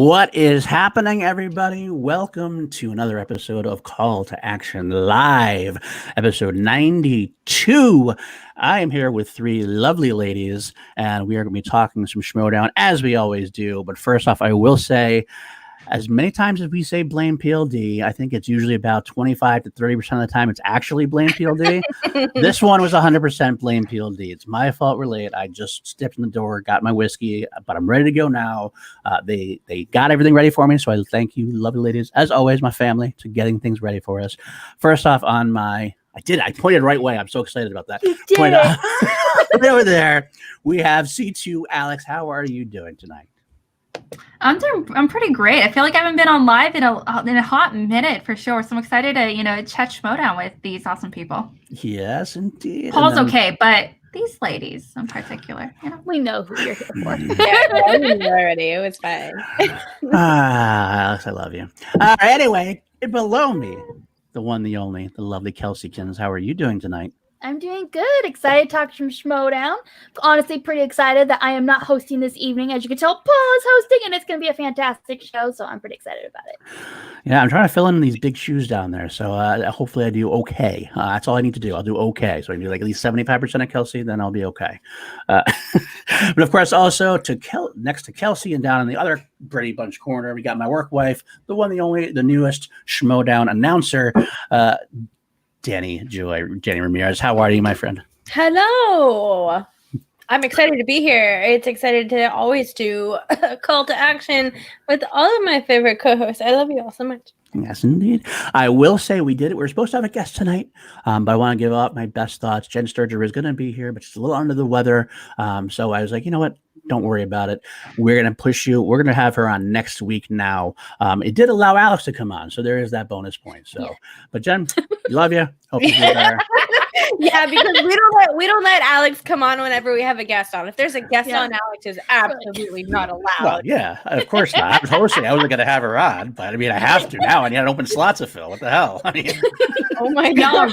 What is happening, everybody? Welcome to another episode of Call to Action Live, episode 92. I am here with three lovely ladies, and we are going to be talking some Schmoedown, as we always do. But first off, I will say, as many times as we say blame PLD, I think it's usually about 25 to 30% of the time it's actually blame PLD. This one was 100% blame PLD. It's my fault. We're late. I just stepped in the door, got my whiskey, but I'm ready to go now. They got everything ready for me, so I thank you, lovely ladies, as always, my family, to getting things ready for us. First off, on my... I pointed the right way. I'm so excited about that. You did. Right over there, we have C2 Alex. How are you doing tonight? I'm pretty great. I feel like I haven't been on live in a hot minute for sure. So I'm excited to chat Schmoedown with these awesome people. Yes, indeed. Paul's okay, but these ladies in particular, we know who you're here for. Yeah, we knew already. It was fine. Alex, I love you. Anyway, below me, the one, the only, the lovely Kelsey Kins. How are you doing tonight? I'm doing good. Excited to talk some Schmoedown. Honestly, pretty excited that I am not hosting this evening. As you can tell, Paul is hosting, and it's going to be a fantastic show, so I'm pretty excited about it. Yeah, I'm trying to fill in these big shoes down there, so hopefully I do okay. That's all I need to do. I'll do okay. So I can do like at least 75% of Kelsey, then I'll be okay. But of course, also next to Kelsey and down in the other Brady Bunch corner, we got my work wife, the one, the only, the newest Schmoedown announcer, Danie Ramirez. How are you, my friend? Hello. I'm excited to be here. It's excited to always do a call to action with all of my favorite co-hosts. I love you all so much. Yes, indeed. I will say we did it. We were supposed to have a guest tonight, but I want to give up my best thoughts. Jen Sturger is going to be here, but she's a little under the weather. So I was like, you know what? Don't worry about it. We're going to push you. We're going to have her on next week now. It did allow Alex to come on, so there is that bonus point. So, yeah. But Jen, we love you. Hope you feel better. Yeah, because we don't let Alex come on whenever we have a guest on. If there's a guest on, Alex is absolutely not allowed. Well, yeah, of course not. I was hosting. I wasn't going to have her on, but I mean, I have to now. I need an open slot to fill. What the hell? I mean, oh my God,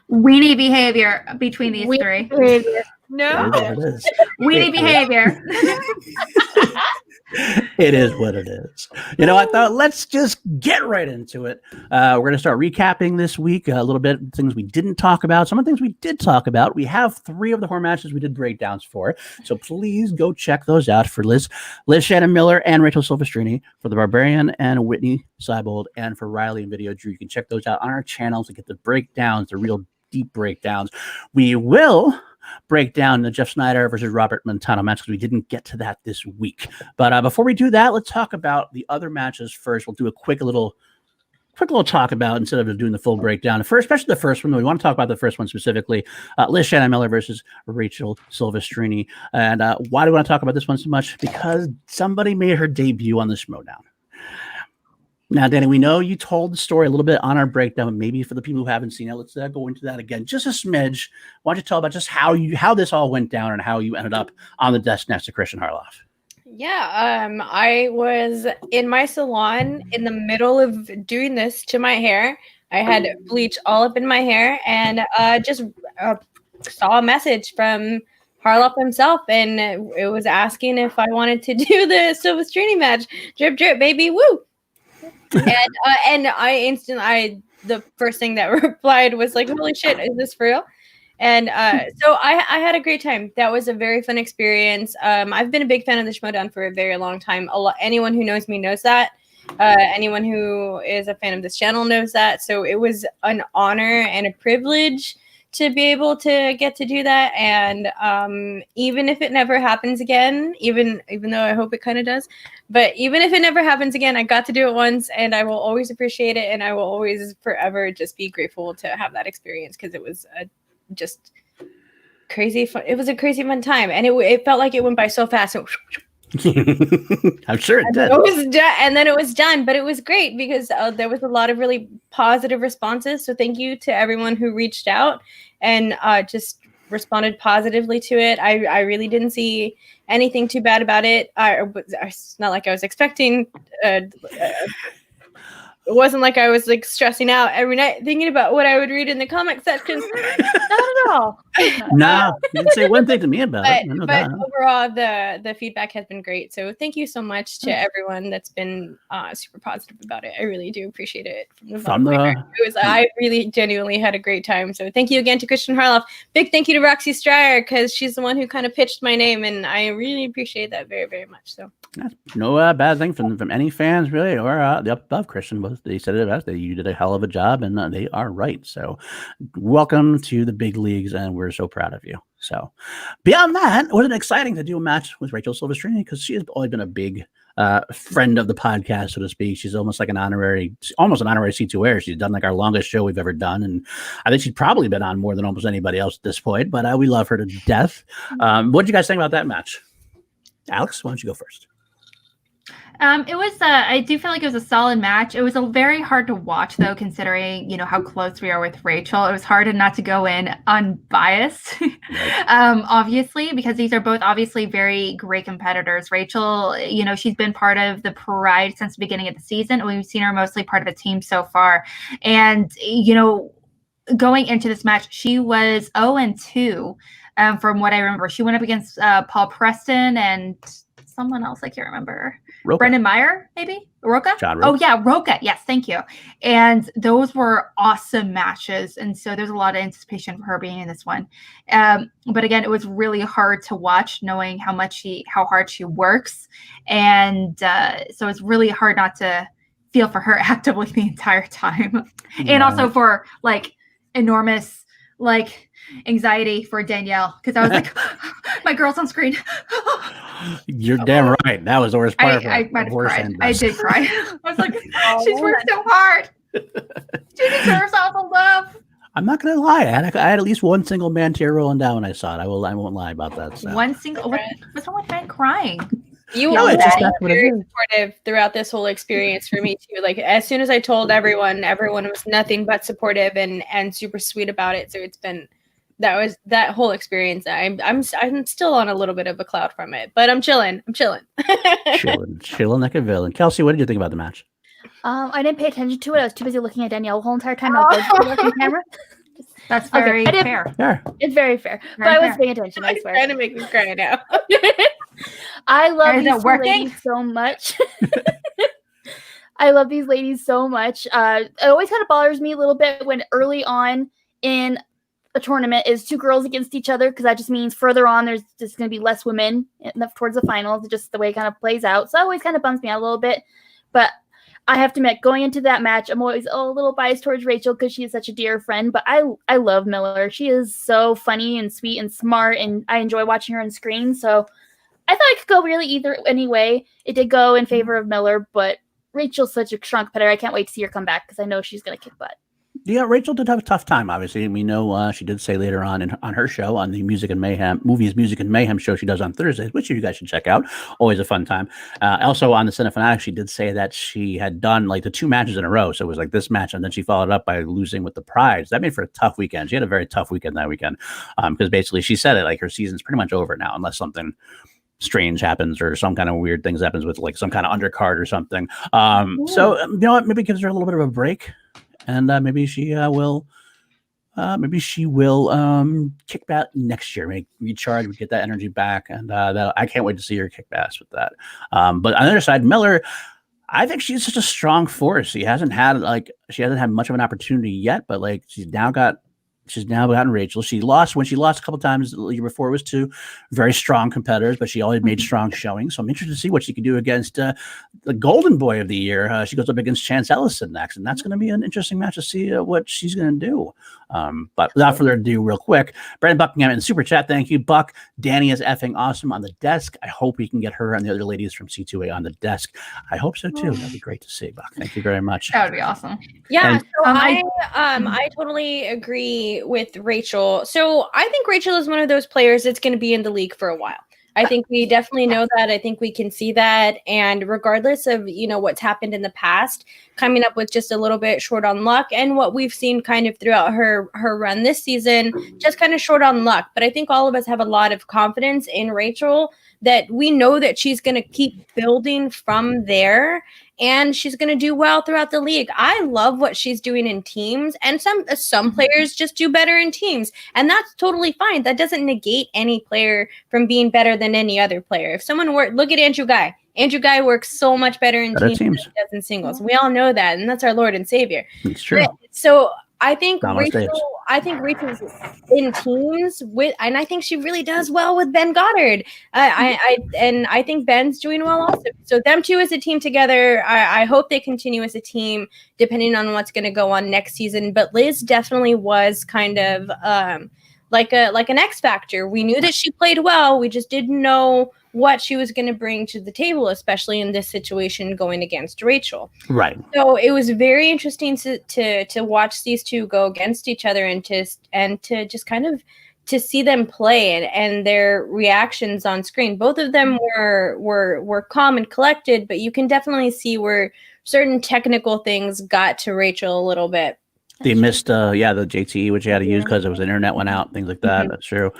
weenie behavior between these three. No, weenie behavior. It is what it is. I thought let's just get right into it. We're going to start recapping this week a little bit, things we didn't talk about, some of the things we did talk about. We have 3 of the horror matches we did breakdowns for, so please go check those out for Liz Shannon Miller and Rachel Silvestrini, for the Barbarian and Whitney Seibold, and for Riley and Video Drew. You can check those out on our channel to get the breakdowns, the real deep breakdowns. We will break down the Jeff Snyder versus Robert Montano match because we didn't get to that this week. But before we do that, let's talk about the other matches first. We'll do a quick little talk about, instead of doing the full breakdown. First, especially the first one. We want to talk about the first one specifically. Liz Shannon Miller versus Rachel Silvestrini. And why do we want to talk about this one so much? Because somebody made her debut on the Schmoedown. Now, Danie, we know you told the story a little bit on our breakdown, but maybe for the people who haven't seen it, let's go into that again. Just a smidge. Why don't you tell about just how this all went down and how you ended up on the desk next to Christian Harloff? Yeah, I was in my salon in the middle of doing this to my hair. I had bleach all up in my hair, and just saw a message from Harloff himself, and it was asking if I wanted to do the Silvestrini match. Drip, drip, baby, woo! And the first thing that replied was like, holy shit, is this for real? And so I had a great time. That was a very fun experience. I've been a big fan of the Schmoedown for a very long time. Anyone who knows me knows that. Anyone who is a fan of this channel knows that. So it was an honor and a privilege to be able to get to do that. And even if it never happens again, even though I hope it kind of does, but even if it never happens again, I got to do it once, and I will always appreciate it. And I will always forever just be grateful to have that experience, because it was just crazy fun. It was a crazy fun time. And it felt like it went by so fast. I'm sure it did. It was and then it was done, but it was great because there was a lot of really positive responses. So thank you to everyone who reached out and just responded positively to it. I really didn't see anything too bad about it. It's not like I was expecting it wasn't like I was like stressing out every night thinking about what I would read in the comment section. Not at all. No, you didn't say one thing to me about it. I know But that. overall, the feedback has been great. So thank you so much to everyone that's been super positive about it. I really do appreciate it. I really genuinely had a great time. So thank you again to Christian Harloff. Big thank you to Roxy Stryer because she's the one who kind of pitched my name, and I really appreciate that very, very much. So no bad thing from any fans really, or the above Christian. Both they said it best. You did a hell of a job, and they are right. So welcome to the big leagues, and we're so proud of you. So beyond that, it wasn't exciting to do a match with Rachel Silvestrini because she has always been a big friend of the podcast, so to speak. She's almost like an honorary C2er. She's done like our longest show we've ever done, and I think she's probably been on more than almost anybody else at this point. But we love her to death. What did you guys think about that match? Alex, why don't you go first? It was. I do feel like it was a solid match. It was very hard to watch, though, considering how close we are with Rachel. It was hard not to go in unbiased, obviously, because these are both obviously very great competitors. Rachel, she's been part of the Pride since the beginning of the season. We've seen her mostly part of the team so far, and going into this match, she was 0-2. From what I remember, she went up against Paul Preston and someone else I can't remember. Roca. Brendan Meyer, maybe? Roca? John Roca. Oh, yeah, Roca. Yes, thank you. And those were awesome matches. And so there's a lot of anticipation for her being in this one. But again, it was really hard to watch, knowing how hard she works. And so it's really hard not to feel for her actively the entire time. Yeah. And also for enormous anxiety for Danielle, because I was like, my girl's on screen. You're damn right. That was the worst part. I might have cried. I did cry. I was like, she's worked so hard. She deserves all the love. I'm not gonna lie. I had at least one single man tear rolling down when I saw it. I won't lie about that. So. What's wrong with Ben crying? You were very supportive throughout this whole experience for me too. Like as soon as I told everyone was nothing but supportive and super sweet about it. So it's been that whole experience. I'm still on a little bit of a cloud from it, but I'm chilling. chilling like a villain. Kelsey, what did you think about the match? I didn't pay attention to it. I was too busy looking at Danielle the whole entire time. Looking at camera. That's very fair. It's very fair. But I was paying attention. I swear. Trying to make me cry now. I love these ladies so much. I love these ladies so much. It always kind of bothers me a little bit when early on in a tournament is two girls against each other, because that just means further on there's just going to be less women towards the finals. Just the way it kind of plays out. So it always kind of bums me out a little bit. But I have to admit, going into that match, I'm always a little biased towards Rachel because she is such a dear friend. But I love Miller. She is so funny and sweet and smart, and I enjoy watching her on screen. So I thought it could go really either any way. It did go in favor of Miller, but Rachel's such a strong competitor. I can't wait to see her come back because I know she's going to kick butt. Yeah, Rachel did have a tough time, obviously. And we know she did say later on on her show, on the Music and Mayhem show she does on Thursdays, which you guys should check out. Always a fun time. Also on the Cinephonatic, she did say that she had done the 2 matches in a row. So it was like this match, and then she followed up by losing with the Prize. That made for a tough weekend. She had a very tough weekend that weekend because basically she said it her season's pretty much over now, unless something strange happens or some kind of weird things happens with some kind of undercard or something. So you know what? Maybe it gives her a little bit of a break. And maybe she will kick back next year, recharge, we get that energy back, and I can't wait to see her kick ass with that. But on the other side, Miller, I think she's such a strong force. She hasn't had much of an opportunity yet, but she's now gotten Rachel. When she lost a couple times the year before, it was to very strong competitors, but she always made strong showings. So I'm interested to see what she can do against the Golden Boy of the year. She goes up against Chance Ellison next, and that's going to be an interesting match to see what she's going to do. But without further ado, real quick, Brandon Buckingham in the super chat. Thank you, Buck. Danie is effing awesome on the desk. I hope we can get her and the other ladies from C2A on the desk. I hope so too. That'd be great to see, Buck. Thank you very much. That would be awesome. Yeah, so I totally agree with Rachel. So I think Rachel is one of those players that's going to be in the league for a while. I think we definitely know that. I think we can see that. And regardless of, what's happened in the past, coming up with just a little bit short on luck, and what we've seen kind of throughout her run this season, just kind of short on luck. But I think all of us have a lot of confidence in Rachel that we know that she's going to keep building from there. and she's going to do well throughout the league. I love what she's doing in teams, and some players just do better in teams, and that's totally fine. That doesn't negate any player from being better than any other player. If someone look at Andrew Guy. Andrew Guy works so much better in teams than he does in singles. We all know that, and that's our Lord and Savior. It's true. So I think Rachel's in teams with, and I think she really does well with Ben Goddard. I think Ben's doing well also. So them two as a team together, I hope they continue as a team, depending on what's going to go on next season. But Liz definitely was kind of like an X factor. We knew that she played well. We just didn't know what she was going to bring to the table, especially in this situation going against Rachel. Right. So it was very interesting to watch these two go against each other and to just kind of to see them play and their reactions on screen. Both of them were calm and collected, but you can definitely see where certain technical things got to Rachel a little bit. They missed the JTE, which you had to use because it was internet went out, things like that. Mm-hmm. That's true.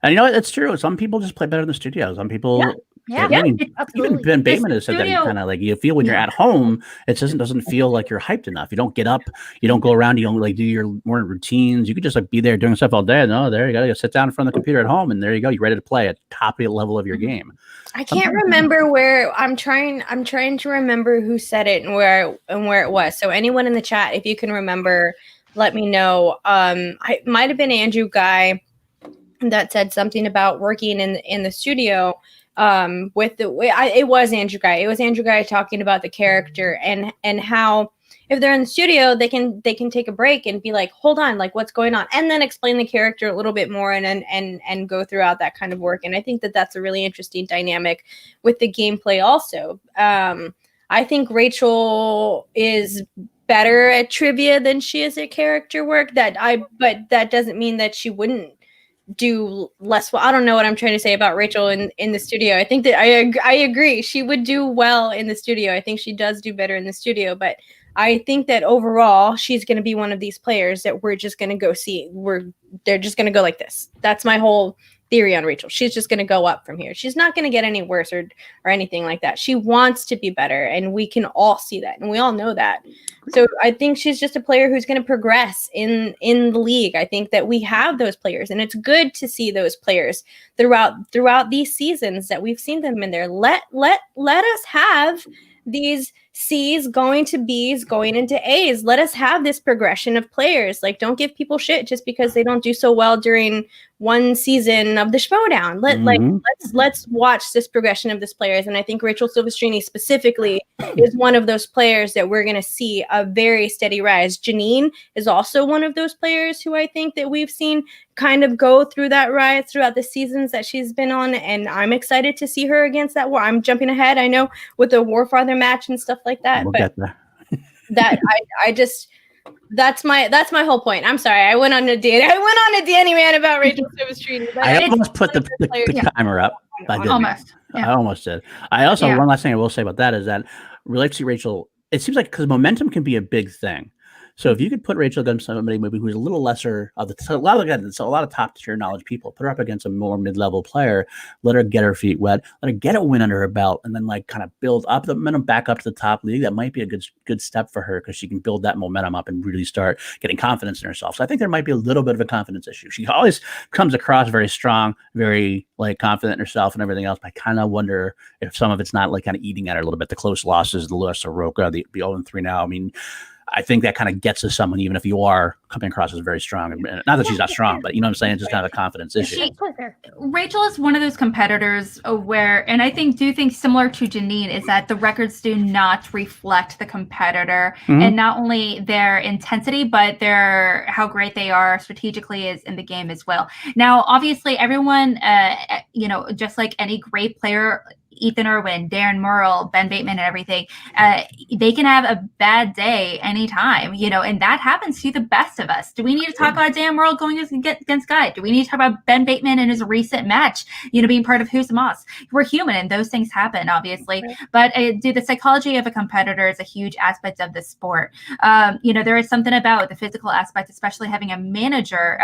And you know what? It's true. Some people just play better in the studio. Some people, even Ben Bateman has said that you kind of like you feel when you're at home, it doesn't feel like you're hyped enough. You don't get up, you don't go around, you don't like do your morning routines. You could just like be there doing stuff all day. No, there you go. You sit down in front of the computer at home, and there you go. You're ready to play at top level of your game. I can't remember where I'm trying to remember who said it and where it was. So anyone in the chat, if you can remember, let me know. It might have been Andrew Guy that said something about working in the studio with the way it was Andrew Guy. It was Andrew Guy talking about the character and how if they're in the studio, they can take a break and be like, hold on, like what's going on, and then explain the character a little bit more and go throughout that kind of work. And I think that's a really interesting dynamic with the gameplay also. I think Rachel is better at trivia than she is at character work. But that doesn't mean that she wouldn't do less well. I don't know what I'm trying to say about Rachel in the studio. I think that I agree. She would do well in the studio. I think she does do better in the studio, but I think that overall she's going to be one of these players that we're just going to go see. They're just going to go like this. That's my whole theory on Rachel. She's just going to go up from here. She's not going to get any worse or anything like that. She wants to be better, and we can all see that, and we all know that. So I think she's just a player who's going to progress in the league. I think that we have those players, and it's good to see those players throughout these seasons that we've seen them in there. Let us have these C's going to B's, going into A's. Let us have this progression of players. Like, don't give people shit just because they don't do so well during one season of the Schmoedown. Let's watch this progression of this players. And I think Rachel Silvestrini specifically is one of those players that we're going to see a very steady rise. Janine is also one of those players who I think that we've seen kind of go through that rise throughout the seasons that she's been on. And I'm excited to see her against that war. I'm jumping ahead, I know, with the Warfather match and stuff like that. We'll but that I just that's my whole point. I'm sorry. I went on a Danie man about Rachel Silvestrini. I almost put the timer up. I didn't. Almost. Yeah. I almost did. I also one last thing I will say about that is that relates to Rachel. It seems like because momentum can be a big thing. So if you could put Rachel against somebody maybe who's a little lesser of a lot of top tier knowledge people, put her up against a more mid-level player, let her get her feet wet, let her get a win under her belt, and then like kind of build up the momentum back up to the top league. That might be a good step for her because she can build that momentum up and really start getting confidence in herself. So I think there might be a little bit of a confidence issue. She always comes across very strong, very like confident in herself and everything else. But I kind of wonder if some of it's not like kind of eating at her a little bit. The close losses, the loss of Soroka, the 0-3 now. I mean, I think that kind of gets to someone, even if you are coming across as very strong. Not that she's not strong, but you know what I'm saying? It's just kind of a confidence issue. Rachel is one of those competitors where, and I do think similar to Janine, is that the records do not reflect the competitor and not only their intensity, but how great they are strategically is in the game as well. Now, obviously, everyone, just like any great player, Ethan Irwin, Darren Murrell, Ben Bateman, and everything, they can have a bad day anytime, and that happens to the best of us. Do we need to talk about Darren Murrell going against Guy? Do we need to talk about Ben Bateman and his recent match, being part of Who's the Moss? We're human, and those things happen, obviously. Right. But the psychology of a competitor is a huge aspect of the sport. There is something about the physical aspect, especially having a manager,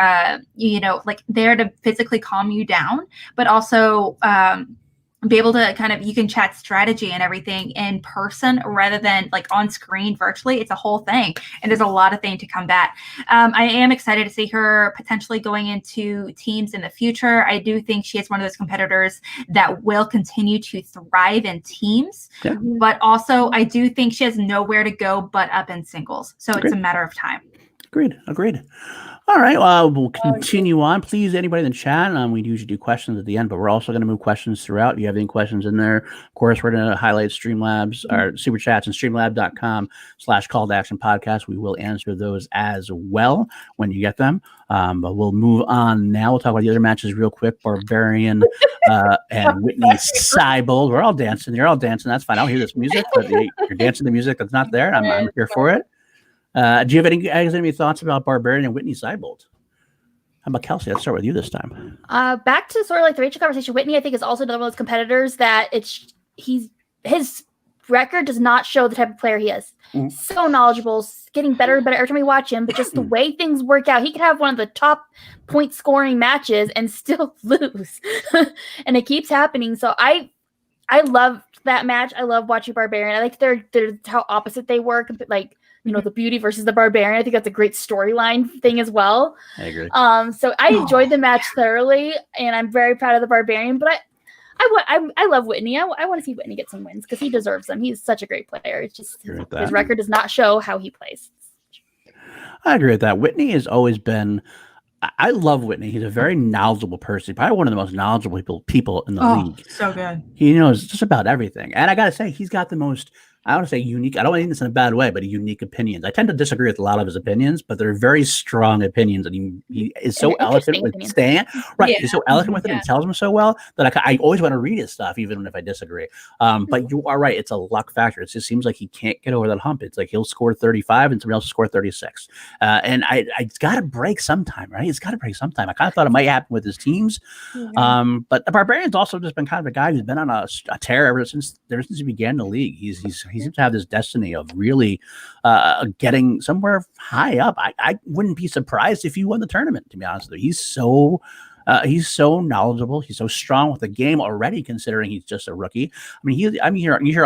like there to physically calm you down, but also be able to you can chat strategy and everything in person rather than like on screen virtually. It's a whole thing. And there's a lot of things to combat. I am excited to see her potentially going into teams in the future. I do think she is one of those competitors that will continue to thrive in teams, but also I do think she has nowhere to go but up in singles. So it's a matter of time. Agreed. All right. We'll continue on. Please, anybody in the chat, we usually do questions at the end, but we're also going to move questions throughout. If you have any questions in there, of course, we're going to highlight Streamlabs or Super Chats and streamlab.com/call-to-action-podcast. We will answer those as well when you get them. But we'll move on now. We'll talk about the other matches real quick. Barbarian and Whitney Seibold. We're all dancing. You're all dancing. That's fine. I don't hear this music, but you're dancing the music that's not there. I'm here for it. Do you have any thoughts about Barbarian and Whitney Seibold? How about Kelsey? Let's start with you this time. Back to sort of like the Rachel conversation. Whitney, I think, is also another one of those competitors that his record does not show the type of player he is. So knowledgeable, getting better and better every time we watch him. But just the way things work out, he could have one of the top point scoring matches and still lose, and it keeps happening. So I love that match. I love watching Barbarian. I like they're how opposite they work. Like, you know, the beauty versus the barbarian. I think that's a great storyline thing as well. I agree. So I enjoyed the match thoroughly, and I'm very proud of the barbarian. But I love Whitney. I want to see Whitney get some wins because he deserves them. He's such a great player. It's just his record does not show how he plays. I agree with that. Whitney has always been. I love Whitney. He's a very knowledgeable person. Probably one of the most knowledgeable people in the league. So good. He knows just about everything. And I got to say, he's got the most, I don't want to say unique, I don't mean this in a bad way, but unique opinions. I tend to disagree with a lot of his opinions, but they're very strong opinions. And he is so eloquent with Stan. Right. Yeah. He's so eloquent with it and tells them so well that I always want to read his stuff, even if I disagree. But you are right. It's a luck factor. It just seems like he can't get over that hump. It's like he'll score 35 and somebody else will score 36. And it's got to break sometime, right? It's got to break sometime. I kind of thought it might happen with his teams. But the Barbarian's also just been kind of a guy who's been on a tear ever since he began the league. He seems to have this destiny of really getting somewhere high up. I wouldn't be surprised if he won the tournament, to be honest with you. He's so knowledgeable. He's so strong with the game already, considering he's just a rookie. I mean, you hear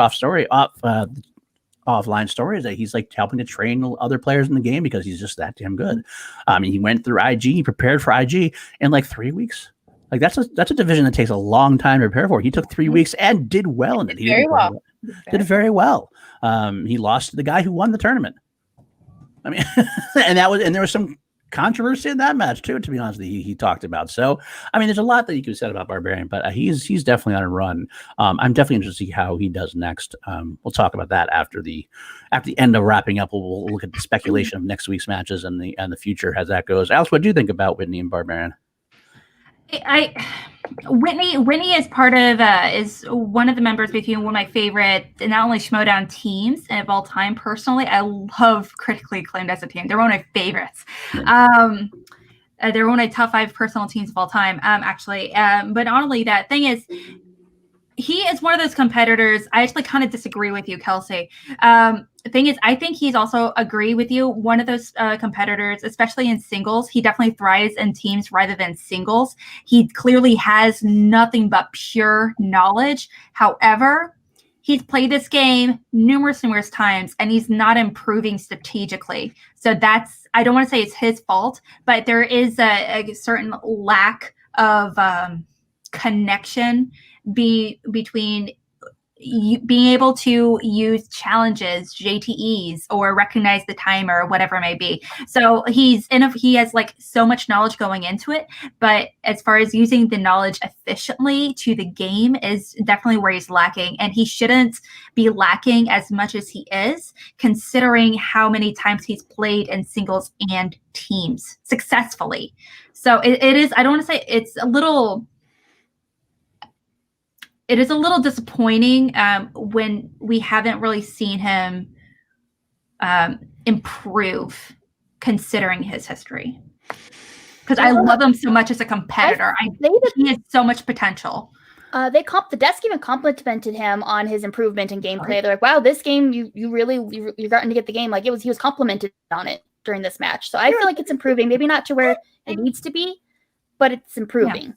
offline stories that he's like helping to train other players in the game because he's just that damn good. I mean, he went through IG, he prepared for IG in like 3 weeks. Like that's a division that takes a long time to prepare for. He took 3 weeks and did well in it. He did very well. He lost to the guy who won the tournament. I mean, and there was some controversy in that match too, to be honest with you, he talked about. So, I mean, there's a lot that you could say about Barbarian, but he's definitely on a run. I'm definitely interested to see how he does next. We'll talk about that after the end of wrapping up. We'll look at the speculation of next week's matches and the future as that goes. Alice, what do you think about Whitney and Barbarian? Whitney is is one of the members between one of my favorite, not only Schmoedown teams of all time. Personally, I love Critically Acclaimed as a team. They're one of my favorites. They're one of my top 5 personal teams of all time, actually. But not only that, thing is, he is one of those competitors. I actually kind of disagree with you, Kelsey. The thing is, I think he's also agree with you. One of those competitors, especially in singles, he definitely thrives in teams rather than singles. He clearly has nothing but pure knowledge. However, he's played this game numerous times, and he's not improving strategically. So I don't want to say it's his fault, but there is a certain lack of connection between you being able to use challenges, JTEs, or recognize the timer, or whatever it may be. So he has like so much knowledge going into it, but as far as using the knowledge efficiently to the game is definitely where he's lacking, and he shouldn't be lacking as much as he is, considering how many times he's played in singles and teams successfully. So it is, I don't want to say it's a little. It is a little disappointing when we haven't really seen him improve, considering his history. Because I love him so much as a competitor. He has so much potential. The desk even complimented him on his improvement in gameplay. They're like, "Wow, this game you're starting to get the game." Like he was complimented on it during this match. So I feel like it's improving. Maybe not to where it needs to be, but it's improving. Yeah.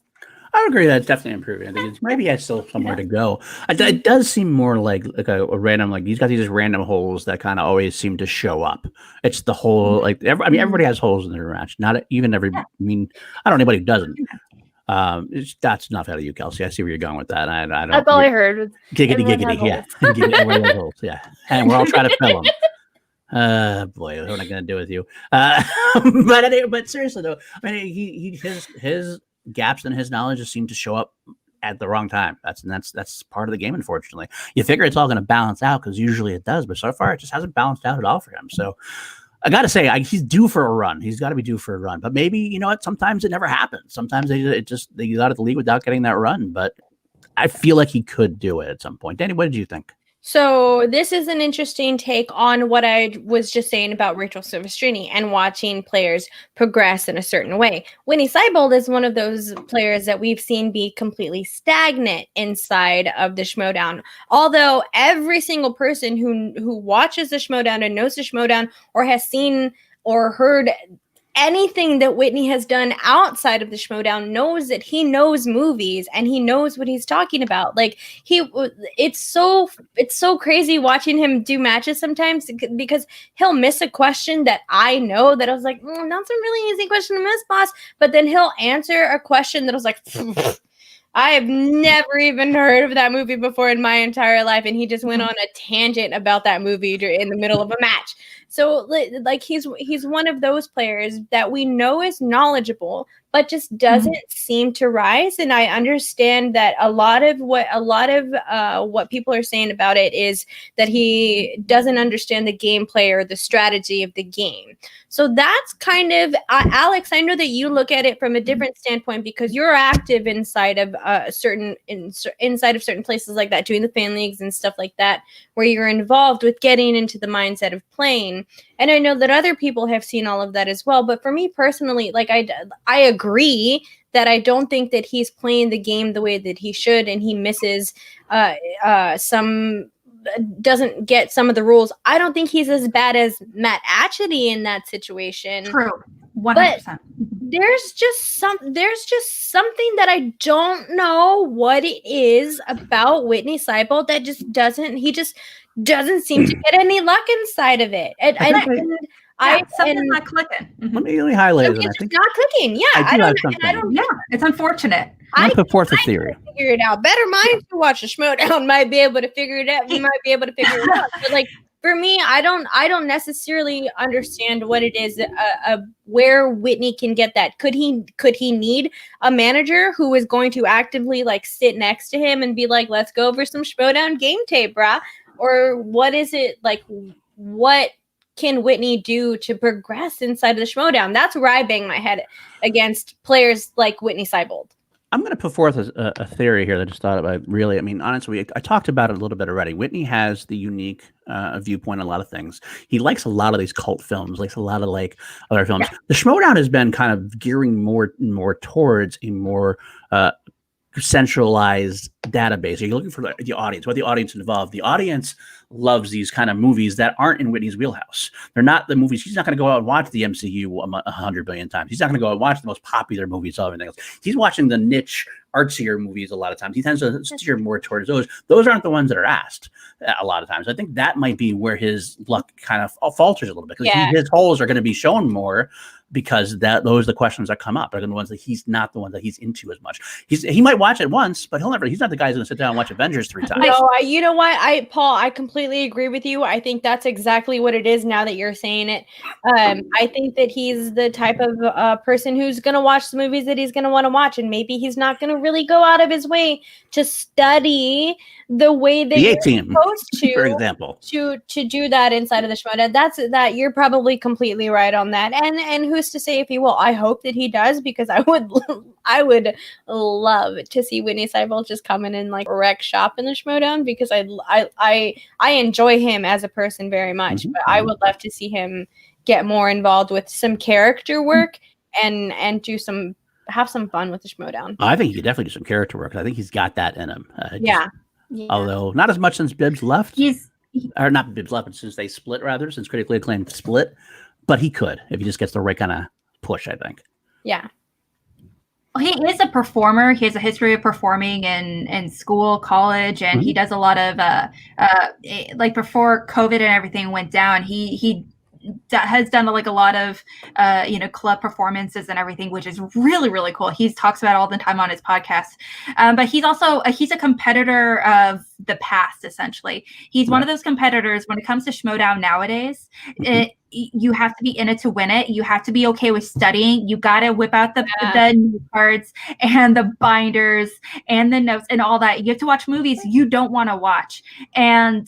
I would agree that's definitely improving. I think it's maybe has still somewhere to go. It does seem more like a random, like he's got these random holes that kind of always seem to show up. It's the whole like everybody has holes in their match. Not even every. I mean, I don't know anybody who doesn't. That's enough out of you, Kelsey. I see where you're going with that. I don't. That's all I heard. Giggity, yeah. Giggity, holes, yeah. And we're all trying to fill them. Boy, what am I going to do with you? But seriously though, I mean, his gaps in his knowledge just seem to show up at the wrong time. That's part of the game, unfortunately. You figure it's all going to balance out because usually it does, but so far it just hasn't balanced out at all for him. So I got to say, he's due for a run. He's got to be due for a run. But maybe, you know what? Sometimes it never happens. Sometimes they got at the league without getting that run. But I feel like he could do it at some point. Danie, what did you think? So this is an interesting take on what I was just saying about Rachel Silvestrini and watching players progress in a certain way. Whitney Seibold is one of those players that we've seen be completely stagnant inside of the Schmoedown. Although every single person who watches the Schmoedown and knows the Schmoedown or has seen or heard anything that Whitney has done outside of the Schmoedown knows that he knows movies and he knows what he's talking about. Like it's so crazy watching him do matches sometimes because he'll miss a question that I know that I was like, that's a really easy question to miss, boss. But then he'll answer a question that I was like, I have never even heard of that movie before in my entire life. And he just went on a tangent about that movie in the middle of a match. So like he's one of those players that we know is knowledgeable, but just doesn't seem to rise. And I understand that a lot of what people are saying about it is that he doesn't understand the gameplay or the strategy of the game. So that's kind of Alex. I know that you look at it from a different standpoint because you're active inside of certain places like that, doing the fan leagues and stuff like that, where you're involved with getting into the mindset of playing. And I know that other people have seen all of that as well. But for me personally, like I agree that I don't think that he's playing the game the way that he should, and he misses doesn't get some of the rules. I don't think he's as bad as Matt Atchity in that situation. True. 100%. But there's just something that I don't know what it is about Whitney Seibold that just doesn't seem to get any luck inside of it. Something's not clicking. Let me highlight it. It's not clicking. Yeah, I don't. Yeah, it's unfortunate. I put forth a theory. Figure it out. Better minds who watch the Schmoedown might be able to figure it out. We might be able to figure it out. But like for me, I don't necessarily understand what it is. Where Whitney can get that. Could he need a manager who is going to actively like sit next to him and be like, let's go over some Schmoedown game tape, brah? Or what is it like? What can Whitney do to progress inside of the Schmoedown? That's where I bang my head against players like Whitney Seibold. I'm going to put forth a theory here that I just thought about. Really, I mean, honestly, I talked about it a little bit already. Whitney has the unique viewpoint on a lot of things. He likes a lot of these cult films, likes a lot of like other films. Yeah. The Schmoedown has been kind of gearing more towards a more centralized database. You're looking for the audience, what the audience involved. The audience loves these kind of movies that aren't in Whitney's wheelhouse. They're not the movies. He's not going to go out and watch the MCU 100 billion times. He's not going to go out and watch the most popular movies of everything else. He's watching the niche, artsier movies a lot of times. He tends to steer more towards those. Those aren't the ones that are asked a lot of times. I think that might be where his luck kind of falters a little bit because his holes are going to be shown more because those are the questions that come up. Are the ones that he's not the ones that he's into as much. He might watch it once, but he's not the guy who's going to sit down and watch Avengers 3 times. No, you know what? Paul, I completely agree with you. I think that's exactly what it is now that you're saying it. I think that he's the type of person who's going to watch the movies that he's going to want to watch. And maybe he's not going to really go out of his way to study the way that you're supposed to, for example, to do that inside of the Schmoedown. You're probably completely right on that. And who's to say if he will? I hope that he does, because I would love to see Whitney Seibold just come in and like wreck shop in the Schmoedown, because I enjoy him as a person very much. But I would love to see him get more involved with some character work and have some fun with the Schmoedown. I think he could definitely do some character work. I think he's got that in him. Yeah. Although not as much since Bibbs left. Or not Bibbs left, but since they split, since critically acclaimed split. But he could if he just gets the right kind of push, I think. Yeah. He is a performer. He has a history of performing in school, college, and he does a lot of like before COVID and everything went down. He has done like a lot of club performances and everything, which is really, really cool. He talks about it all the time on his podcast. But he's also he's a competitor of the past, essentially. He's one of those competitors when it comes to Schmoedown nowadays. You have to be in it to win it. You have to be okay with studying. You got to whip out the new cards and the binders and the notes and all that. You have to watch movies you don't want to watch. And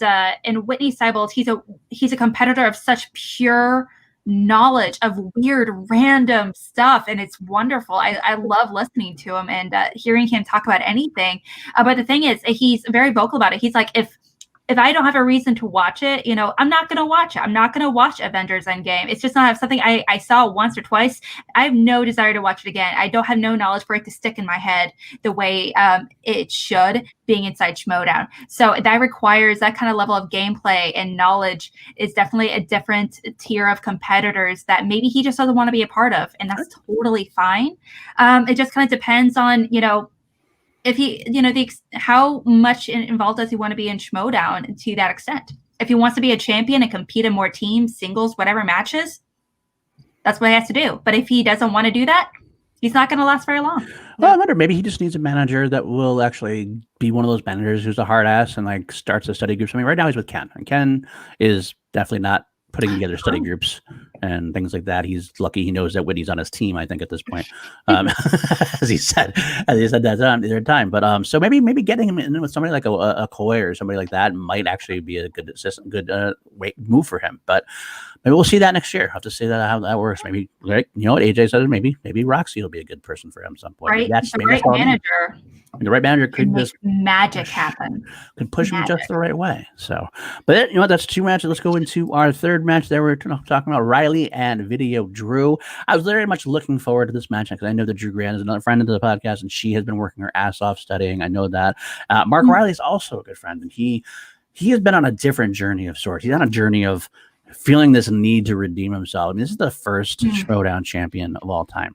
Whitney Seibold, he's a competitor of such pure knowledge of weird, random stuff, and it's wonderful. I love listening to him and hearing him talk about anything. But the thing is, he's very vocal about it. He's like, if I don't have a reason to watch it, I'm not going to watch it. I'm not going to watch Avengers Endgame. It's just not something I saw once or twice. I have no desire to watch it again. I don't have no knowledge for it to stick in my head the way it should, being inside Schmoedown. So that requires that kind of level of gameplay and knowledge. Is definitely a different tier of competitors that maybe he just doesn't want to be a part of. And that's totally fine. It just kind of depends on, if he, how much involved does he want to be in Schmoedown to that extent? If he wants to be a champion and compete in more teams, singles, whatever matches, that's what he has to do. But if he doesn't want to do that, he's not going to last very long. Well, I wonder, maybe he just needs a manager that will actually be one of those managers who's a hard ass and like starts a study group. I mean, right now he's with Ken, and Ken is definitely not putting together study groups and things like that. He's lucky he knows that Whitney's on his team, I think, at this point, as he said that on their time. But so maybe getting him in with somebody like a Coy or somebody like that might actually be a good assistant, good move for him. But maybe we'll see that next year. I'll have to see how that works. Maybe, what AJ said, maybe Roxy will be a good person for him at some point. Right, that's the right manager. The right manager could just magic happen. Could push him just the right way. So, but that's two matches. Let's go into our third match. There we're talking about Riley and Video Drew. I was very much looking forward to this match because I know that Drew Grant is another friend of the podcast, and she has been working her ass off studying. I know that. Mark Riley is also a good friend, and he has been on a different journey of sorts. He's on a journey of feeling this need to redeem himself. I mean, this is the first Schmoedown champion of all time.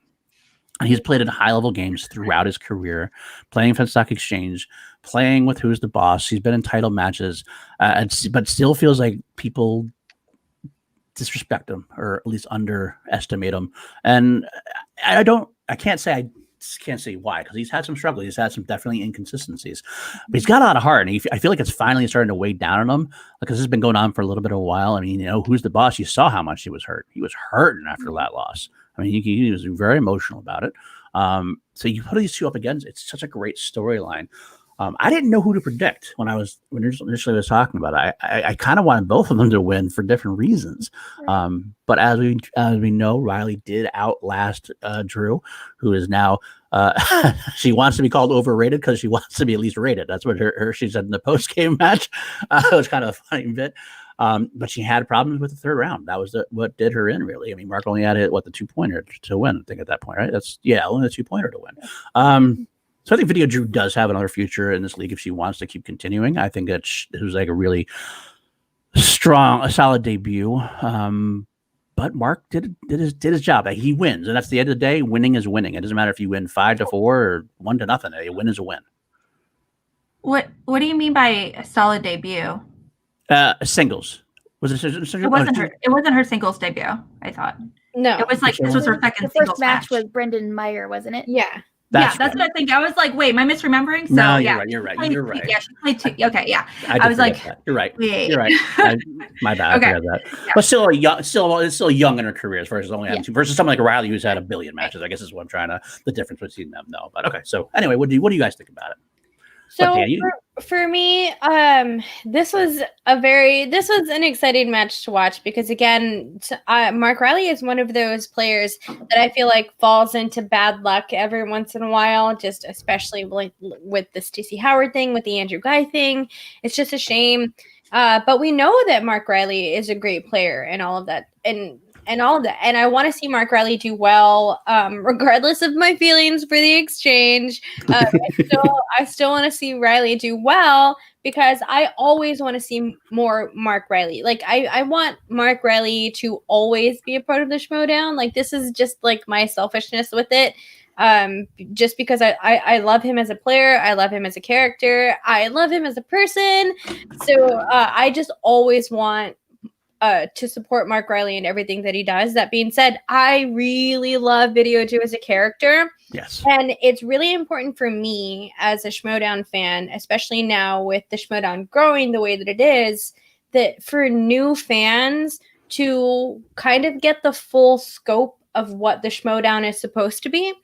And he's played in high-level games throughout his career, playing for Stock Exchange, playing with Who's the Boss. He's been in title matches, but still feels like people disrespect him or at least underestimate him. And I can't say why, because he's had some struggle. He's had some definitely inconsistencies, but he's got a lot of heart. And I feel like it's finally starting to weigh down on him because this has been going on for a little bit of a while. I mean, Who's the Boss? You saw how much he was hurt. He was hurting after that loss. I mean, he was very emotional about it. So you put these two up against, it's such a great storyline. I didn't know who to predict when initially was talking about it. I kind of wanted both of them to win for different reasons. But as we know, Riley did outlast Drew, who is now she wants to be called overrated because she wants to be at least rated. That's what she said in the post-game match. It was kind of a funny bit. But she had problems with the third round. That was what did her in, really. I mean, Mark only had the 2-pointer to win, I think, at that point, right? Only the 2-pointer to win. So I think Video Drew does have another future in this league if she wants to keep continuing. I think that it was like a really solid debut. But Mark did his job. He wins, and that's the end of the day. Winning is winning. It doesn't matter if you win 5-4 or 1-0. A win is a win. What do you mean by a solid debut? Singles. Was it? It wasn't her. It wasn't her singles debut. I thought. No, it was like this was her second. The first match was Brendan Meyer, wasn't it? Yeah. That's what I think. I was like, wait, am I misremembering? So no, you're right. You're right. Yeah, she played two. Okay, yeah. I was like, that. You're right. Wait. You're right. My bad. Okay. I forgot that. Yeah. But still young in her career as far as only having two versus someone like Riley who's had a billion matches. I guess is what I'm trying to the difference between them. No, but okay. So anyway, what do you guys think about it? So for me, this was an exciting match to watch because again, Mark Riley is one of those players that I feel like falls into bad luck every once in a while, just especially with the Stacey Howard thing, with the Andrew Guy thing. It's just a shame. But we know that Mark Riley is a great player and all of that. And all of that. And I want to see Mark Riley do well, regardless of my feelings for the exchange. I still want to see Riley do well because I always want to see more Mark Riley. Like I want Mark Riley to always be a part of the Schmoedown. Like this is just like my selfishness with it. just because I love him as a player. I love him as a character. I love him as a person. So I just always want to support Mark Riley and everything that he does. That being said, I really love Video Jew as a character. Yes. And it's really important for me as a Schmoedown fan, especially now with the Schmoedown growing the way that it is, that for new fans to kind of get the full scope of what the Schmoedown is supposed to be.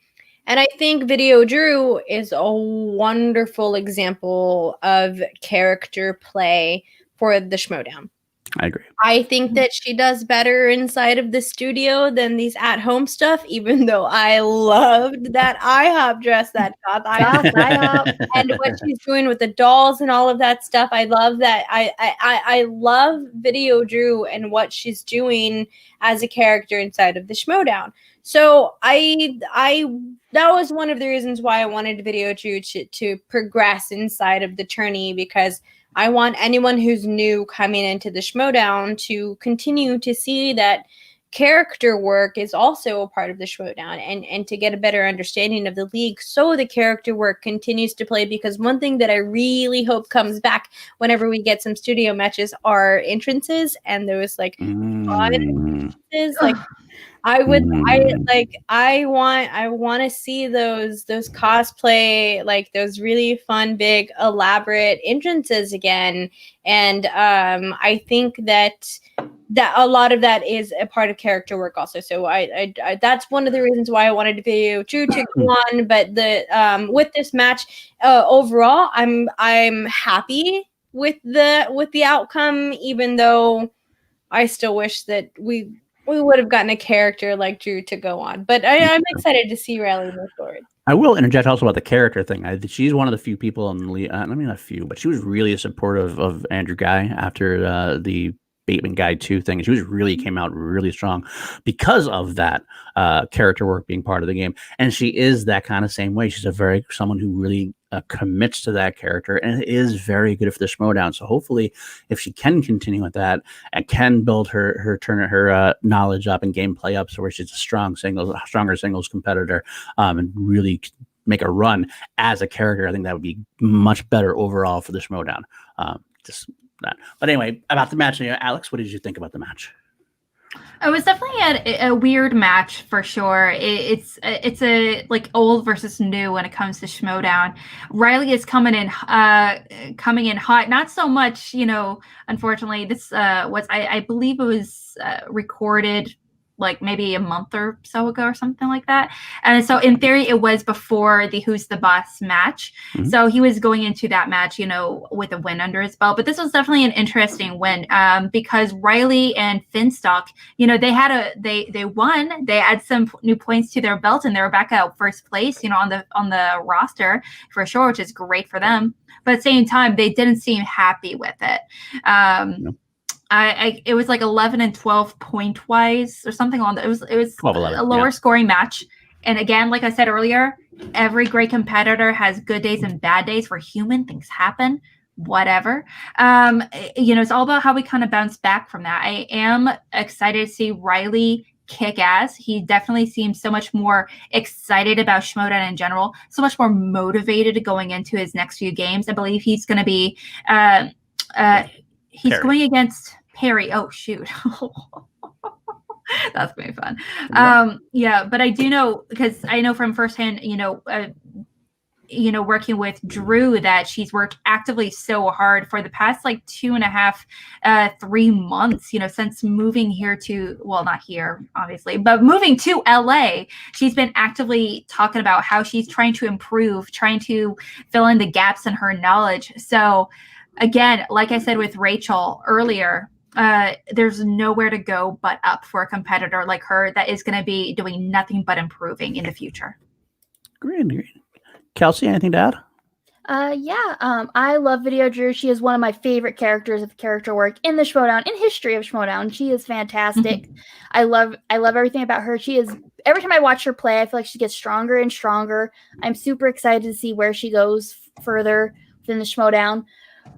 And I think Video Drew is a wonderful example of character play for the Schmoedown. I agree. I think that she does better inside of the studio than these at-home stuff, even though I loved that IHOP dress that got IHOP and what she's doing with the dolls and all of that stuff. I love that. I love Video Drew and what she's doing as a character inside of the Schmoedown. So that was one of the reasons why I wanted Video Drew to progress inside of the tourney, because I want anyone who's new coming into the Schmoedown to continue to see that character work is also a part of the Schmoedown, and to get a better understanding of the league so the character work continues to play. Because one thing that I really hope comes back whenever we get some studio matches are entrances, and those like fun entrances. Like I want to see those cosplay, like those really fun, big, elaborate entrances again. And I think that a lot of that is a part of character work also. So I that's one of the reasons why I wanted Video Drew to go on. But the with this match overall, I'm happy with the outcome, even though I still wish that we would have gotten a character like Drew to go on. But I'm excited to see Riley move forward. I will interject also about the character thing. She's one of the few people in the league. I mean, not few, but she was really supportive of Andrew Guy after the Bateman Guy 2 thing. And she was really came out really strong because of that character work being part of the game. And she is that kind of same way. She's someone who really commits to that character and is very good for the Schmoedown. So hopefully, if she can continue with that and can build her knowledge up and gameplay up, so where she's a stronger singles competitor, and really make a run as a character, I think that would be much better overall for the Schmoedown. Just that. But anyway, about the match, Alex, what did you think about the match? It was definitely a weird match for sure. It's a like old versus new when it comes to Schmoedown. Riley is coming in hot. Not so much, unfortunately. This was I believe it was recorded like maybe a month or so ago or something like that. And so in theory, it was before the Who's the Boss match. Mm-hmm. So he was going into that match, with a win under his belt. But this was definitely an interesting win because Riley and Finstock, they won. They had some new points to their belt and they were back at first place, on the roster for sure, which is great for them. But at the same time, they didn't seem happy with it. No. It was like 11 and 12 point wise or something on that. It was 12, 11, a lower scoring match. And again, like I said earlier, every great competitor has good days and bad days. We're human, things happen, whatever. It's all about how we kind of bounce back from that. I am excited to see Riley kick ass. He definitely seems so much more excited about Schmoedown in general, so much more motivated going into his next few games. I believe he's going to be he's going against Perry. Oh, shoot. That's going to be fun. But I do know, because I know from firsthand, working with Drew, that she's worked actively so hard for the past like 2.5, 3 months, since moving here not here, obviously, but moving to LA. She's been actively talking about how she's trying to improve, trying to fill in the gaps in her knowledge. So again, like I said with Rachel earlier, there's nowhere to go but up for a competitor like her that is going to be doing nothing but improving in the future. Great. Kelsey, anything to add? I love Video Drew. She is one of my favorite characters of character work in the Schmoedown, in history of Schmoedown. She is fantastic. Mm-hmm. I love everything about her. She is, every time I watch her play, I feel like she gets stronger and stronger. I'm super excited to see where she goes further within the Schmoedown.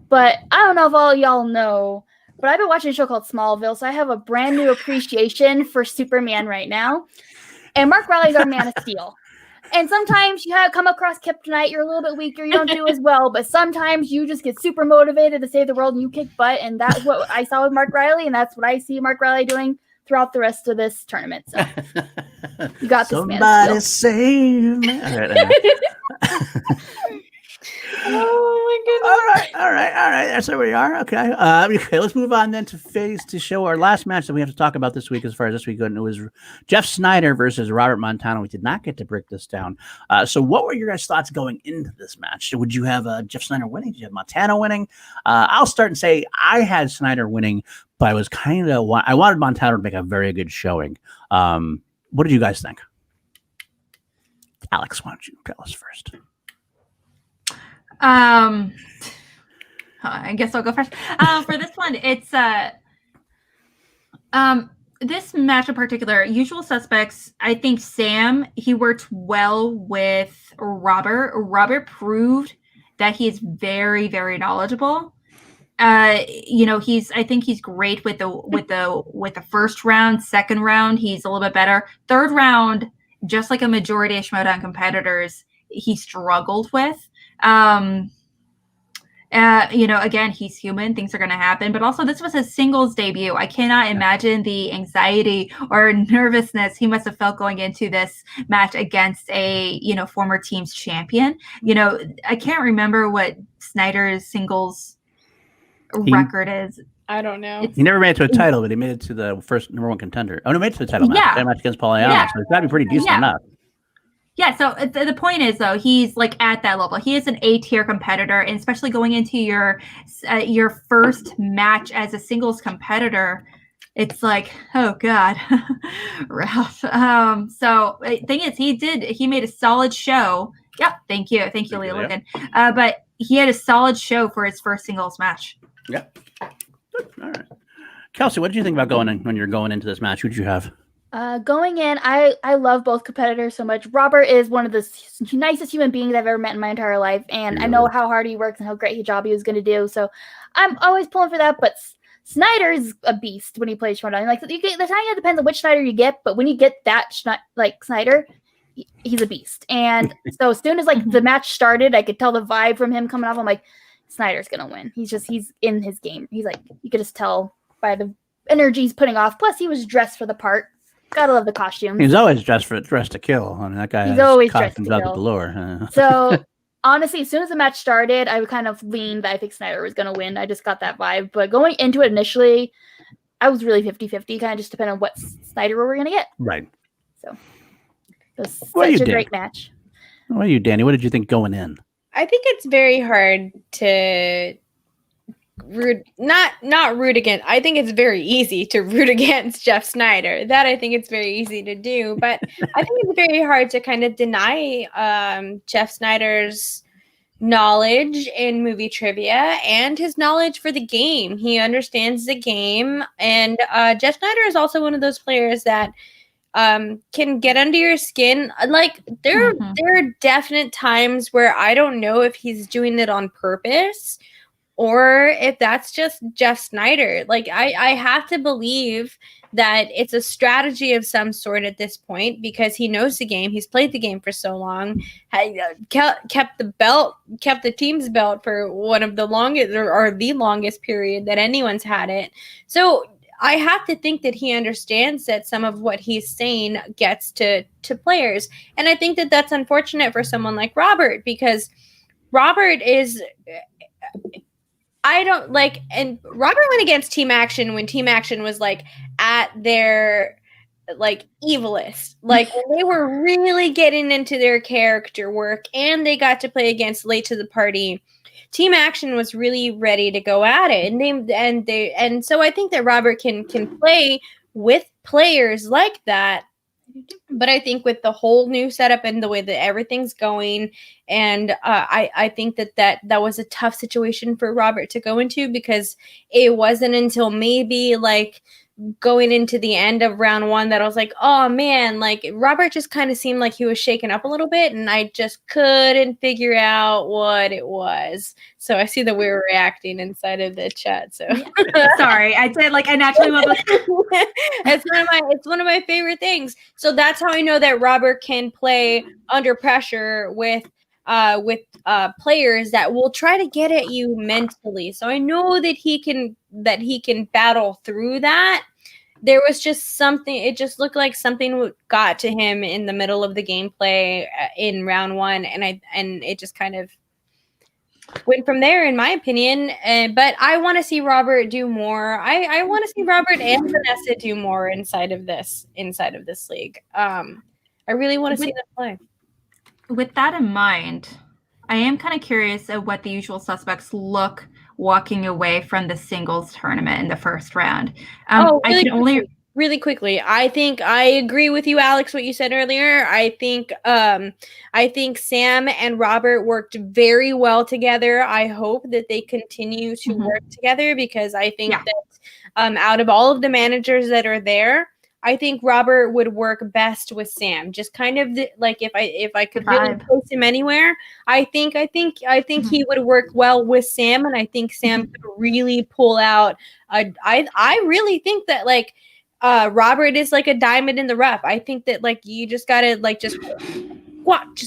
But I don't know if all y'all know, but I've been watching a show called Smallville, so I have a brand new appreciation for Superman right now. And Mark Riley's our Man of Steel. And sometimes you come across kryptonite, you're a little bit weaker, you don't do as well, but sometimes you just get super motivated to save the world and you kick butt, and that's what I saw with Mark Riley, and that's what I see Mark Riley doing throughout the rest of this tournament. So you got this, man. Somebody save me. Oh my goodness. All right. That's where we are. Okay. Okay. Let's move on then to show our last match that we have to talk about this week. As far as this week goes, it was Jeff Snyder versus Robert Montano. We did not get to break this down. So, what were your guys' thoughts going into this match? Would you have Jeff Snyder winning? Did you have Montano winning? I'll start and say I had Snyder winning, but I was I wanted Montano to make a very good showing. What did you guys think? Alex, why don't you tell us first? I guess I'll go first. For this one, it's this match in particular, Usual Suspects, I think Sam, he worked well with Robert. Robert proved that he is very, very knowledgeable. I think he's great with the first round. Second round, he's a little bit better. Third round, just like a majority of Schmoedown competitors, he struggled with. Again, he's human. Things are going to happen. But also, this was his singles debut. I cannot imagine the anxiety or nervousness he must have felt going into this match against a, former team's champion. I can't remember what Snyder's singles record is. I don't know. He never made it to a title, but he made it to the first number one contender. Oh, no, he made it to the title match. Yeah. That match against Paul Ayala. So it's got to be pretty decent enough. Yeah, so the point is, though, he's like at that level. He is an A-tier competitor, and especially going into your first match as a singles competitor, it's like, oh God, rough. So the thing is, he made a solid show. Yeah, thank you, Leah Logan. But he had a solid show for his first singles match. Yeah. Good. All right. Kelsey, what did you think about when you're going into this match? Who'd you have? Going in, I love both competitors so much. Robert is one of the nicest human beings I've ever met in my entire life, and I know how hard he works and how great a job he was going to do. So I'm always pulling for that. But Snyder is a beast when he plays Schmoedown. Like the time depends on which Snyder you get, but when you get that Snyder, he's a beast. And so as soon as the match started, I could tell the vibe from him coming off. I'm like, Snyder's gonna win. He's in his game. He's like, you could just tell by the energy he's putting off. Plus, he was dressed for the part. Gotta love the costumes. He's always dressed to kill. I mean, that guy. He's always dressed to kill. Galore. So honestly, as soon as the match started, I kind of leaned that I think Snyder was gonna win. I just got that vibe. But going into it initially, I was really 50-50, kind of just depending on what Snyder we were gonna get. Right. So it was such a great match. What are you, Danie? What did you think going in? I think it's very hard to not root against. I think it's very easy to root against Jeff Snyder. That I think it's very easy to do, but I think it's very hard to kind of deny Jeff Snyder's knowledge in movie trivia and his knowledge for the game. He understands the game, and Jeff Snyder is also one of those players that can get under your skin. Like there are definite times where I don't know if he's doing it on purpose or if that's just Jeff Snyder. Like I have to believe that it's a strategy of some sort at this point because he knows the game. He's played the game for so long, kept the team's belt for one of the longest or the longest period that anyone's had it. So I have to think that he understands that some of what he's saying gets to players. And I think that that's unfortunate for someone like Robert because Robert is... and Robert went against Team Action when Team Action was at their evilest. When they were really getting into their character work and they got to play against Late to the Party. Team Action was really ready to go at it. And so I think that Robert can play with players like that. But I think with the whole new setup and the way that everything's going, and I think that was a tough situation for Robert to go into because it wasn't until maybe going into the end of round one that I was like, oh man, like Robert just kind of seemed like he was shaken up a little bit, and I just couldn't figure out what it was. So I see that we were reacting inside of the chat. So sorry, I did like I naturally went like it's one of my favorite things. So that's how I know that Robert can play under pressure with players that will try to get at you mentally. So I know that he can battle through that. There was just something, it just looked like something got to him in the middle of the gameplay in round one, and it just kind of went from there, in my opinion. But I want to see Robert do more. I want to see Robert and Vanessa do more inside of this league. I really want to see them play. With that in mind, I am kind of curious of what the usual suspects look walking away from the singles tournament in the first round. Really quickly, I think I agree with you, Alex, what you said earlier. I think Sam and Robert worked very well together. I hope that they continue to work together, because I think that out of all of the managers that are there, I think Robert would work best with Sam. Just kind of like if I could really place him anywhere, I think he would work well with Sam, and I think Sam could really pull out. I really think that like Robert is like a diamond in the rough. I think that like you just gotta like just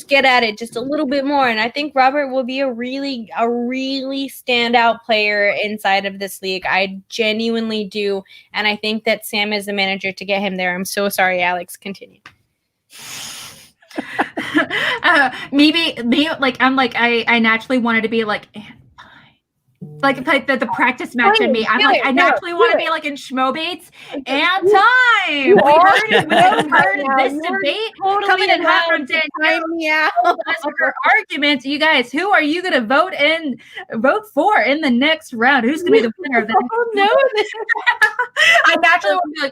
get at it just a little bit more, and I think Robert will be a really standout player inside of this league. I genuinely do, and I think that Sam is the manager to get him there. I'm so sorry, Alex. Continue. Maybe like I naturally wanted to be like the practice match in me. I'm like, I naturally want to be like in Schmoedown and time. We heard this debate coming in hot from Danie. For arguments, you guys, who are you going to vote for in the next round? Who's going to be the winner of the I naturally want to be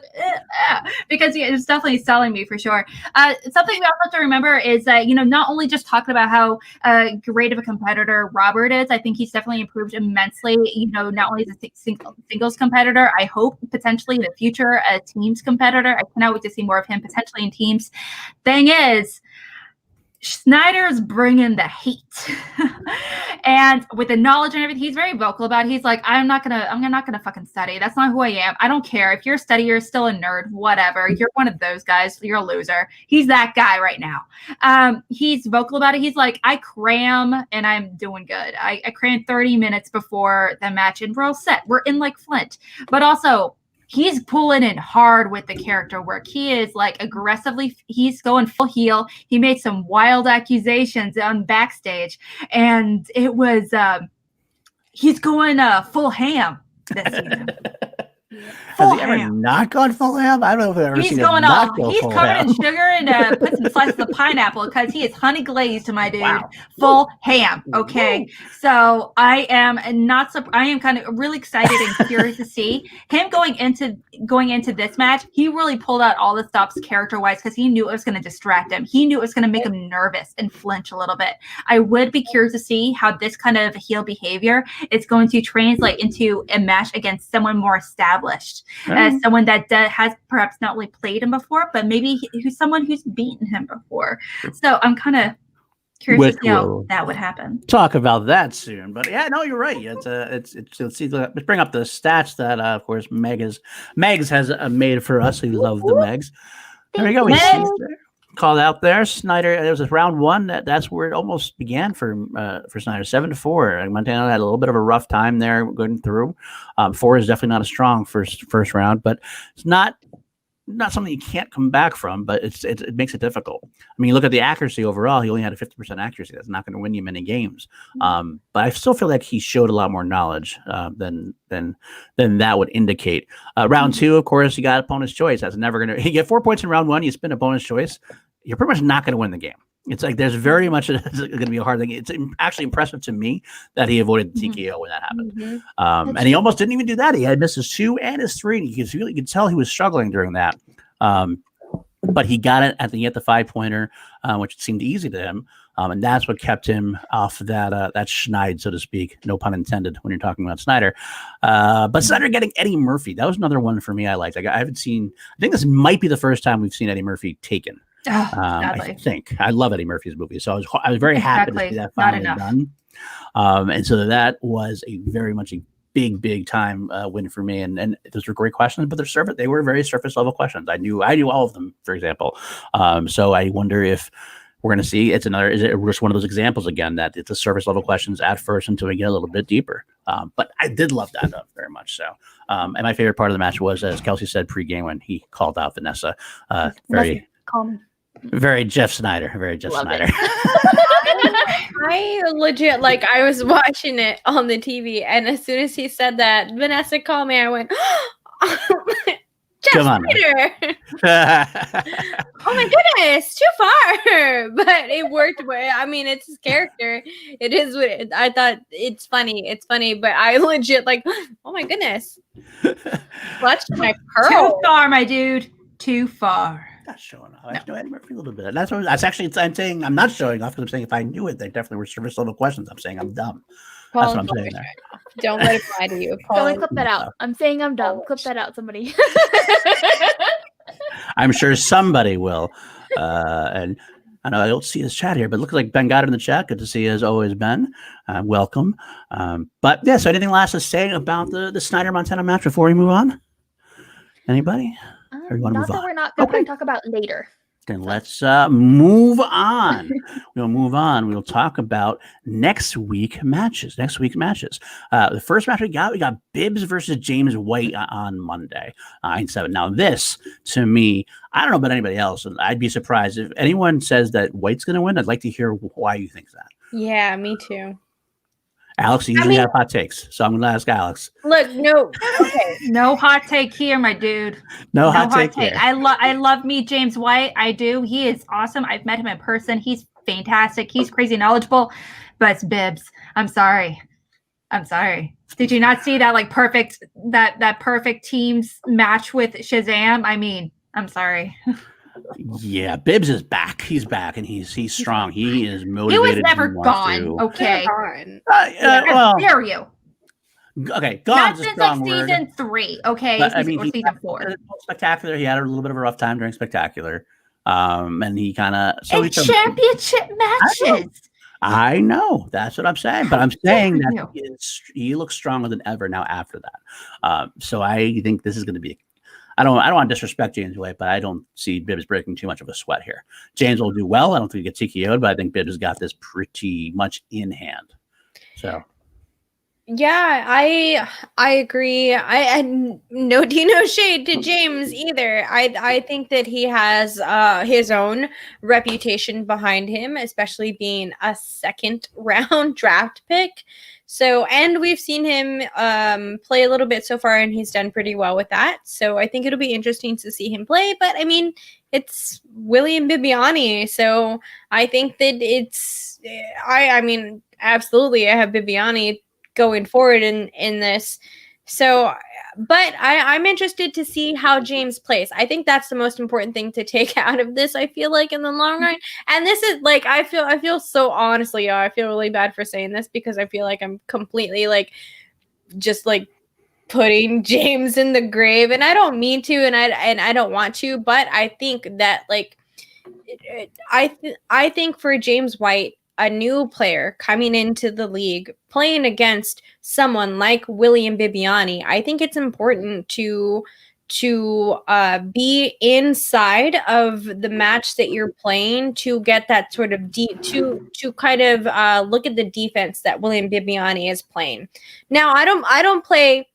like, because it's definitely selling me for sure. Something we also have to remember is that, not only just talking about how great of a competitor Robert is, I think he's definitely improved immensely. Not only as a singles competitor, I hope potentially in the future a teams competitor. I cannot wait to see more of him potentially in teams. Thing is, Snyder's bringing the heat, and with the knowledge and everything, he's very vocal about it. He's like, I'm not gonna fucking study. That's not who I am. I don't care if you're a studier, you're still a nerd, whatever. You're one of those guys. You're a loser. He's that guy right now. He's vocal about it. He's like, I cram and I'm doing good. I cram 30 minutes before the match and we're all set. We're in like Flint, but also he's pulling in hard with the character work. He is like aggressively, he's going full heel. He made some wild accusations on backstage, and it was, he's going full ham this season. Has he ever not gone full ham? I don't know if I've ever seen him not go full ham. He's covered in sugar and put some slices of pineapple because he is honey glazed, my dude. Wow. Full ham. Okay. So I am kind of really excited and curious to see him going into this match. He really pulled out all the stops character wise because he knew it was going to distract him. He knew it was going to make him nervous and flinch a little bit. I would be curious to see how this kind of heel behavior is going to translate into a match against someone more established. As someone that has perhaps not only played him before, but maybe who's someone who's beaten him before. So I'm kind of curious to see how that would happen. Talk about that soon, but yeah, no, you're right. Let's bring up the stats that of course Megs has made for us. We love the Megs. There we go. Called out there, Snyder. There was round one. That's where it almost began for Snyder. 7-4. Montana had a little bit of a rough time there going through. 4 is definitely not a strong first round, but it's not something you can't come back from. But it makes it difficult. I mean, you look at the accuracy overall. He only had a 50% accuracy. That's not going to win you many games. But I still feel like he showed a lot more knowledge than that would indicate. Round 2, of course, you got opponent's choice. That's never going to. You get 4 points in round 1. You spin opponent's choice. You're pretty much not going to win the game. It's like there's very much going to be a hard thing. It's actually impressive to me that he avoided the TKO when that happened. And he almost didn't even do that. He had missed his 2 and his 3. And you could tell he was struggling during that. but he got it at the 5-pointer, which seemed easy to him. And that's what kept him off that schneid, so to speak. No pun intended when you're talking about Snyder. But Snyder getting Eddie Murphy, that was another one for me I liked. I haven't seen, I think this might be the first time we've seen Eddie Murphy taken. I think. I love Eddie Murphy's movies, so I was very happy to see that finally done. And so that was very much a big time win for me. And those were great questions, but they were very surface level questions. I knew all of them, for example. So I wonder if we're going to see is it just one of those examples again that it's a surface level questions at first until we get a little bit deeper. But I did love that very much so. And my favorite part of the match was, as Kelsey said pregame when he called out Vanessa, very Jeff Snyder, Snyder. I legit, I was watching it on the TV, and as soon as he said that, Vanessa called me, I went, Jeff Snyder! Oh my goodness, too far! But it worked. I mean, it's his character. It is what I thought. It's funny, but I legit oh my goodness. Clutched my pearl. Too far, my dude. Too far. Not showing off. I know Eddie Murphy a little bit. That's actually. I'm saying I'm not showing off because I'm saying if I knew it, they definitely were service level questions. I'm saying I'm dumb. That's what I'm saying. Don't let it lie to you. Don't clip that out. I'm saying I'm dumb. Clip that out, somebody. I'm sure somebody will. And I know I don't see his chat here, but it looks like Ben got it in the chat. Good to see you as always, Ben. Welcome. But yeah, so anything last to say about the Snyder Montana match before we move on? Anybody? Or you want to move on? That we're not going to talk about later. Then let's move on. We'll move on. We'll talk about next week's matches. The first match we got Bibbs versus James White on Monday, 9/7. Now this, to me, I don't know about anybody else, and I'd be surprised if anyone says that White's going to win. I'd like to hear why you think that. Yeah, me too. Alex, you usually have hot takes, so I'm going to ask Alex. Look, no, okay. No hot take here, my dude. No hot take here. I love me James White. I do. He is awesome. I've met him in person. He's fantastic. He's crazy knowledgeable, but it's Bibbs. I'm sorry. Did you not see that perfect that perfect teams match with Shazam? I mean, I'm sorry. Yeah, Bibbs is back. He's back, and he's strong. He is motivated. He was never gone. Okay. How dare you? Okay, not since season 3. Okay, or season 4. Spectacular. He had a little bit of a rough time during Spectacular, and he kind of championship matches. I know that's what I'm saying, but I'm saying that he looks stronger than ever now after that. So I think this is going to be. I don't want to disrespect James White, but I don't see Bibbs breaking too much of a sweat here. James will do well. I don't think he gets TKO'd, but I think Bibbs has got this pretty much in hand. So, yeah, I agree. I no shade to James either. I think that he has his own reputation behind him, especially being a second round draft pick. So, and we've seen him play a little bit so far, and he's done pretty well with that. So I think it'll be interesting to see him play. But, I mean, it's William Bibbiani. So I think that it's I mean, absolutely, I have Bibbiani going forward in this. So, but I'm interested to see how James plays. I think that's the most important thing to take out of this, I feel like, in the long run. And this is I feel so honestly, I feel really bad for saying this because I feel like I'm completely just putting James in the grave, and I don't mean to, and I don't want to, but I think that I think for James White, a new player coming into the league, playing against someone like William Bibbiani, I think it's important to be inside of the match that you're playing to get that sort of to kind of look at the defense that William Bibbiani is playing. Now, I don't play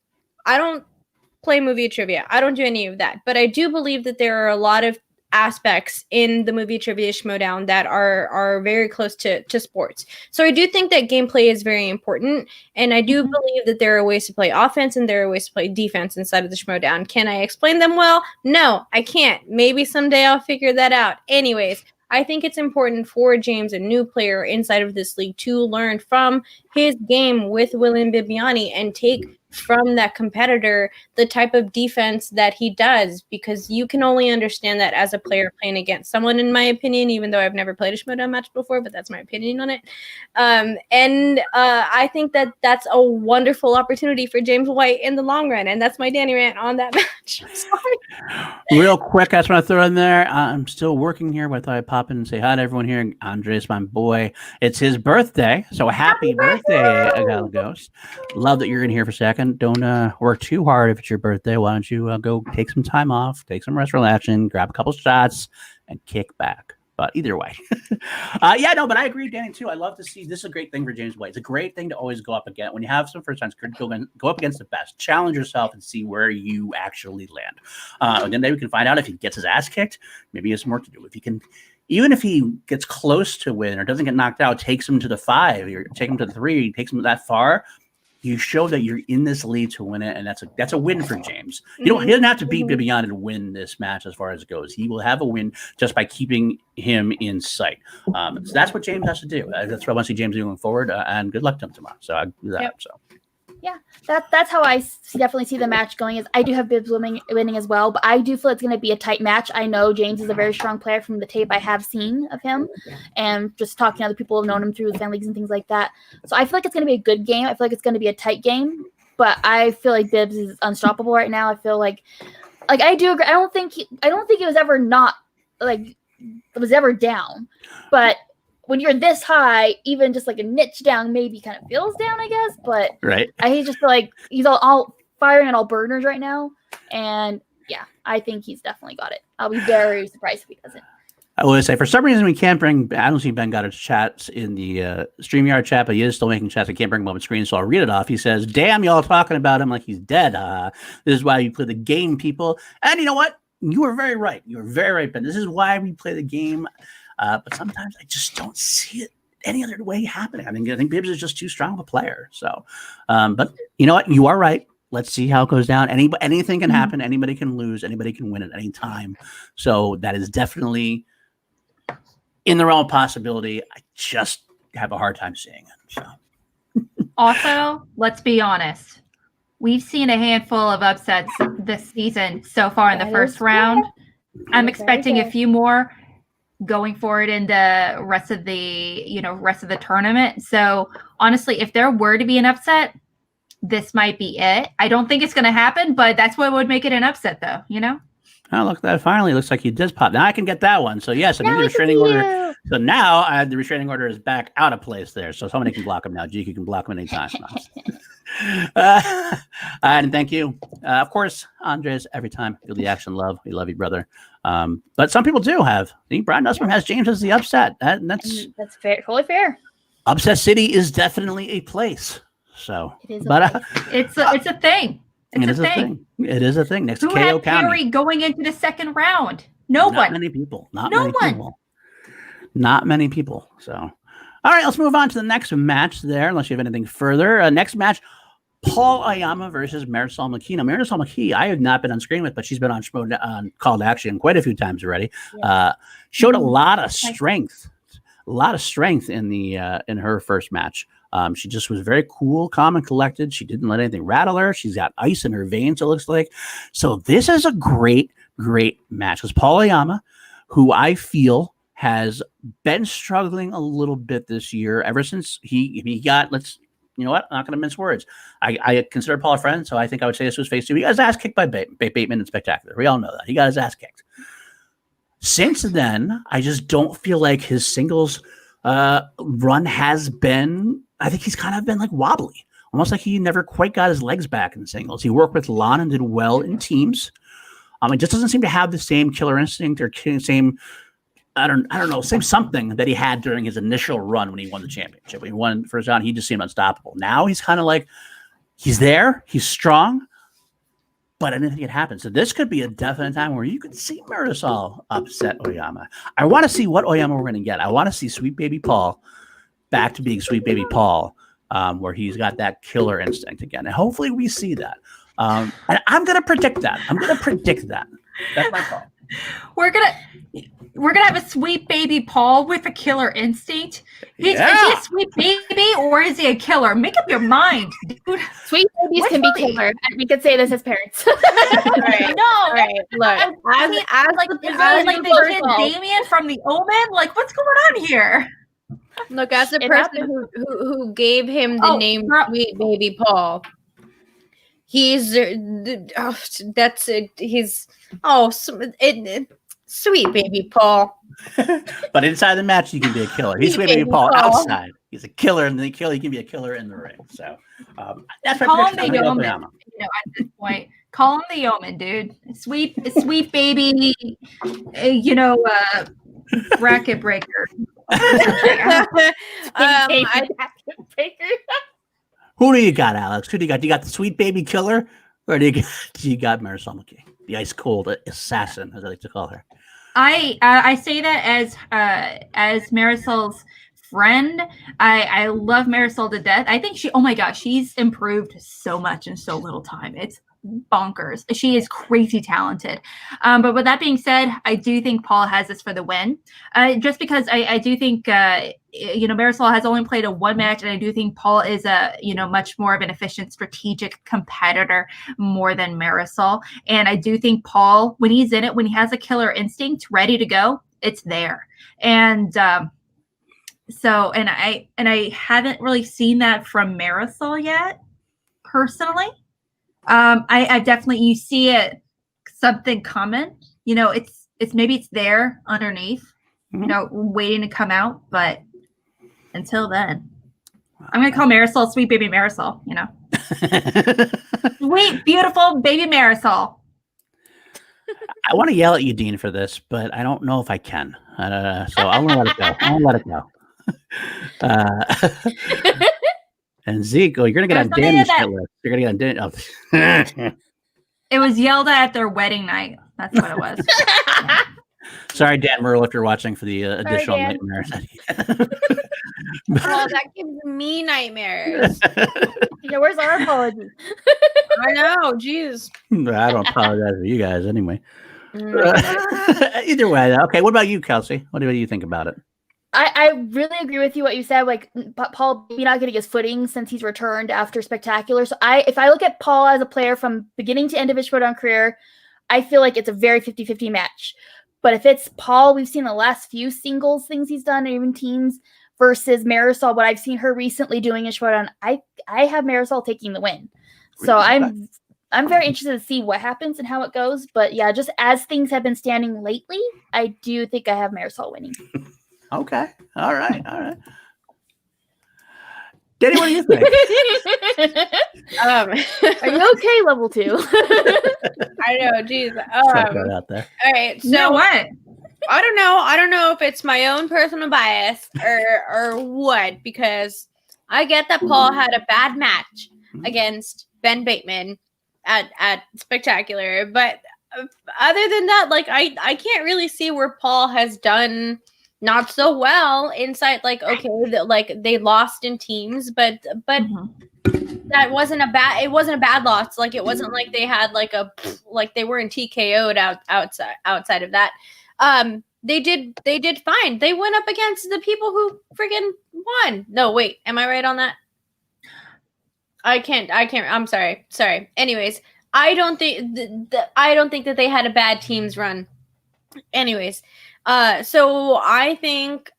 movie trivia. I don't do any of that, but I do believe that there are a lot of aspects in the movie trivia Schmoedown that are very close to sports. So I do think that gameplay is very important, and I do believe that there are ways to play offense and there are ways to play defense inside of the Schmoedown. Can I explain them well? No, I can't. Maybe someday I'll figure that out. Anyways, I think it's important for James, a new player inside of this league, to learn from his game with William Bibbiani and take from that competitor the type of defense that he does, because you can only understand that as a player playing against someone, in my opinion, even though I've never played a Schmoedown match before, but that's my opinion on it. I think that that's a wonderful opportunity for James White in the long run, and that's my Danie rant on that match. Sorry. Real quick, I just want to throw in there, I'm still working here, but I thought I'd pop in and say hi to everyone here. Andres, my boy, it's his birthday, so happy birthday, Ghost. Love that you're in here for a second. Don't work too hard if it's your birthday. Why don't you go take some time off, take some rest, relaxing, grab a couple shots, and kick back. But either way, but I agree with Danie too. I love to see, this is a great thing for James White. It's a great thing to always go up against when you have some first times. Go up against the best, challenge yourself, and see where you actually land. And then maybe we can find out if he gets his ass kicked. Maybe he has some work to do. If he can. Even if he gets close to win or doesn't get knocked out, takes him to the 5, or take him to the 3, takes him that far, you show that you're in this lead to win it, and that's a win for James. He doesn't have to beat Bibiana to win this match as far as it goes. He will have a win just by keeping him in sight. So that's what James has to do. That's what I want to see James going forward, and good luck to him tomorrow. So I do that. So. Yeah, that's how I definitely see the match going. Is I do have Bibbs winning as well, but I do feel it's going to be a tight match. I know James is a very strong player from the tape I have seen of him, and just talking to other people who have known him through the fan leagues and things like that. So I feel like it's going to be a good game. I feel like it's going to be a tight game, but I feel like Bibbs is unstoppable right now. I feel like I do agree. I don't think it was ever not it was ever down, but when you're this high, even just like a niche down maybe kind of feels down, I guess. But right. I just feel like he's all firing on all burners right now. And yeah, I think he's definitely got it. I'll be very surprised if he doesn't. I will say, for some reason, we can't bring, I don't see Ben Goddard's chats in the StreamYard chat, but he is still making chats. I can't bring him up on screen, so I'll read it off. He says, damn, y'all talking about him like he's dead. This is why you play the game, people. And you know what? You were very right. You were very right, Ben. This is why we play the game. But sometimes I just don't see it any other way happening. I think Bibbs is just too strong of a player. So, but you know what? You are right. Let's see how it goes down. Anything can happen. Anybody can lose. Anybody can win at any time. So that is definitely in the realm of possibility. I just have a hard time seeing it. So. Also, let's be honest. We've seen a handful of upsets this season so far in the first round. I'm expecting a few more going forward in the rest of the tournament. So honestly, if there were to be an upset, this might be it. I don't think it's going to happen, but that's what would make it an upset, though. Oh, look, that finally looks like he does pop. Now I can get that one. So yes, I need the restraining order. So now the restraining order is back out of place there. So somebody can block him now. GQ can block him anytime. And thank you. Of course, Andres, every time. Feel the action, love. We love you, brother. But some people do have. Brian Nussbaum has James as the upset. That's fair, totally fair. Upset City is definitely a place. So, it is it's a thing. It is a thing. It is a thing. Next to KO County. Perry going into the second round? Not many people. Not many people. So, all right, let's move on to the next match there, unless you have anything further. Next match, Paul Oyama versus Marisol McKee. Now, Marisol McKee, I have not been on screen with, but she's been on Call to Action quite a few times already. Yes. Showed a lot of strength. In her first match. She just was very cool, calm, and collected. She didn't let anything rattle her. She's got ice in her veins, it looks like. So this is a great, great match. Because Paul Oyama, who I feel has been struggling a little bit this year, ever since he got, you know what? I'm not going to mince words. I consider Paul a friend, so I think I would say this was phase 2. He got his ass kicked by Bateman in Spectacular. We all know that. He got his ass kicked. Since then, I just don't feel like his singles run has been, I think he's kind of been like wobbly, almost like he never quite got his legs back in singles. He worked with Lon and did well in teams. It just doesn't seem to have the same killer instinct or same, I don't know, same something that he had during his initial run when he won the championship. When he won first round, he just seemed unstoppable. Now he's kind of like, he's there, he's strong, but I didn't think it happened. So this could be a definite time where you could see Marisol upset Oyama. I want to see what Oyama we're going to get. I want to see Sweet Baby Paul back to being Sweet Baby Paul, where he's got that killer instinct again. And hopefully we see that. And I'm going to predict that. That's my call. We're we're gonna have a sweet baby Paul with a killer instinct. Is he a sweet baby or is he a killer? Make up your mind, dude. Sweet babies can be killer. We could say this as parents. All right. Look, as the kid Damien from The Omen, like what's going on here? Look, as a person who gave him the name Sweet Baby Paul, he's Sweet Baby Paul. But inside the match, you can be a killer. He's Sweet Baby Paul. Outside, he's a killer in the kill. He can be a killer in the ring. So that's call him the Yeoman. At this point, call him the Yeoman, dude. Sweet baby. Bracket breaker. Who do you got, Alex? Who do you got? Do you got the Sweet Baby Killer, or do you got Marisol McKee, the ice cold assassin, as I like to call her? I say that as Marisol's friend. I love Marisol to death. I think she's improved so much in so little time. It's bonkers. She is crazy talented. But with that being said, I do think Paul has this for the win. Just because I do think Marisol has only played a one match, and I do think Paul is a much more of an efficient strategic competitor more than Marisol. And I do think Paul, when he's in it, when he has a killer instinct ready to go, it's there. And so I haven't really seen that from Marisol yet, personally. I definitely, you see it, something coming, it's maybe it's there underneath, waiting to come out. But until then, I'm going to call Marisol Sweet Baby Marisol, Sweet, beautiful baby Marisol. I want to yell at you, Dean, for this, but I don't know if I can. So I'm going to let it go. And Zeke, you're going to get on Danie's hit list. You're going to get on Danie. It was yelled at their wedding night. That's what it was. Yeah. Sorry, Dan Merle, if you're watching for the additional nightmares. That gives me nightmares. Where's our apology? I know, jeez. I don't apologize for you guys anyway. Either way, okay. What about you, Kelsey? What do you think about it? I really agree with you what you said. Like Paul maybe not getting his footing since he's returned after Spectacular. So if I look at Paul as a player from beginning to end of his Schmoedown career, I feel like it's a very 50-50 match. But if it's Paul, we've seen the last few singles things he's done, or even teams, versus Marisol, what I've seen her recently doing in Schmoedown, I have Marisol taking the win. So I'm very interested to see what happens and how it goes. But yeah, just as things have been standing lately, I do think I have Marisol winning. Okay. All right. Danie, what do you think? Are you okay, level 2? I know, geez. Out there. All right. So what? I don't know if it's my own personal bias or what, because I get that Paul had a bad match against Ben Bateman at Spectacular, but other than that, like I can't really see where Paul has done not so well inside. Like, okay, they lost in teams, but that wasn't a bad loss. Like, it wasn't like they had like they were in TKO'd outside of that. They did fine. They went up against the people who friggin' won. No, wait, am I right on that? I can't. I'm sorry. Anyways, I don't think that they had a bad teams run. Anyways, so I think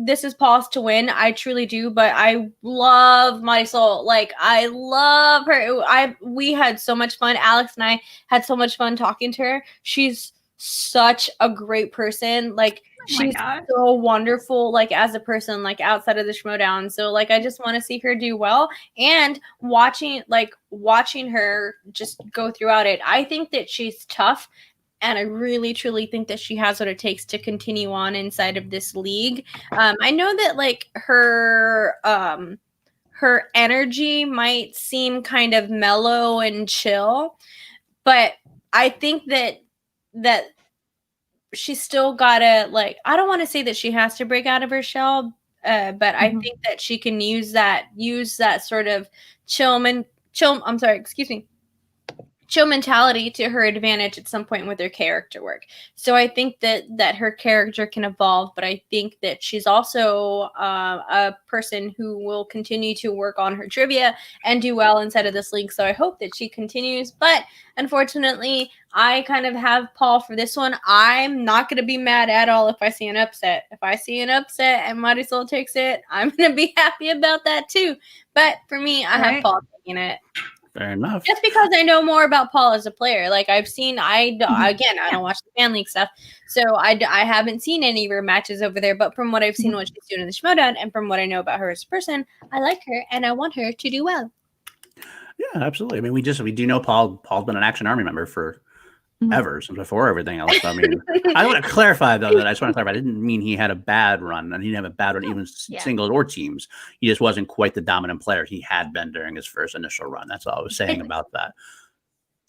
this is Paul's to win. I truly do, but I love Marisol. Like, I love her. We had so much fun. Alex and I had so much fun talking to her. She's such a great person. Like, she's so wonderful, like, as a person, like, outside of the Schmoedown. So, like, I just want to see her do well, and watching her just go throughout it. I think that she's tough, and I really truly think that she has what it takes to continue on inside of this league. I know that, like, her energy might seem kind of mellow and chill, but I think that she's still gotta, like, I don't want to say that she has to break out of her shell, but I think that she can use that sort of chill show mentality to her advantage at some point with her character work. So I think that her character can evolve, but I think that she's also a person who will continue to work on her trivia and do well inside of this league. So I hope that she continues. But unfortunately, I kind of have Paul for this one. I'm not going to be mad at all if I see an upset. If I see an upset and Marisol takes it, I'm going to be happy about that too. But for me, I have Paul taking it. Fair enough. Just because I know more about Paul as a player. Like I don't watch the fan league stuff, so I haven't seen any of her matches over there. But from what I've seen, what she's doing in the Schmoedown, and from what I know about her as a person, I like her and I want her to do well. Yeah, absolutely. I mean, we do know Paul. Paul's been an Action Army member for ever, since before everything else. I mean, I want to clarify though that I didn't mean he had a bad run, and he didn't have a bad run even singles or teams. He just wasn't quite the dominant player he had been during his first initial run. That's all I was saying about that.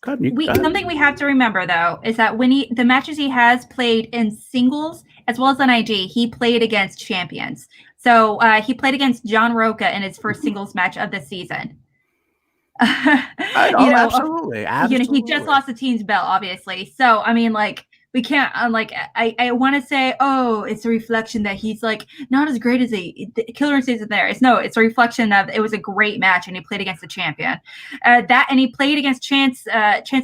Something we have to remember though is that when the matches he has played in singles as well as on IG, he played against champions. So he played against John Roca in his first singles match of the season. Absolutely. He just lost the team's belt, obviously. So I mean, like, we can't I want to say, oh, it's a reflection that he's like not as great as Killer Instincts there. It's a reflection of it was a great match and he played against the champion. And he played against Chance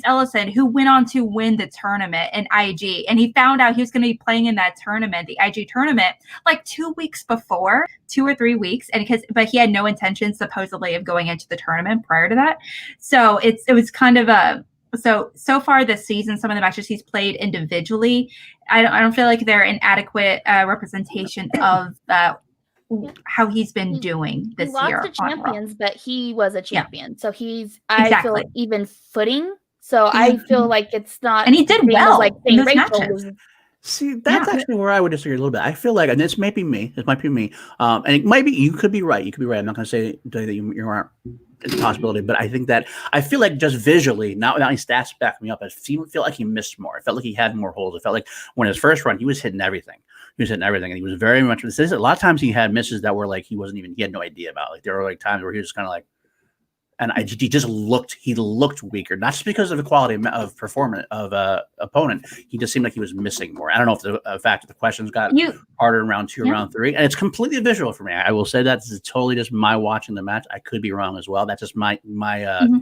Ellison, who went on to win the tournament in IG. And he found out he was going to be playing in that tournament, the IG tournament, like 2 weeks before, 2 or 3 weeks, but he had no intention supposedly of going into the tournament prior to that. So it was kind of so far this season, some of the matches he's played individually, I don't feel like they're an adequate representation of how he's been doing this year. He lost to champions, but he was a champion, so he's I feel even footing. So I feel like it's not, and he did well. Like in those matches. See, that's actually where I would disagree a little bit. I feel like, and this might be me. This might be me, and it might be you. Could be right. You could be right. I'm not going to say that you aren't. It's a possibility, but I think that I feel like just visually, not without any stats to back me up, I feel like he missed more. I felt like he had more holes. I felt like when his first run, he was hitting everything. And he was very much. A lot of times he had misses that were like he had no idea about. Like there were like times where he was just kind of like. And he looked weaker, not just because of the quality of performance of opponent. He just seemed like he was missing more. I don't know if the fact that the questions got harder in round 2 or round 3, and it's completely visual for me. I will say that's totally just my watching the match. I could be wrong as well. That's just my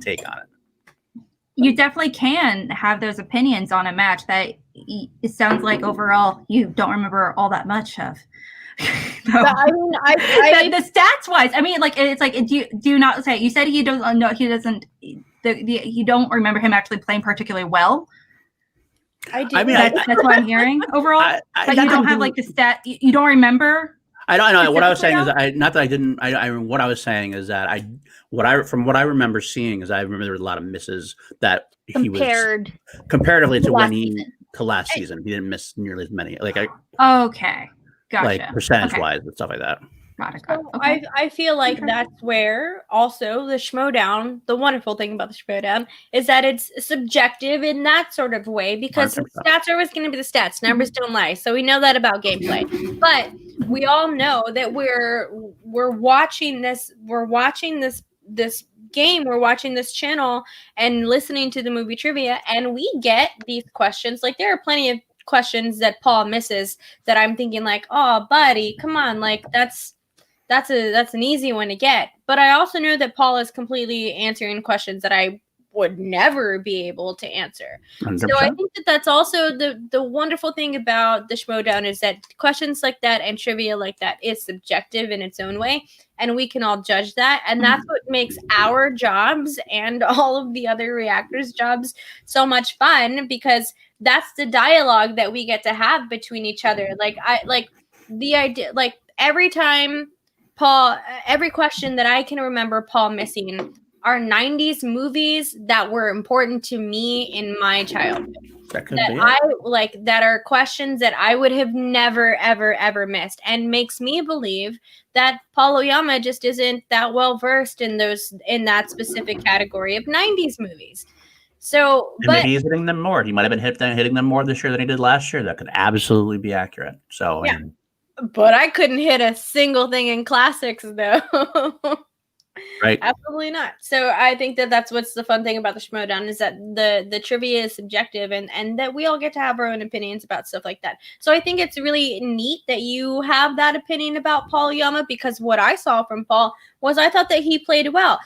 take on it. You definitely can have those opinions on a match that it sounds like overall you don't remember all that much of. No. I mean, the stats wise, I mean, like it's like do you not say you said he doesn't know he doesn't you don't remember him actually playing particularly well. I do. I mean, that's what I'm hearing overall. But you don't have like the stat. You don't remember. I know. What I was saying is, what I was saying is that from what I remember seeing is I remember there were a lot of misses that he was comparatively to last season. He didn't miss nearly as many. Okay. Gotcha. Like percentage-wise and stuff like that. So I feel like that's where also the Schmoedown, the wonderful thing about the Schmoedown is that it's subjective in that sort of way because 100%. Stats are always going to be the stats. Numbers don't lie. So we know that about gameplay. But we all know that we're watching this game, we're watching this channel and listening to the movie trivia, and we get these questions. Like there are plenty of questions that Paul misses that I'm thinking like, oh buddy, come on, like that's an easy one to get. But I also know that Paul is completely answering questions that I would never be able to answer. 100%. So I think that's also the wonderful thing about the Schmoedown is that questions like that and trivia like that is subjective in its own way, and we can all judge that, and that's what makes our jobs and all of the other reactors' jobs so much fun, because that's the dialogue that we get to have between each other. The idea, like every time Paul, every question that I can remember Paul missing are 90s movies that were important to me in my childhood. That are questions that I would have never, ever, ever missed, and makes me believe that Paul Oyama just isn't that well versed in that specific category of 90s movies. So, maybe he's hitting them more. He might have been hitting them more this year than he did last year. That could absolutely be accurate. So, yeah. But I couldn't hit a single thing in classics, though. Right. Absolutely not. So I think that that's what's the fun thing about the Schmoedown is that the trivia is subjective and that we all get to have our own opinions about stuff like that. So I think it's really neat that you have that opinion about Paul Yama, because what I saw from Paul was I thought that he played well.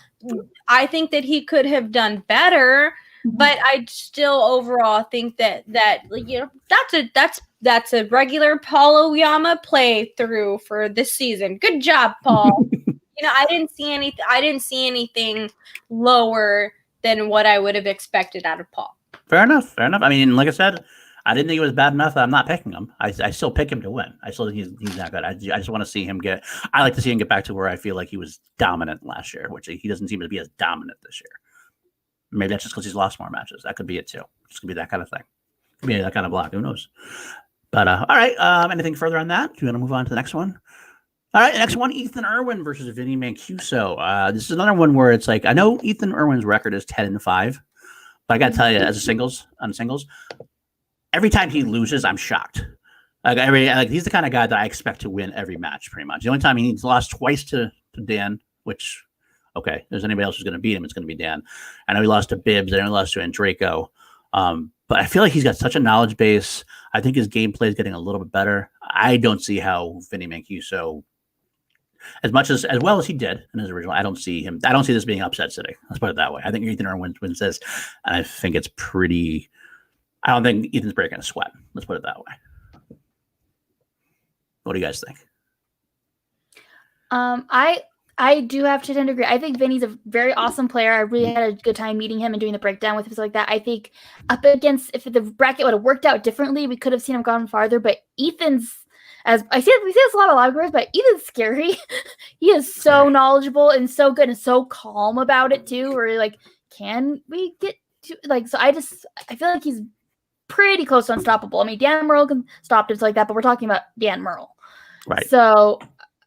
I think that he could have done better, but I still overall think that you know that's a regular Paul Oyama playthrough for this season. Good job, Paul. You know, I didn't see anything lower than what I would have expected out of Paul. Fair enough. I mean, like I said, I didn't think it was bad enough that I'm not picking him. I still pick him to win. I still think he's not good. I just want to see him I like to see him get back to where I feel like he was dominant last year, which he doesn't seem to be as dominant this year. Maybe that's just because he's lost more matches. That could be it too. Just could be that kind of thing. Could be that kind of block. Who knows? But all right. Anything further on that? Do you want to move on to the next one? All right, next one, Ethan Irwin versus Vinny Mancuso. This is another one where it's like, I know Ethan Irwin's record is 10-5, but I got to tell you, on singles, every time he loses, I'm shocked. He's the kind of guy that I expect to win every match, pretty much. The only time he's lost twice to Dan, which, okay, if there's anybody else who's going to beat him, it's going to be Dan. I know he lost to Bibbs, I know he lost to Andraco. But I feel like he's got such a knowledge base. I think his gameplay is getting a little bit better. I don't see how Vinny Mancuso, as well as he did in his original, I don't see this being upset city. Let's put it that way. I think Ethan Irwin wins this, and I think it's pretty. I don't think Ethan's breaking a sweat. Let's put it that way. What do you guys think? I do have to tend to agree. I think Vinny's a very awesome player. I really had a good time meeting him and doing the breakdown with him, like that. I think up against, if the bracket would have worked out differently, we could have seen him gone farther. But Ethan's, as I see, we see this a lot of live but Ethan's scary. He is so knowledgeable and so good and so calm about it too. Where like, can we get to like? So I feel like he's pretty close to unstoppable. I mean, Dan Murrell can stop him like that, but we're talking about Dan Murrell, right? So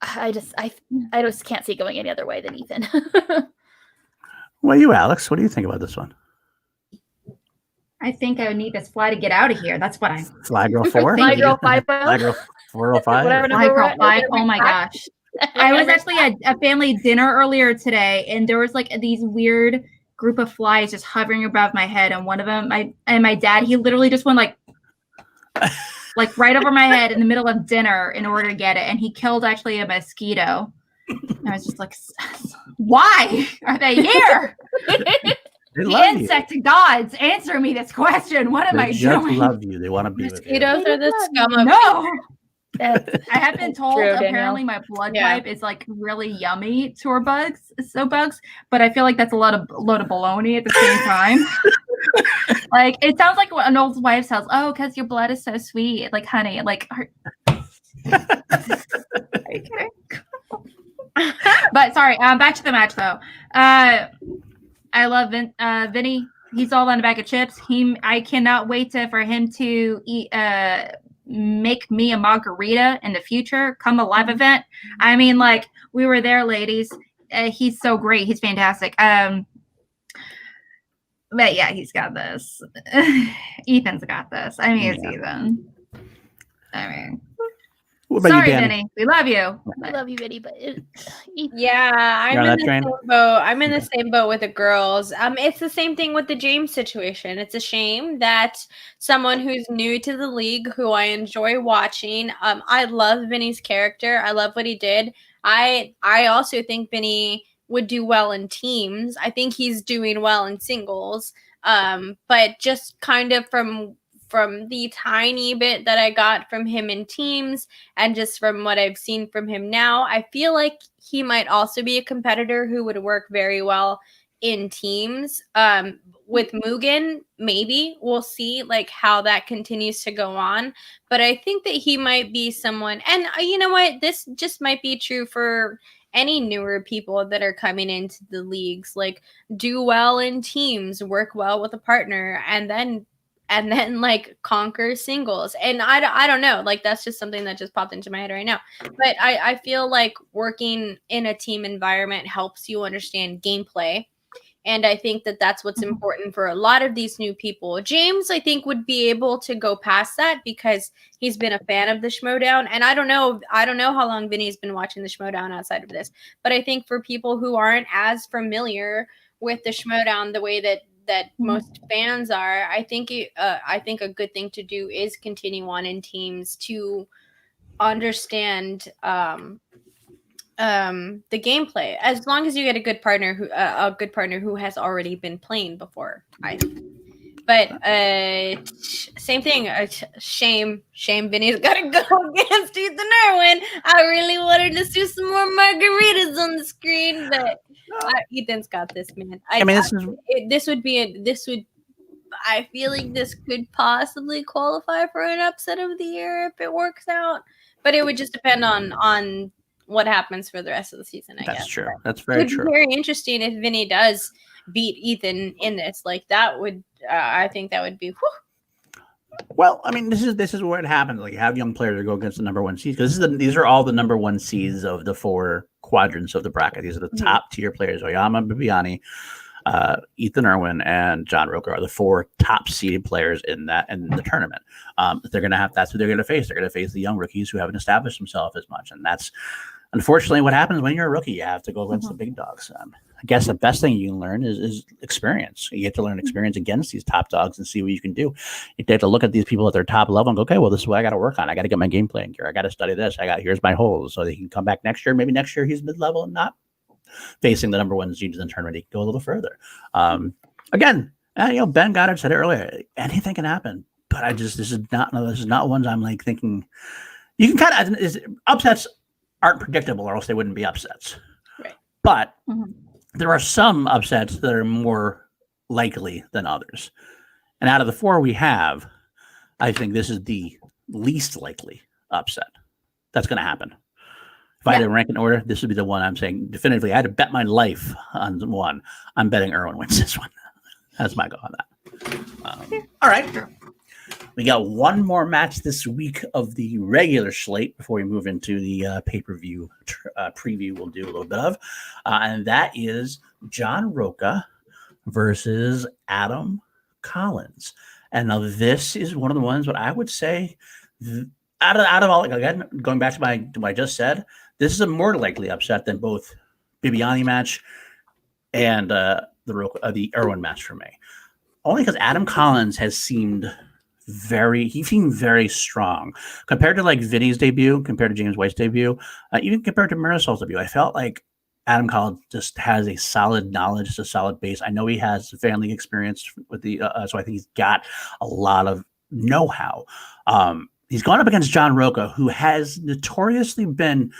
I just can't see it going any other way than Ethan. Well, you, Alex, what do you think about this one? I think I would need this fly to get out of here. That's what I'm. Fly Girl 4? Fly Girl 5? Fly Girl 405? Whatever Fly Girl 5. Oh my gosh. I was actually at a family dinner earlier today, and there was like these weird group of flies just hovering above my head. And one of them, my dad, he literally just went like right over my head in the middle of dinner in order to get it. And he killed actually a mosquito. And I was just like, why are they here? The insect gods, answer me this question. What am I doing? They love you. They want to be with you. Mosquitoes are the scum of I have been told apparently my blood pipe is like really yummy to bugs, but I feel like that's a load of baloney at the same time. Like it sounds like what an old wife says. Oh, because your blood is so sweet, like honey, like. Okay. But sorry, back to the match though. I love Vinny. He's all on a bag of chips. I cannot wait for him to eat. Make me a margarita in the future. Come a live event. I mean, like we were there, ladies. He's so great. He's fantastic. But yeah, he's got this. Ethan's got this. I mean, it's Ethan. I mean. Sorry, Vinny. We love you. I love you, Vinny, but I'm in the same boat. I'm in the same boat with the girls. It's the same thing with the James situation. It's a shame that someone who's new to the league, who I enjoy watching, I love Vinny's character. I love what he did. I also think Vinny would do well in teams. I think he's doing well in singles. But just kind of from the tiny bit that I got from him in teams and just from what I've seen from him now, I feel like he might also be a competitor who would work very well in teams. With Mugen, maybe we'll see like how that continues to go on. But I think that he might be someone, and you know what? This just might be true for any newer people that are coming into the leagues. Like do well in teams, work well with a partner, and then like conquer singles. And I don't know, like that's just something that just popped into my head right now. But I feel like working in a team environment helps you understand gameplay And I think that that's what's important for a lot of these new people. James, I think, would be able to go past that because he's been a fan of the Schmoedown. And I don't know how long Vinny's been watching the Schmoedown outside of this. But I think for people who aren't as familiar with the Schmoedown the way that most fans are, I think a good thing to do is continue on in teams to understand the gameplay, as long as you get a good partner who has already been playing before. But same thing. Shame Vinny's got to go against Ethan Irwin. I really wanted to see some more margaritas on the screen, but Ethan's got this, man. I feel like this could possibly qualify for an upset of the year if it works out, but it would just depend on what happens for the rest of the season. I guess that's true. That's very true. It would be very interesting if Vinny does beat Ethan in this. Like that would, I think that would be. Whew. Well, I mean, this is where it happens. Like, you have young players that go against the number one seeds, because these are all the number one seeds of the 4 quadrants of the bracket. These are the top tier players. Oyama, Bibiani, Ethan Irwin, and John Roker are the 4 top seeded players in the tournament. They're going to have, that's who they're going to face. They're going to face the young rookies who haven't established themselves as much, and that's unfortunately what happens when you're a rookie. You have to go against the big dogs. I guess the best thing you can learn is experience. You get to learn experience against these top dogs and see what you can do. You have to look at these people at their top level and go, okay, well, this is what I got to work on. I got to get my gameplay in gear. I got to study this. Here's my holes, so they can come back next year. Maybe next year he's mid-level and not facing the number one seed in the tournament. He can go a little further. Again, Ben Goddard said it earlier. Anything can happen, but this is not ones I'm like thinking. You can kind of upsets aren't predictable, or else they wouldn't be upsets. Right. But there are some upsets that are more likely than others. And out of the 4 we have, I think this is the least likely upset that's going to happen. If I had to rank in order, this would be the one I'm saying definitively. I had to bet my life on one. I'm betting Irwin wins this one. That's my go on that. All right. We got one more match this week of the regular slate before we move into the pay-per-view preview we'll do a little bit of. And that is John Roca versus Adam Collins. And now this is one of the ones what I would say out of all, again, going back to what I just said, this is a more likely upset than both Bibiani match and the Irwin match for me. Only because Adam Collins has seemed very strong compared to like Vinny's debut, compared to James White's debut, even compared to Marisol's debut. I felt like Adam Collins just has a solid knowledge, a solid base. I know he has family experience with the, so I think he's got a lot of know-how. He's gone up against John Roca, who has notoriously been,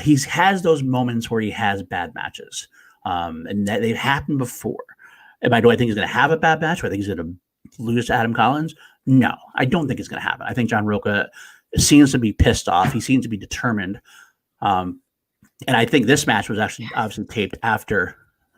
he has those moments where he has bad matches, and they've happened before. Do I think he's going to have a bad match? Or I think he's going to lose to Adam Collins? No, I don't think it's going to happen. I think John Roca seems to be pissed off. He seems to be determined. And I think this match was actually obviously taped after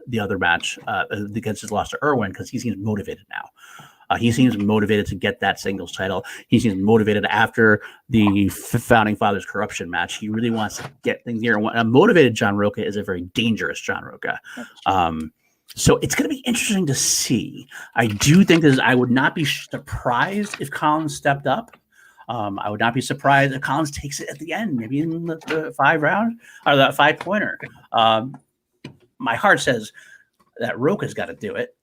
the other match against his loss to Irwin, because he seems motivated now. He seems motivated to get that singles title. He seems motivated after the Founding Fathers corruption match. He really wants to get things here. A motivated John Roca is a very dangerous John Roca. So it's going to be interesting to see. I do think I would not be surprised if Collins stepped up. I would not be surprised if Collins takes it at the end, maybe in the 5 round or the 5-pointer. My heart says that Roca's got to do it,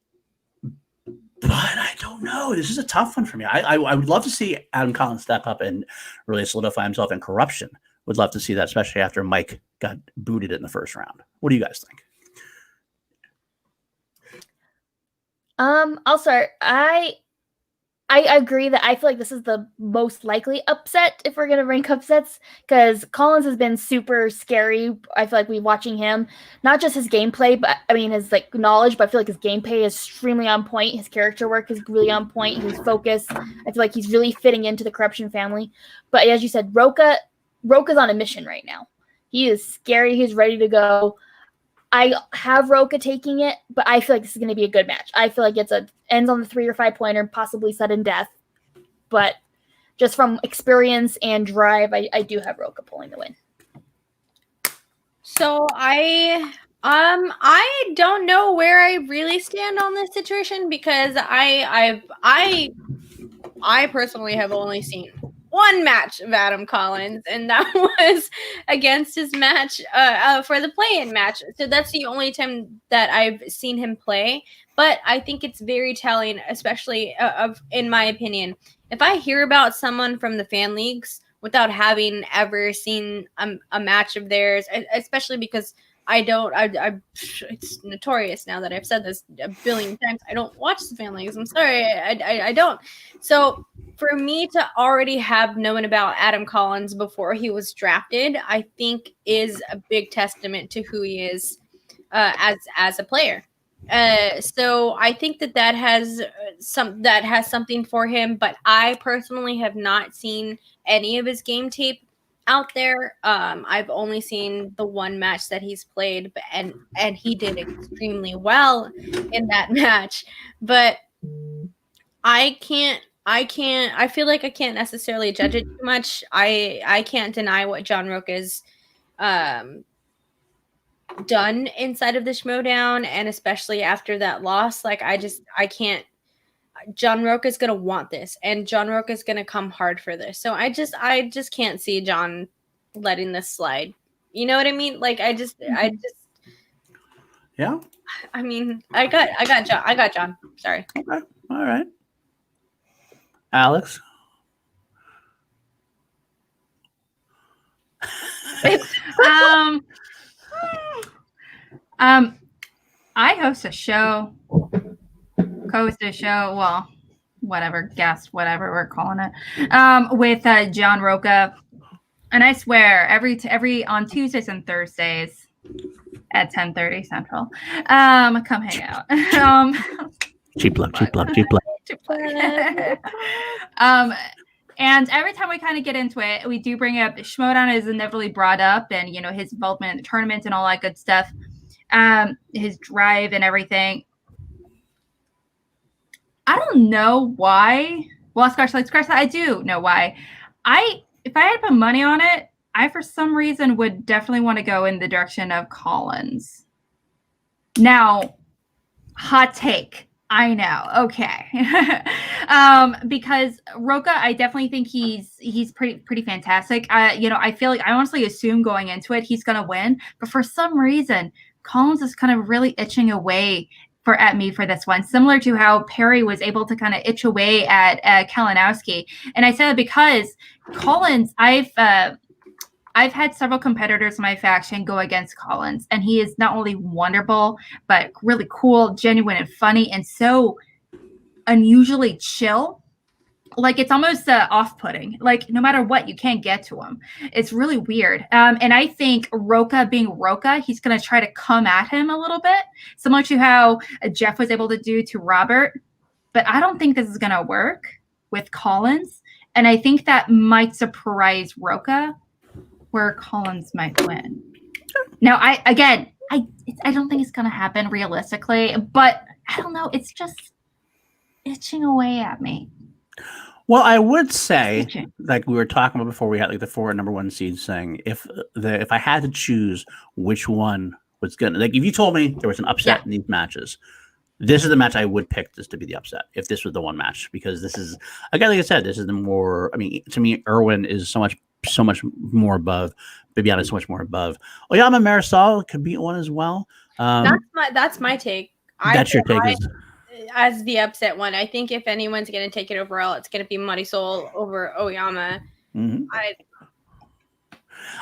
but I don't know. This is a tough one for me. I would love to see Adam Collins step up and really solidify himself in corruption. Would love to see that, especially after Mike got booted in the first round. What do you guys think? I'll start. I agree that I feel like this is the most likely upset if we're going to rank upsets, because Collins has been super scary. I feel like we're watching him, not just his gameplay, but I mean his like knowledge, but I feel like his gameplay is extremely on point. His character work is really on point. His focus, I feel like he's really fitting into the corruption family. But as you said, Roca's on a mission right now. He is scary. He's ready to go. I have Roca taking it, but I feel like this is going to be a good match. I feel like ends on the 3 or 5-pointer, possibly sudden death. But just from experience and drive, I do have Roca pulling the win. So I I don't know where I really stand on this situation because I personally have only seen one match of Adam Collins, and that was against his match for the play-in match. So that's the only time that I've seen him play. But I think it's very telling, especially in my opinion, if I hear about someone from the fan leagues without having ever seen a match of theirs, especially because it's notorious now that I've said this a billion times. I don't watch the fan leagues. I'm sorry. I don't. So for me to already have known about Adam Collins before he was drafted, I think is a big testament to who he is as a player. So I think that has something for him, but I personally have not seen any of his game tape out there. I've only seen the one match that he's played, and he did extremely well in that match. But I feel like I can't necessarily judge it too much. I can't deny what John Rocha's done inside of the Schmoedown, and especially after that loss. Like I can't. John Rocha is going to want this, and John Rocha is going to come hard for this. So I just can't see John letting this slide. You know what I mean? Like yeah. I mean, I got John. Sorry. Okay. All right. Alex. I host a show. Well, whatever, guest, whatever we're calling it, with John Rocha, and I swear every on Tuesdays and Thursdays at 10:30 Central, come hang out. Cheap plug. And every time we kind of get into it, we do bring up Schmoedown is inevitably brought up, and his involvement in the tournament and all that good stuff, his drive and everything. I don't know why. Well, scratch that. I do know why. If I had to put money on it, I for some reason would definitely want to go in the direction of Collins. Now, hot take. I know. Okay. Because Rocha, I definitely think he's pretty fantastic. I feel like I honestly assume going into it he's gonna win, but for some reason Collins is kind of really itching away at me for this one, similar to how Perry was able to kind of itch away at Kalinowski. And I said that because Collins, I've had several competitors in my faction go against Collins, and he is not only wonderful, but really cool, genuine, and funny, and so unusually chill. Like, it's almost off-putting. Like, no matter what, you can't get to him. It's really weird. And I think Rocha being Rocha, he's going to try to come at him a little bit, similar to how Jeff was able to do to Robert. But I don't think this is going to work with Collins. And I think that might surprise Rocha, where Collins might win. Now, I don't think it's going to happen realistically, but I don't know. It's just itching away at me. Well, I would say, like we were talking about before, we had like the 4 number 1 seeds saying if I had to choose which one was gonna, like if you told me there was an upset in these matches, this is the match I would pick this to be the upset if this was the one match, because this is, again, like I said, this is the more, I mean, to me, Irwin is so much more above. Bibiana is so much more above. Oyama Marisol could be one as well. That's my take. That's your take. As the upset one, I think if anyone's going to take it overall, it's going to be Marisol over Oyama. Mm-hmm.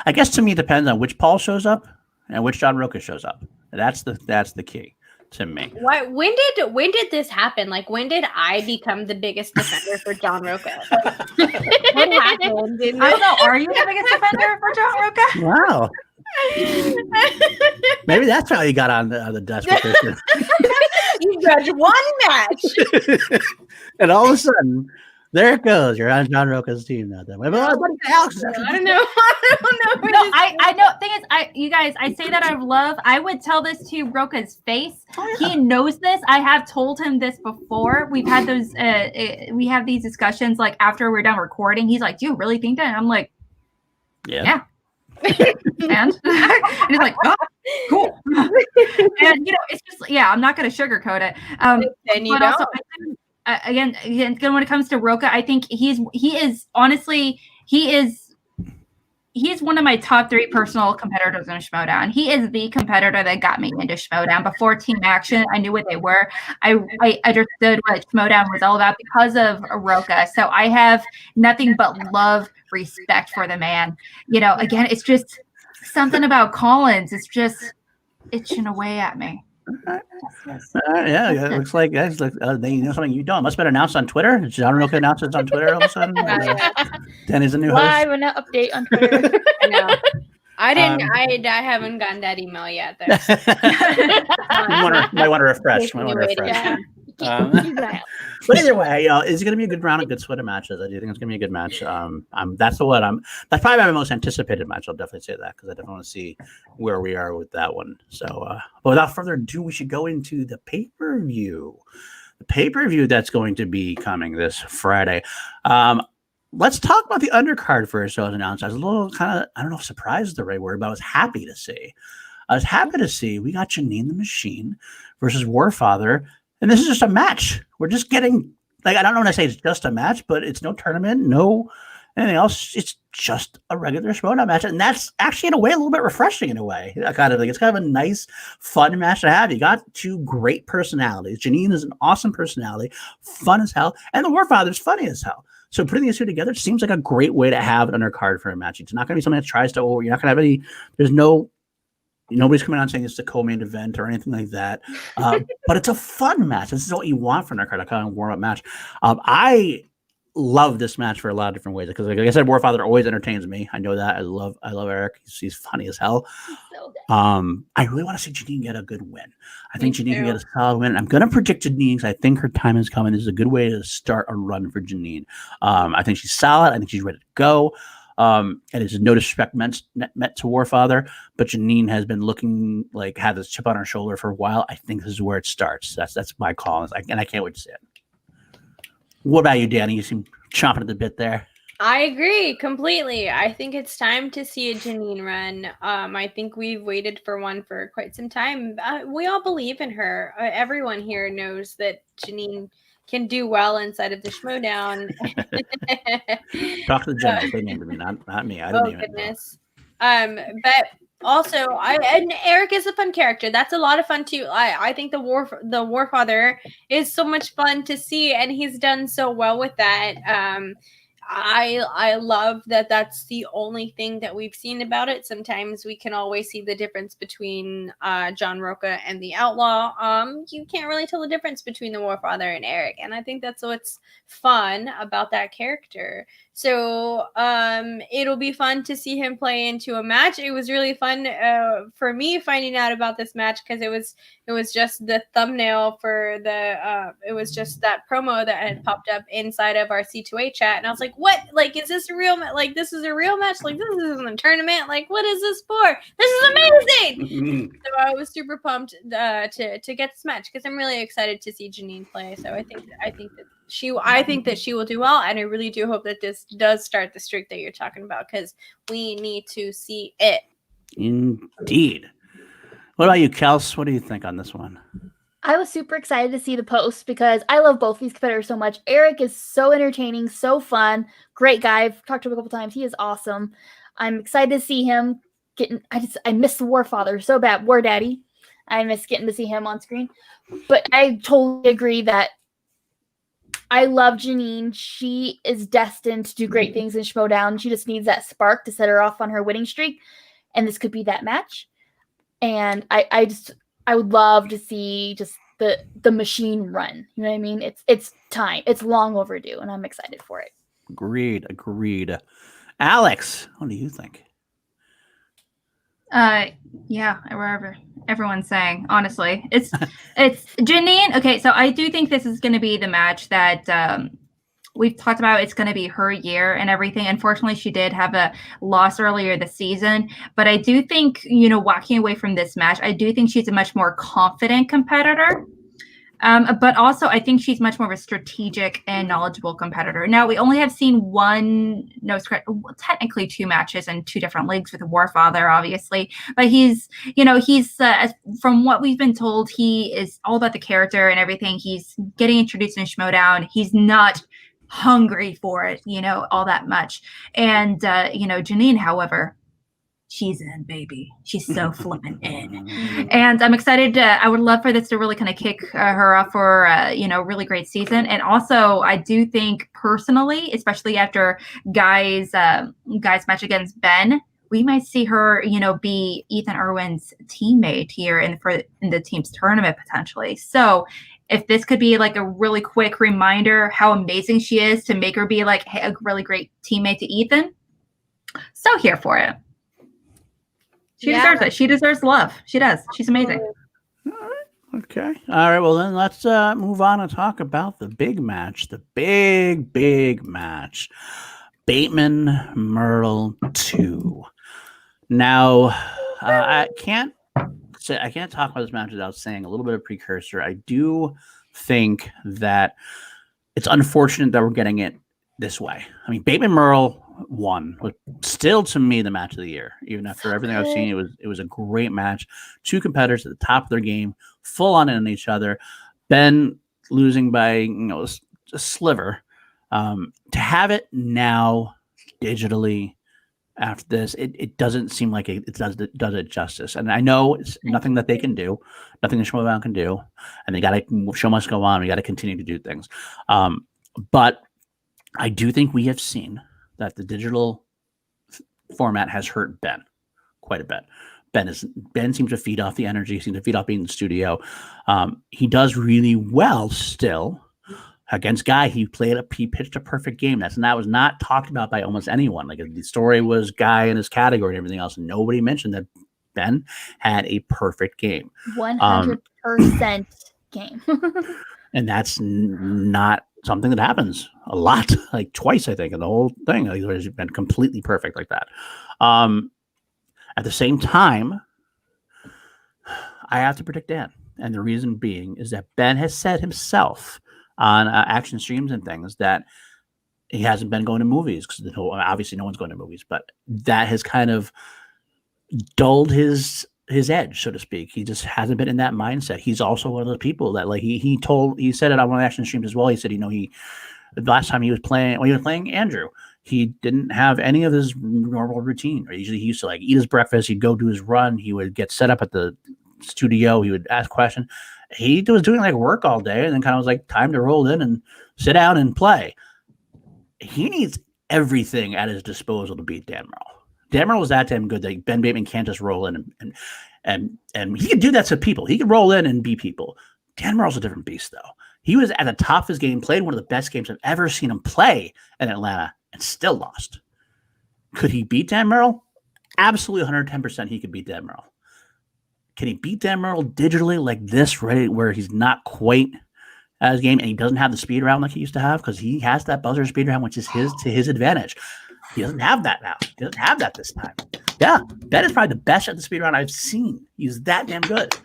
I guess to me it depends on which Paul shows up and which John Rocha shows up. That's the key to me. Why? When did this happen? Like, when did I become the biggest defender for John Rocha? What happened? I don't know. Are you the biggest defender for John Rocha? Wow. Maybe that's how you got on the desk with this. You judge one match, and all of a sudden, there it goes. You're on John Rocha's team now. Then, I don't know. No, I know. Thing is, you guys, I say that out of love. I would tell this to Rocha's face. Oh, yeah. He knows this. I have told him this before. We've had those. We have these discussions like after we're done recording. He's like, "Do you really think that?" And I'm like, "Yeah." And he's like, oh, cool. And it's just I'm not going to sugarcoat it. Then you but also, again, when it comes to Roka, I think he is one of my top 3 personal competitors in Schmoedown. He is the competitor that got me into Schmoedown. Before Team Action, I knew what they were. I understood what Schmoedown was all about because of Roka. So I have nothing but love, respect for the man. Again, it's just something about Collins. It's just itching away at me. Yeah, it looks like they know something you don't. Must have been announced on Twitter. Did John Roka announce it on Twitter all of a sudden? Danny's a new live and an update on Twitter. No, I didn't. I haven't gotten that email yet. Though. Might want to refresh. But either way, it's going to be a good round of good sweater matches. I do think it's going to be a good match. That's probably my most anticipated match. I'll definitely say that because I definitely want to see where we are with that one. So, but without further ado, we should go into the pay-per-view. The pay-per-view that's going to be coming this Friday. Let's talk about the undercard first. I was announced. I was a little kind of, I don't know if surprised is the right word, but I was happy to see. We got Janine the Machine versus Warfather. And this is just a match. We're just getting, I don't know when I say it's just a match, but it's no tournament, no anything else. It's just a regular Schmoedown match. And that's actually, in a way, a little bit refreshing in a way. It's kind of a nice, fun match to have. You got 2 great personalities. Janine is an awesome personality, fun as hell. And the Warfather's funny as hell. So putting these 2 together seems like a great way to have an undercard for a match. It's not going to be something that tries to, you're not going to have nobody's coming out saying it's the co-main event or anything like that. But it's a fun match. This is what you want from an undercard, a kind of warm-up match. I love this match for a lot of different ways because, like I said, Warfather always entertains me. I know that. I love Eric. He's funny as hell. So I really want to see Janine get a good win. I think Janine can get a solid win. I'm going to predict Janine because I think her time is coming. This is a good way to start a run for Janine. I think she's solid. I think she's ready to go. And it's no disrespect meant to Warfather, but Janine has been looking like had this chip on her shoulder for a while. I think this is where it starts. That's my call, and I can't wait to see it. What about you, Danie? You seem chomping at the bit there. I agree completely. I think it's time to see a Janine run. I think we've waited for one for quite some time. We all believe in her. Everyone here knows that Janine can do well inside of the Schmoedown. Talk to the generals. They named me, not me. I didn't even goodness. But also, and Eric is a fun character. That's a lot of fun too. I think the Warfather is so much fun to see, and he's done so well with that. I love that that's the only thing that we've seen about it. Sometimes we can always see the difference between John Roka and the Outlaw. You can't really tell the difference between the Warfather and Eric, and I think that's what's fun about that character. So it'll be fun to see him play into a match. It was really fun for me finding out about this match because it was just the thumbnail for it was just that promo that had popped up inside of our C2A chat, and I was like, what? Like, is this a real this is a real match? Like, this isn't a tournament. Like, what is this for? This is amazing. So I was super pumped to get this match because I'm really excited to see Janine play. So I think that she will do well, and I really do hope that this does start the streak that you're talking about because we need to see it. Indeed. What about you, Kels? What do you think on this one? I was super excited to see the post because I love both these competitors so much. Eric is so entertaining, so fun, great guy. I've talked to him a couple times. He is awesome. I'm excited to see him I miss the Warfather so bad. War Daddy. I miss getting to see him on screen. But I totally agree that I love Janine. She is destined to do great things in Schmoedown. She just needs that spark to set her off on her winning streak. And this could be that match. And I would love to see just the machine run. You know what I mean? It's time. It's long overdue, and I'm excited for it. Agreed. Alex, what do you think? Yeah, wherever everyone's saying, honestly, it's Janine. Okay, so I do think this is going to be the match that we've talked about. It's going to be her year and everything. Unfortunately, she did have a loss earlier this season, but I do think, walking away from this match, I do think she's a much more confident competitor. But also, I think she's much more of a strategic and knowledgeable competitor. Now, we only have seen technically 2 matches in 2 different leagues with Warfather, obviously. But he's from what we've been told, he is all about the character and everything. He's getting introduced in Schmoedown. He's not hungry for it, all that much. And, Janine, however, she's in, baby. She's so flipping in. And I'm excited. I would love for this to really kind of kick her off for, really great season. And also, I do think personally, especially after Guy's match against Ben, we might see her, be Ethan Irwin's teammate here in the team's tournament potentially. So if this could be like a really quick reminder how amazing she is to make her be like a really great teammate to Ethan, so here for it. She deserves it. She deserves love. She does. She's amazing. All right. Okay. All right. Well, then let's move on and talk about the big match. The big match. Bateman Myrtle 2. Now, I can't talk about this match without saying a little bit of precursor. I do think that it's unfortunate that we're getting it this way. I mean, Bateman Myrtle 1 was still, to me, the match of the year. Even after everything I've seen, it was a great match. 2 competitors at the top of their game, full on in each other. Ben losing by a sliver. To have it now digitally after this, it doesn't seem like it does it justice. And I know it's nothing that they can do, nothing that Schmoedown can do, and show must go on. We got to continue to do things. But I do think we have seen that the digital format has hurt Ben quite a bit. Ben seems to feed off the energy, seems to feed off being in the studio. He does really well still. Against Guy, he pitched a perfect game. That was not talked about by almost anyone. Like, the story was Guy and his category and everything else. And nobody mentioned that Ben had a perfect game. 100% game. And that's not something that happens a lot, like twice, I think, in the whole thing. Like, he's been completely perfect like that. At the same time, I have to predict Dan. And the reason being is that Ben has said himself on action streams and things that he hasn't been going to movies because obviously no one's going to movies, but that has kind of dulled his edge, so to speak. He just hasn't been in that mindset. He's also one of those people that, like, he said it on one of the action streams as well. He said, the last time he was playing Andrew, he didn't have any of his normal routine. Usually he used to, like, eat his breakfast, he'd go do his run, he would get set up at the studio, he would ask questions. He was doing like work all day and then kind of was like, time to roll in and sit down and play. He needs everything at his disposal to beat Dan Myrtle. Dan Myrtle is that damn good that Ben Bateman can't just roll in and he can do that to people. He can roll in and beat people. Dan Myrtle's a different beast, though. He was at the top of his game, played one of the best games I've ever seen him play in Atlanta, and still lost. Could he beat Dan Myrtle? Absolutely 110% he could beat Dan Myrtle. Can he beat Dan Myrtle digitally like this, right, where he's not quite at his game and he doesn't have the speed around like he used to have? Because he has that buzzer speed around, which is to his advantage. He doesn't have that now. He doesn't have that this time. Yeah, Ben is probably the best at the speed round I've seen. He's that damn good.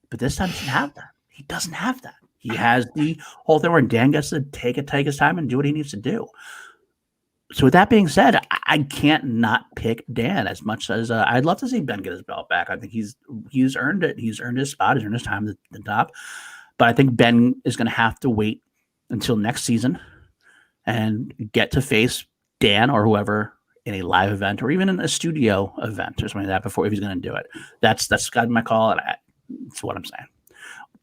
But this time he doesn't have that. He doesn't have that. He has the whole thing where Dan gets to take his time and do what he needs to do. So with that being said, I can't not pick Dan as much as I'd love to see Ben get his belt back. I think he's earned it. He's earned his spot. He's earned his time at the top. But I think Ben is going to have to wait until next season and get to face Dan or whoever in a live event or even in a studio event or something like that before, if he's going to do it. That's got to be my call, and that's what I'm saying.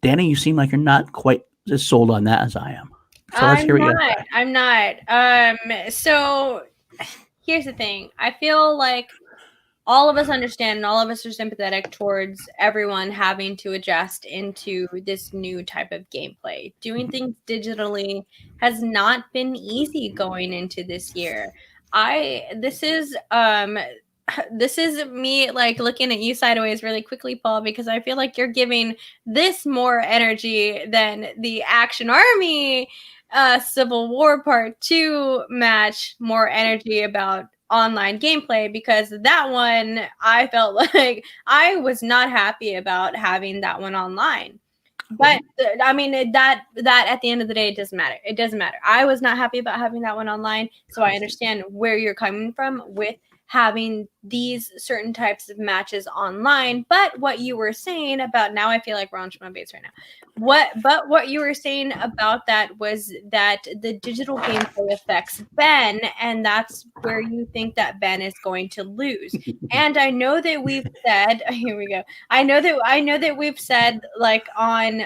Danie, you seem like you're not quite as sold on that as I am. So let's hear what you have to say. I'm not. So here's the thing. I feel like all of us understand and all of us are sympathetic towards everyone having to adjust into this new type of gameplay. Doing things digitally has not been easy going into this year. This is me like looking at you sideways really quickly, Paul, because I feel like you're giving this more energy than the Action Army Civil War Part 2 match, more energy about online gameplay, because that one I felt like I was not happy about having that one online. But I mean that at the end of the day, it doesn't matter. It doesn't matter. I was not happy about having that one online, so I understand where you're coming from with having these certain types of matches online. But what you were saying about, now I feel like we're on Schmoedown right now. What you were saying about that was that the digital gameplay affects Ben, and that's where you think that Ben is going to lose. And I know that we've said, here we go. I know that we've said, like, on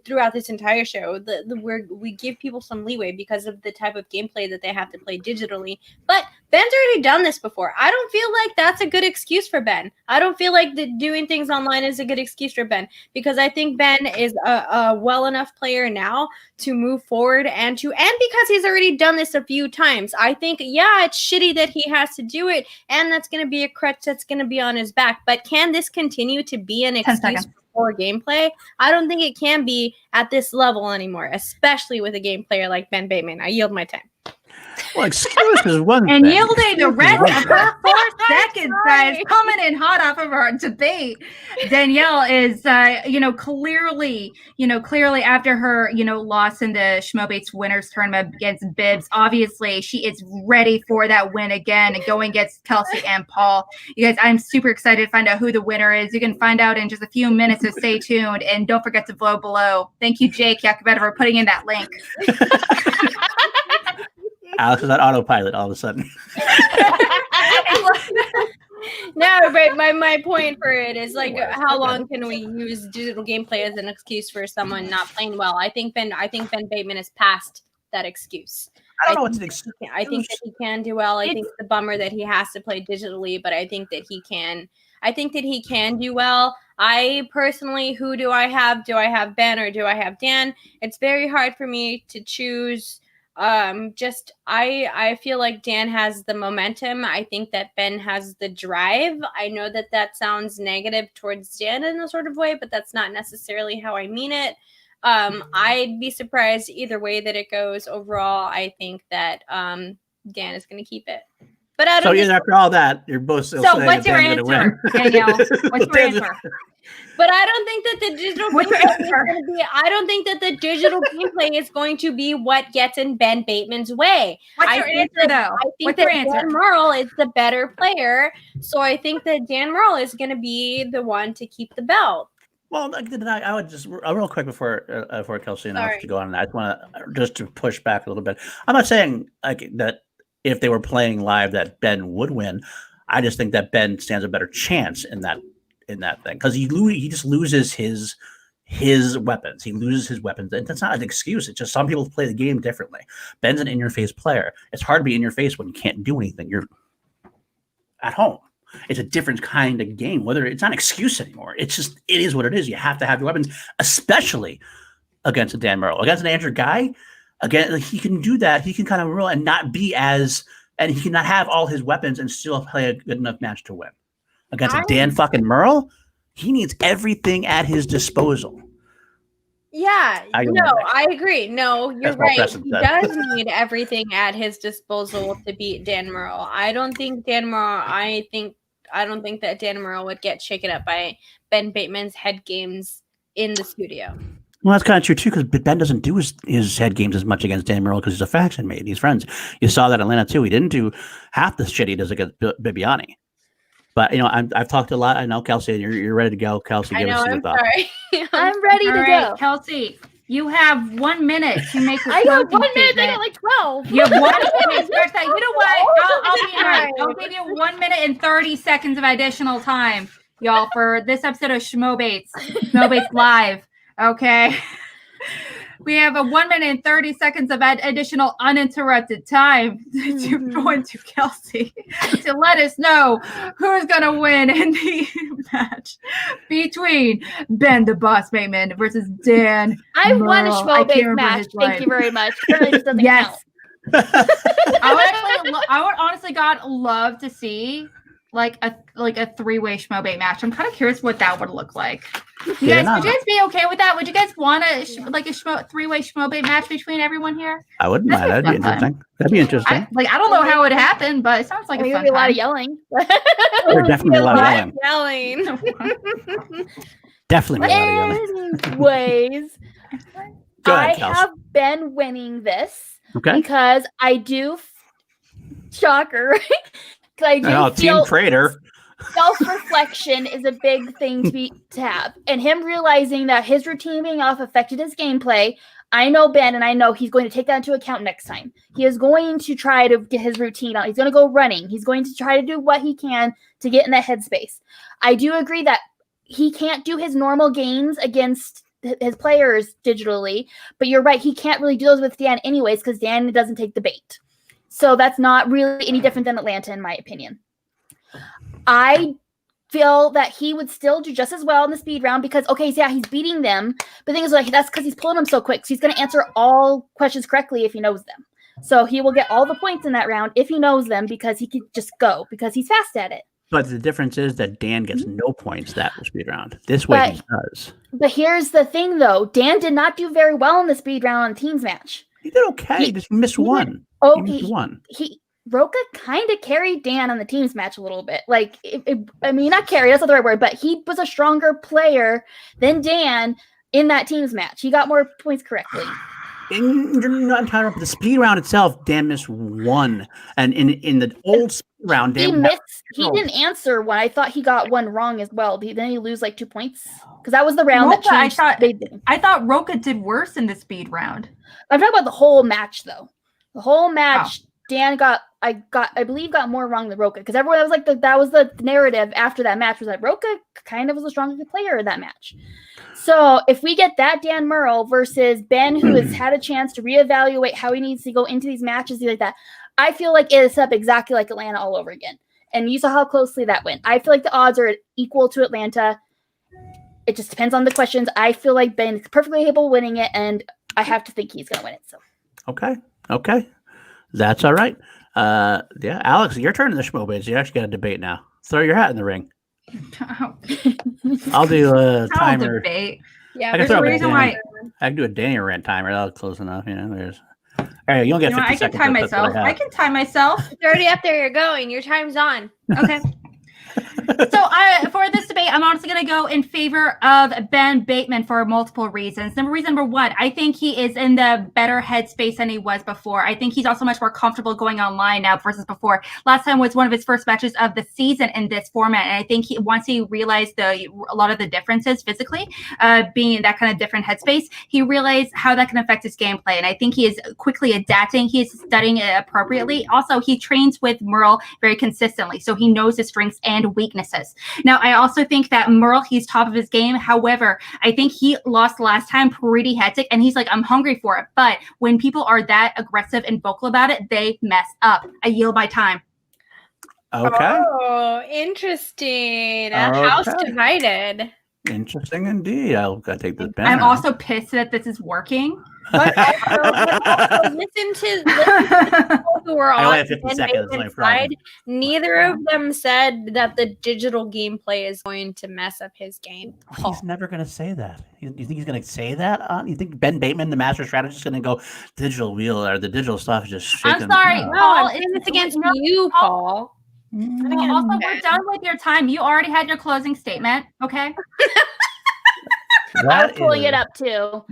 throughout this entire show that we give people some leeway because of the type of gameplay that they have to play digitally. But Ben's already done this before. I don't feel like that's a good excuse for Ben. I don't feel like doing things online is a good excuse for Ben, because I think Ben is a well enough player now to move forward and because he's already done this a few times. I think, yeah, it's shitty that he has to do it, and that's going to be a crutch that's going to be on his back. But can this continue to be an excuse for poor gameplay? I don't think it can be at this level anymore, especially with a game player like Ben Bateman. I yield my time. Well, excuse is one and thing. yielding the rest of her 4 seconds, guys, coming in hot off of our debate. Danielle is, clearly after her, loss in the Schmoebates winners tournament against Bibbs, obviously she is ready for that win again and going against Kelsey and Paul. You guys, I'm super excited to find out who the winner is. You can find out in just a few minutes, so stay tuned and don't forget to vote below. Thank you, Jake Yakubeta, for putting in that link. Alex is on autopilot all of a sudden. No, but my point for it is, like, how long can we use digital gameplay as an excuse for someone not playing well? I think Ben Bateman is past that excuse. I don't know what's an excuse. I think that he can do well. I think it's the bummer that he has to play digitally, but I think that he can. I think that he can do well. I personally, who do I have? Do I have Ben or do I have Dan? It's very hard for me to choose. I feel like Dan has the momentum. I think that Ben has the drive. I know that sounds negative towards Dan in a sort of way, but that's not necessarily how I mean it. I'd be surprised either way that it goes. Overall, I think that Dan is going to keep it. But I don't. So after all that, you're both still saying what's your answer, Danielle? What's your answer? But I don't think that the digital gameplay is going to be. I don't think that the digital gameplay is going to be what gets in Ben Bateman's way. What's your answer, though? I think that Dan Murrell is the better player, so I think that Dan Murrell is going to be the one to keep the belt. Well, I would just real quick before Kelsey and I have to go on. I just want to push back a little bit. I'm not saying like that if they were playing live that Ben would win. I just think that Ben stands a better chance in that thing because he just loses his weapons. He loses his weapons, and that's not an excuse. It's just some people play the game differently. Ben's an in-your-face player. It's hard to be in your face when you can't do anything. You're at home. It's a different kind of game. Whether it's not an excuse anymore. It is what it is. You have to have your weapons, especially against a Dan Murrell. Against an Andrew Guy, again, he can do that. He can kind of rule and not be and he cannot have all his weapons and still play a good enough match to win. Against a Dan fucking Murrell, he needs everything at his disposal. Yeah, I agree. No, you're right. He does need everything at his disposal to beat Dan Murrell. I don't think that Dan Murrell would get shaken up by Ben Bateman's head games in the studio. Well, that's kind of true too, because Ben doesn't do his head games as much against Dan Murrell because he's a faction mate. He's friends. You saw that in Atlanta too. He didn't do half the shit he does against Bibiani. But I've talked a lot. I know, Kelsey, you're ready to go. Kelsey, give us your thoughts. I'm ready to go. Kelsey, you have 1 minute to make a I have 1 minute. I got like 12. You have 1 minute. You know what? I'll give you 1 minute and 30 seconds of additional time, y'all, for this episode of Schmoebates Live. Okay. We have a 1 minute and 30 seconds of additional uninterrupted time to go into Kelsey to let us know who's going to win in the match between Ben the Boss Bateman versus Dan. I won a Schmoebates match. Thank you very much. It just doesn't count. I would honestly, God, love to see like a three-way Schmoebate match. I'm kind of curious what that would look like. Would you guys be okay with that? Would you guys want a three-way Schmoebate match between everyone here? I wouldn't mind. That'd be interesting. I don't know how it would happen, but it sounds like a fun time. A lot of yelling. There's definitely a lot of yelling. Definitely melodium. Anyways, Go ahead, I Kels. have been winning this Okay. because I do, shocker, I do Team feel Crater. self-reflection is a big thing to have. And him realizing that his routine being off affected his gameplay, I know Ben, and I know he's going to take that into account next time. He is going to try to get his routine on. He's going to go running. He's going to try to do what he can to get in that headspace. I do agree that he can't do his normal games against his players digitally, but you're right. He can't really do those with Dan anyways because Dan doesn't take the bait. So that's not really any different than Atlanta, in my opinion. I feel that he would still do just as well in the speed round because, okay, yeah, he's beating them. But the thing is, like, that's because he's pulling them so quick. So he's going to answer all questions correctly if he knows them. So he will get all the points in that round if he knows them because he can just go because he's fast at it. But the difference is that Dan gets no points that speed round. This way he does. But here's the thing, though. Dan did not do very well in the speed round on the teams match. He did okay. He just missed one. Oh, he missed one. Roka kind of carried Dan on the teams match a little bit. Like, I mean, not carry, that's not the right word, but he was a stronger player than Dan in that teams match. He got more points correctly. You're not entirely wrong. The speed round itself, Dan missed one. And in the old speed round, Dan he didn't answer one. I thought he got one wrong as well. Then he lose like 2 points? Because that was the round that changed. I thought Roka did worse in the speed round. I'm talking about the whole match, though. The whole match, Dan I believe got more wrong than Roka. Because everyone was like, that was the narrative after that match was that Roka kind of was a stronger player in that match. So if we get that Dan Murrell versus Ben, who has had a chance to reevaluate how he needs to go into these matches, like that, I feel like it is up exactly like Atlanta all over again. And you saw how closely that went. I feel like the odds are equal to Atlanta. It just depends on the questions. I feel like Ben is perfectly able winning it, and I have to think he's going to win it. So Okay. That's all right. Yeah, Alex, your turn in the Schmoedown. You actually got a debate now. Throw your hat in the ring. I'll do a timer. Debate. Yeah, there's a reason why I can do a Danie rant timer. That's close enough. There's. All right, you don't get 50 seconds. I can time myself. It's already up there. You're going. Your time's on. Okay. So for this debate, I'm honestly going to go in favor of Ben Bateman for multiple reasons. Reason number one, I think he is in the better headspace than he was before. I think he's also much more comfortable going online now versus before. Last time was one of his first matches of the season in this format. And I think once he realized a lot of the differences physically, being in that kind of different headspace, he realized how that can affect his gameplay. And I think he is quickly adapting. He is studying it appropriately. Also, he trains with Merle very consistently. So he knows his strengths and weaknesses. Now, I also think that Merle, he's top of his game. However, I think he lost last time pretty hectic, and he's like, I'm hungry for it. But when people are that aggressive and vocal about it, they mess up. I yield my time. Okay. Oh, interesting. House divided. Interesting indeed. I'll take this pen. I'm also pissed that this is working. But also listen to people who were on the side. Neither of them said that the digital gameplay is going to mess up his game. He's never going to say that. You think he's going to say that? You think Ben Bateman, the master strategist, is going to go digital wheel or the digital stuff is just shaking? I'm sorry, No, Paul. it's against you, Paul. Also, we're done with your time. You already had your closing statement. Okay. I'm pulling it up too.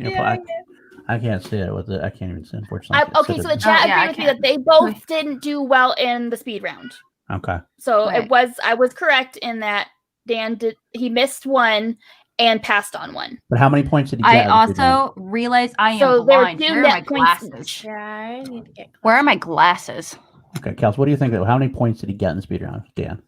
I can't see it with it. I can't even see, unfortunately. Okay, so the chat agreed with me that they both didn't do well in the speed round. Okay. So I was correct in that Dan he missed one and passed on one. But how many points did he get? I also realized I am blind. Where are my glasses? I need to get Where are my glasses? Okay, Kels, what do you think? How many points did he get in the speed round, Dan?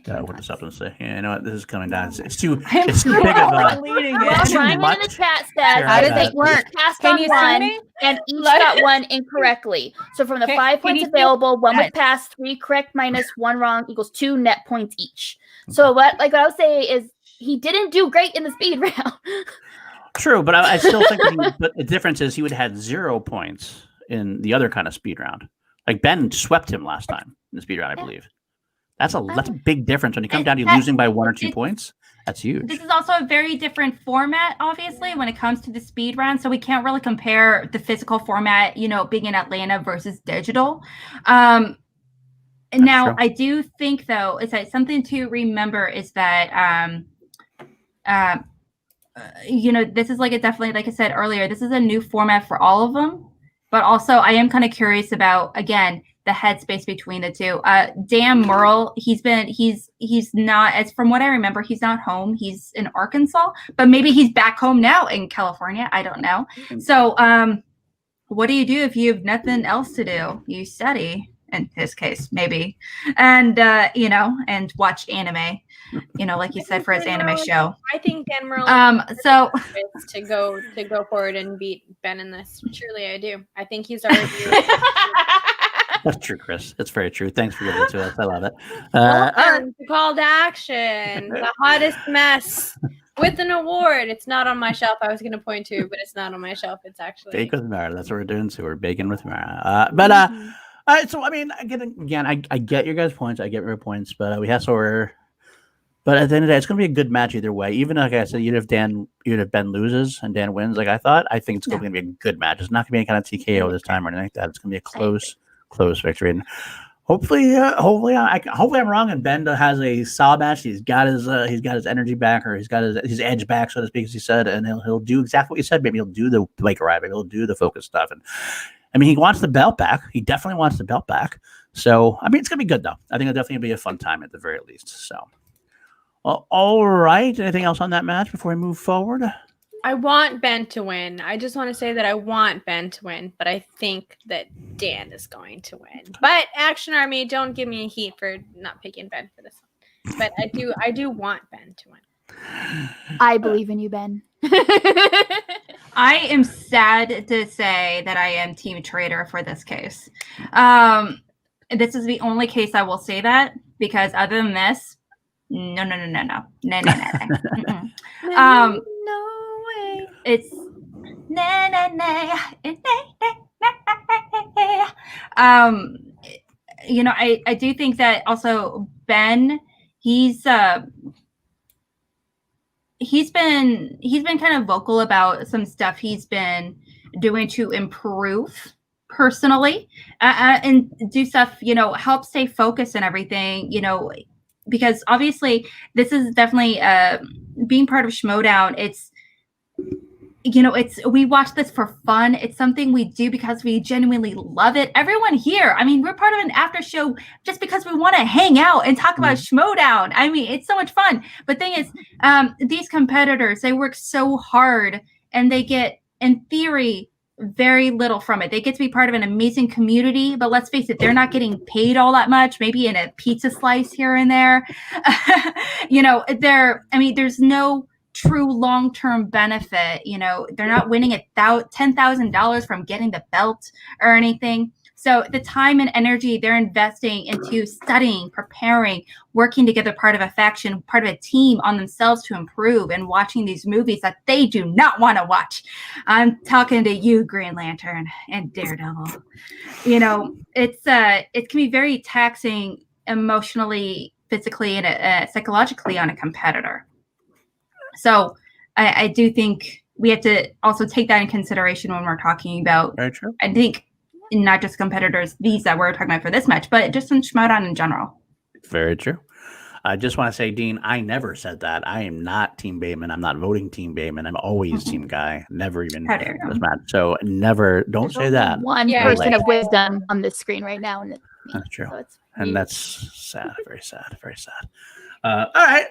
What does something say? Yeah, you know what? This is coming down. It's too big of a. Ryan in the chat says, how does it work? Passed on one, and each got one incorrectly. So from the 5 points available, one was passed, 3 correct minus 1 wrong equals 2 net points each. So what I would say is he didn't do great in the speed round. True, but I still think but the difference is he would have had 0 points in the other kind of speed round. Like Ben swept him last time in the speed round, I believe. That's a big difference when you come down to losing by 1 or 2 points. That's huge. This is also a very different format, obviously, when it comes to the speed round. So we can't really compare the physical format, being in Atlanta versus digital. Now, true. I do think, though, is that something to remember is that, this is definitely, like I said earlier, this is a new format for all of them. But also, I am kind of curious about, again, the headspace between the two. Dan Murrell, he's not, as from what I remember, he's not home. He's in Arkansas, but maybe he's back home now in California. I don't know. So, what do you do if you have nothing else to do? You study, in his case, maybe, and and watch anime. Like you said, for his anime show. I think Dan Murrell so to go forward and beat Ben in this. Truly, I do. I think he's already. That's true, Chris. It's very true. Thanks for giving it to us. I love it. Call to action. The hottest mess with an award. It's not on my shelf. I was going to point to, but it's not on my shelf. It's actually Bake with Mara. That's what we're doing. So we're baking with Mara. All right. So I mean, I get your guys' points. I get your points, but we have But at the end of the day, it's going to be a good match either way. Even like I said, even if Ben loses and Dan wins, like I think it's going to be a good match. It's not going to be any kind of TKO this time or anything like that. It's going to be a close victory. And hopefully I'm wrong. And Ben has a solid match. He's got his energy back, or he's got his edge back, so to speak, as he said. And he'll do exactly what you said. Maybe he'll do the bike ride. Maybe he'll do the focus stuff. And I mean, he wants the belt back. He definitely wants the belt back. So I mean, it's going to be good though. I think it'll definitely be a fun time at the very least. So. Well, all right. Anything else on that match before we move forward? I want Ben to win. I just want to say that I want Ben to win, but I think that Dan is going to win. But Action Army, don't give me heat for not picking Ben for this one. But I do want Ben to win. I believe in you, Ben. I am sad to say that I am Team Traitor for this case. This is the only case I will say that, because other than this, no. No way. It's I do think that also Ben, he's been kind of vocal about some stuff he's been doing to improve personally, and do stuff, help stay focused and everything, because obviously this is definitely being part of Schmoedown. We watch this for fun. It's something we do because we genuinely love it. Everyone here, I mean, we're part of an after show just because we want to hang out and talk about Schmoedown. I mean, it's so much fun. But thing is, these competitors, they work so hard and they get, in theory, very little from it. They get to be part of an amazing community, but let's face it, they're not getting paid all that much, maybe in a pizza slice here and there. There's no true long-term benefit. They're not winning $10,000 from getting the belt or anything. So the time and energy they're investing into studying, preparing, working together, part of a faction, part of a team, on themselves to improve, and watching these movies that they do not want to watch. I'm talking to you, Green Lantern and Daredevil. It can be very taxing emotionally, physically, and psychologically on a competitor. So I do think we have to also take that in consideration when we're talking about, very true. I think, not just competitors, these that we're talking about for this match, but just in Schmoedown in general. Very true. I just want to say, Dean, I never said that. I am not Team Bateman. I'm not voting Team Bateman. I'm always Team Guy. Never even this match. So never, don't say that. One person of wisdom on the screen right now. That's true. So and that's sad. Very sad. Very sad. All right.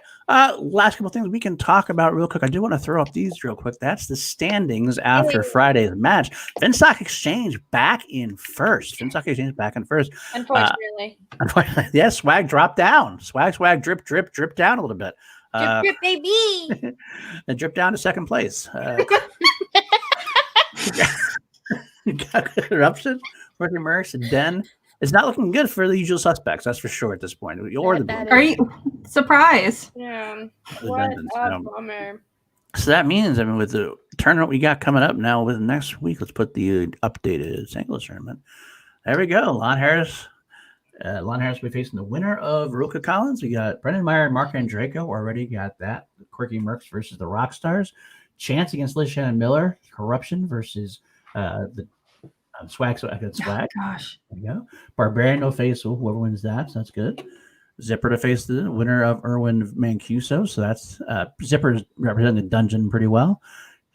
Last couple things we can talk about real quick. I do want to throw up these real quick. That's the standings after Friday's match. Finstock Exchange back in first. Unfortunately. Yes, Swag dropped down. Swag drip down a little bit. Drip, baby. And drip down to second place. You got interruption. Working Mercs and Den. It's not looking good for the usual suspects, that's for sure at this point. Are you surprised? Yeah. What a bummer. So that means, with the tournament we got coming up now with next week, let's put the updated singles tournament. There we go. Lon Harris will be facing the winner of Ruka Collins. We got Brendan Meyer and Mark Andreyko. Already got that. The Quirky Mercs versus the Rockstars. Chance against Liz Shannon Miller. Corruption versus the Swag, swag. Oh, gosh. There you go. Barbarian to face whoever wins that. So that's good. Zipper to face the winner of Erwin Mancuso. So that's Zipper's representing the dungeon pretty well.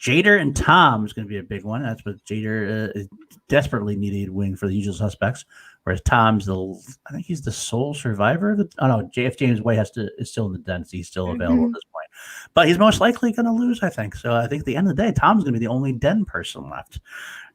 Jader and Tom is going to be a big one. That's what Jader is desperately needed win for the Usual Suspects. Whereas Tom's I think he's the sole survivor. JF James White is still in the den, so he's still available at this point. But he's most likely going to lose, I think. So I think at the end of the day, Tom's going to be the only den person left.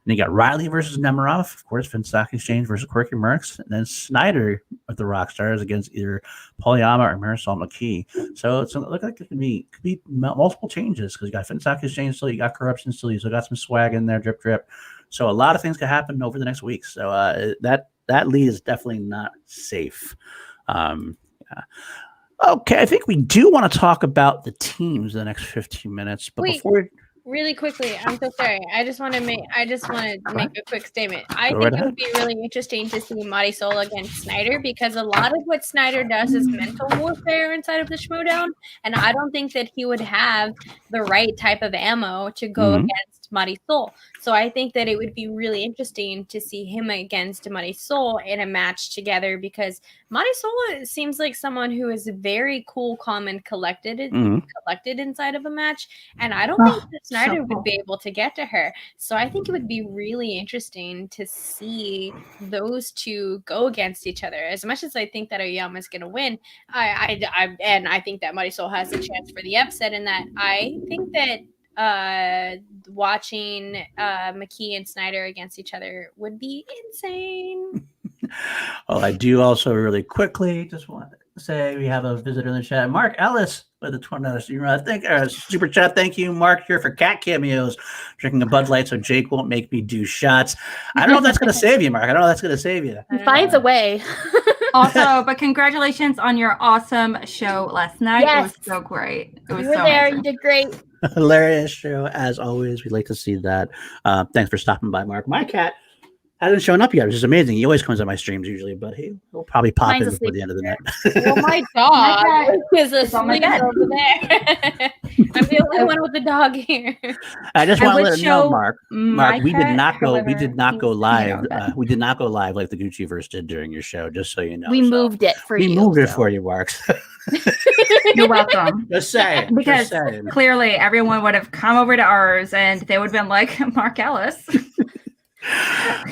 And you got Riley versus Nemiroff, of course, Finstock Exchange versus Quirky Mercs, and then Snyder of the Rockstars against either Polyama or Marisol McKee. So it looks like it could be multiple changes because you got Finstock Exchange still, you got Corruption still, you still got some swag in there, drip drip. So a lot of things could happen over the next week. So that lead is definitely not safe. Okay, I think we do want to talk about the teams in the next 15 minutes, but before. Really quickly, I'm so sorry. I just want to make a quick statement. I think it would be really interesting to see Marisol against Snyder because a lot of what Snyder does is mental warfare inside of the Schmoedown, and I don't think that he would have the right type of ammo to go against Marisol. So I think that it would be really interesting to see him against Marisol in a match together because Marisol seems like someone who is very cool, calm, and collected inside of a match, and I don't think that Snyder would be able to get to her. So I think it would be really interesting to see those two go against each other. As much as I think that Oyama is going to win, I think that Marisol has a chance for the upset, and that I think that watching McKee and Snyder against each other would be insane. Well, I do also really quickly just want to say we have a visitor in the chat, Mark Ellis, with the $20 super chat. Thank you, Mark, here for cat cameos. Drinking a Bud Light so Jake won't make me do shots. I don't know if that's going to save you, Mark. I don't know if that's going to save you. He finds a way. Also, but congratulations on your awesome show last night. Yes. It was so great. It was You were so there. amazing. You did great. Hilarious show, as always. We'd like to see that. Thanks for stopping by, Mark. My cat hasn't shown up yet, which is amazing. He always comes on my streams usually, but he'll probably pop in before the end of the night. Well, my dog is asleep over there. I'm the only one with the dog here. I just want to let him know, Mark. Mark, we did not go live. We did not go live like the Gucciverse did during your show. Just so you know, we moved it for you. We moved it for you, Mark. You're welcome. Just saying. Because clearly everyone would have come over to ours and they would have been like, Mark Ellis.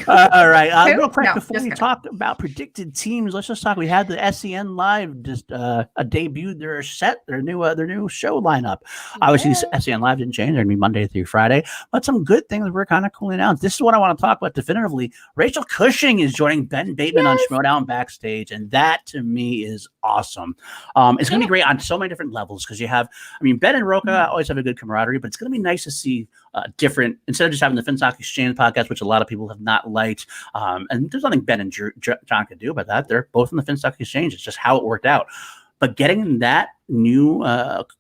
All right. Real quick, before we talk about predicted teams, let's just talk. We had the SEN Live just debuted their new show lineup. Obviously, SEN Live didn't change. They're going to be Monday through Friday, but some good things were kind of cool announced. This is what I want to talk about definitively. Rachel Cushing is joining Ben Bateman on Schmoedown backstage, and that to me is awesome. It's going to be great on so many different levels because you have, Ben and Roka always have a good camaraderie, but it's going to be nice to see different, instead of just having the Finstock Exchange podcast, which a lot of people have not liked. And there's nothing Ben and John could do about that. They're both in the Finstock Exchange. It's just how it worked out. But getting that new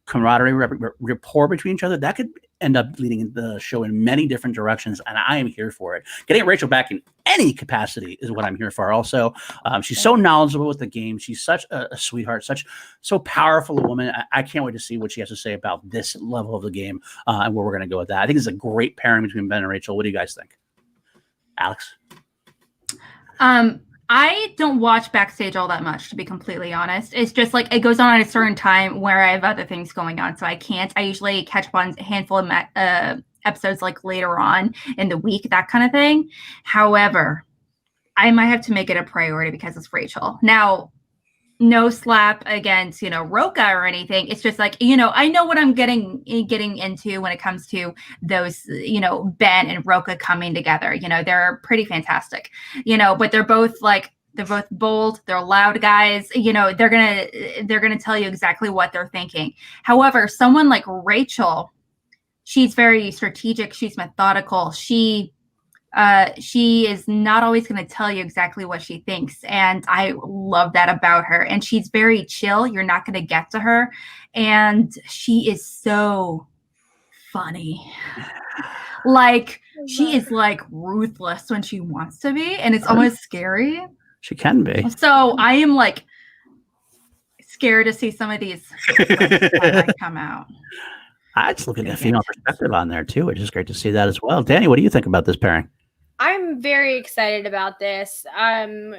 camaraderie, rapport between each other, that could end up leading the show in many different directions, and I am here for it. Getting Rachel back in any capacity is what I'm here for. Also, she's so knowledgeable with the game. She's such a sweetheart, so powerful a woman. I can't wait to see what she has to say about this level of the game and where we're going to go with that. I think it's a great pairing between Ben and Rachel. What do you guys think? Alex? I don't watch backstage all that much, to be completely honest. It's just like it goes on at a certain time where I have other things going on, so I can't. I usually catch up on a handful of episodes like later on in the week, that kind of thing. However, I might have to make it a priority because it's Rachel. Now, no slap against, Roka or anything. It's just like, I know what I'm getting into when it comes to those, Ben and Roka coming together. They're pretty fantastic, but they're both bold, they're loud guys. They're gonna tell you exactly what they're thinking. However, someone like Rachel, she's very strategic, she's methodical, she is not always going to tell you exactly what she thinks. And I love that about her. And she's very chill. You're not going to get to her. And she is so funny. She is ruthless when she wants to be. And it's almost scary. She can be. So I am scared to see some of these come out. I just look at the female perspective on there too, which is great to see that as well. Danie, what do you think about this pairing? I'm very excited about this. And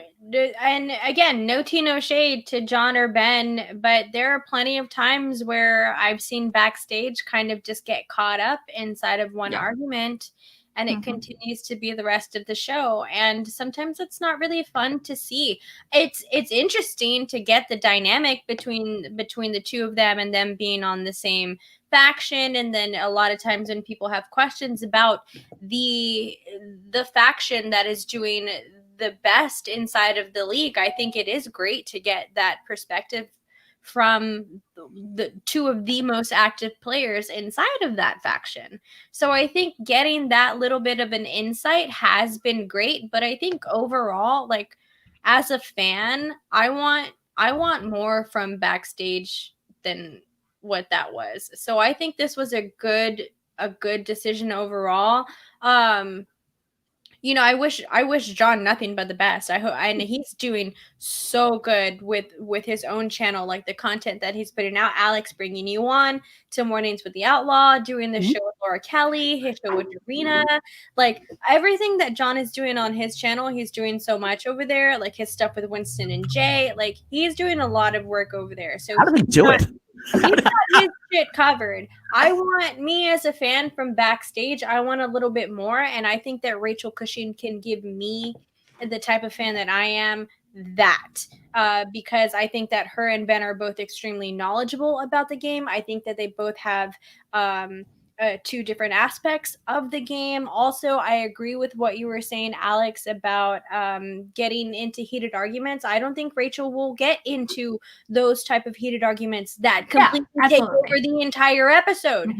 again, no tea, no shade to John or Ben, but there are plenty of times where I've seen backstage kind of just get caught up inside of one argument, and it continues to be the rest of the show. And sometimes it's not really fun to see. It's interesting to get the dynamic between the two of them and them being on the same faction. And then a lot of times when people have questions about the faction that is doing the best inside of the league, I think it is great to get that perspective from the two of the most active players inside of that faction. So I think getting that little bit of an insight has been great, but I think overall, like, as a fan, I want more from backstage than what that was. So I think this was a good decision overall. You know, I wish John nothing but the best. And he's doing so good with his own channel, like the content that he's putting out. Alex bringing you on to Mornings with the Outlaw, doing the show with Laura Kelly, his show with Dorina, like everything that John is doing on his channel, he's doing so much over there. Like his stuff with Winston and Jay, like he's doing a lot of work over there. So how do they do it? He's got his shit covered. I want, me as a fan from backstage, I want a little bit more. And I think that Rachel Cushing can give me, the type of fan that I am, that. Because I think that her and Ben are both extremely knowledgeable about the game. I think that they both have two different aspects of the game. Also, I agree with what you were saying, Alex, about getting into heated arguments. I don't think Rachel will get into those type of heated arguments that completely take over the entire episode.